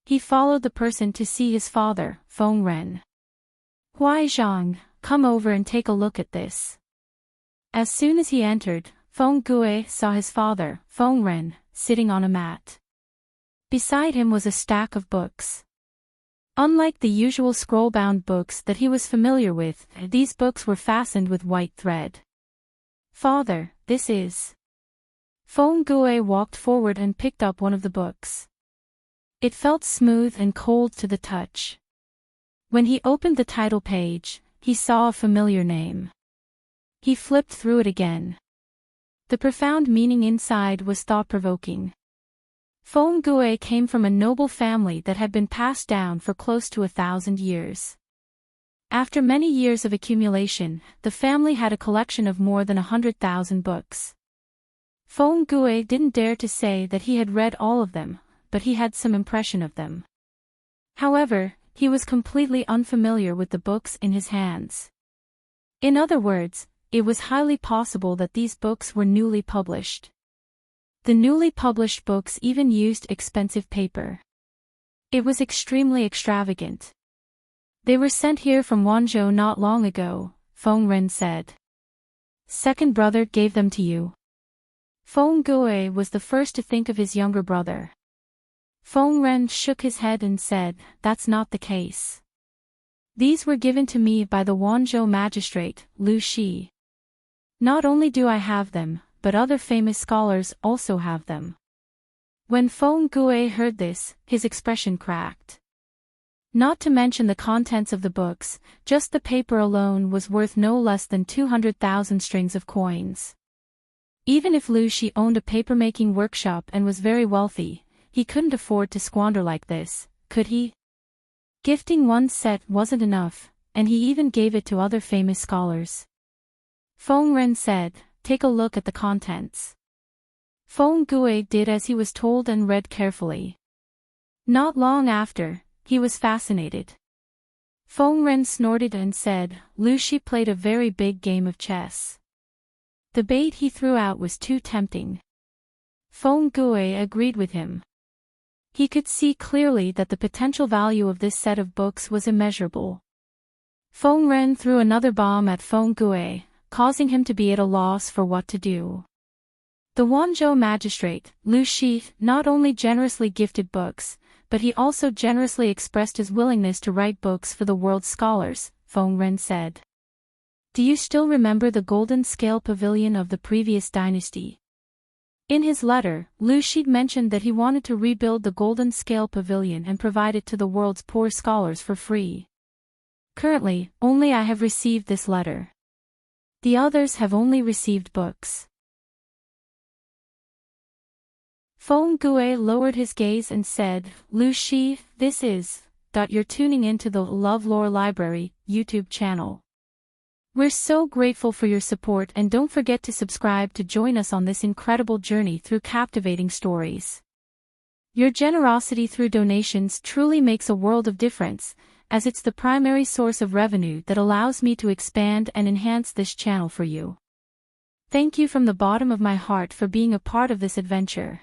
He followed the person to see his father, Feng Ren. "Huai Zhang, come over and take a look at this." As soon as he entered, Feng Gue saw his father, Feng Ren, sitting on a mat. Beside him was a stack of books. Unlike the usual scroll-bound books that he was familiar with, these books were fastened with white thread. "Father, this is..." Feng Gue walked forward and picked up one of the books. It felt smooth and cold to the touch. When he opened the title page, he saw a familiar name. He flipped through it again. The profound meaning inside was thought-provoking. Feng Gue came from a noble family that had been passed down for close to 1,000 years. After many years of accumulation, the family had a collection of more than 100,000 books. Feng Gue didn't dare to say that he had read all of them, but he had some impression of them. However, he was completely unfamiliar with the books in his hands. In other words, it was highly possible that these books were newly published. The newly published books even used expensive paper. It was extremely extravagant. "They were sent here from Wanzhou not long ago," Feng Ren said. "Second brother gave them to you." Feng Gue was the first to think of his younger brother. Feng Ren shook his head and said, "That's not the case. These were given to me by the Wanzhou magistrate, Lu Shi. Not only do I have them, but other famous scholars also have them." When Feng Gue heard this, his expression cracked. Not to mention the contents of the books, just the paper alone was worth no less than 200,000 strings of coins. Even if Lu Shi owned a papermaking workshop and was very wealthy, he couldn't afford to squander like this, could he? Gifting one set wasn't enough, and he even gave it to other famous scholars. Feng Ren said, "Take a look at the contents." Feng Gue did as he was told and read carefully. Not long after, he was fascinated. Feng Ren snorted and said, "Lu Shi played a very big game of chess. The bait he threw out was too tempting." Feng Gue agreed with him. He could see clearly that the potential value of this set of books was immeasurable. Feng Ren threw another bomb at Feng Gue, causing him to be at a loss for what to do. The Wanzhou magistrate, Lu Shi, not only generously gifted books, but he also generously expressed his willingness to write books for the world's scholars, Feng Ren said. "Do you still remember the golden scale pavilion of the previous dynasty?" In his letter, Lu Shi mentioned that he wanted to rebuild the golden scale pavilion and provide it to the world's poor scholars for free. "Currently, only I have received this letter. The others have only received books." Feng Gue lowered his gaze and said, "Lu Shi, this is... You're tuning into the LoveLore Library YouTube channel. We're so grateful for your support, and don't forget to subscribe to join us on this incredible journey through captivating stories. Your generosity through donations truly makes a world of difference, as it's the primary source of revenue that allows me to expand and enhance this channel for you. Thank you from the bottom of my heart for being a part of this adventure.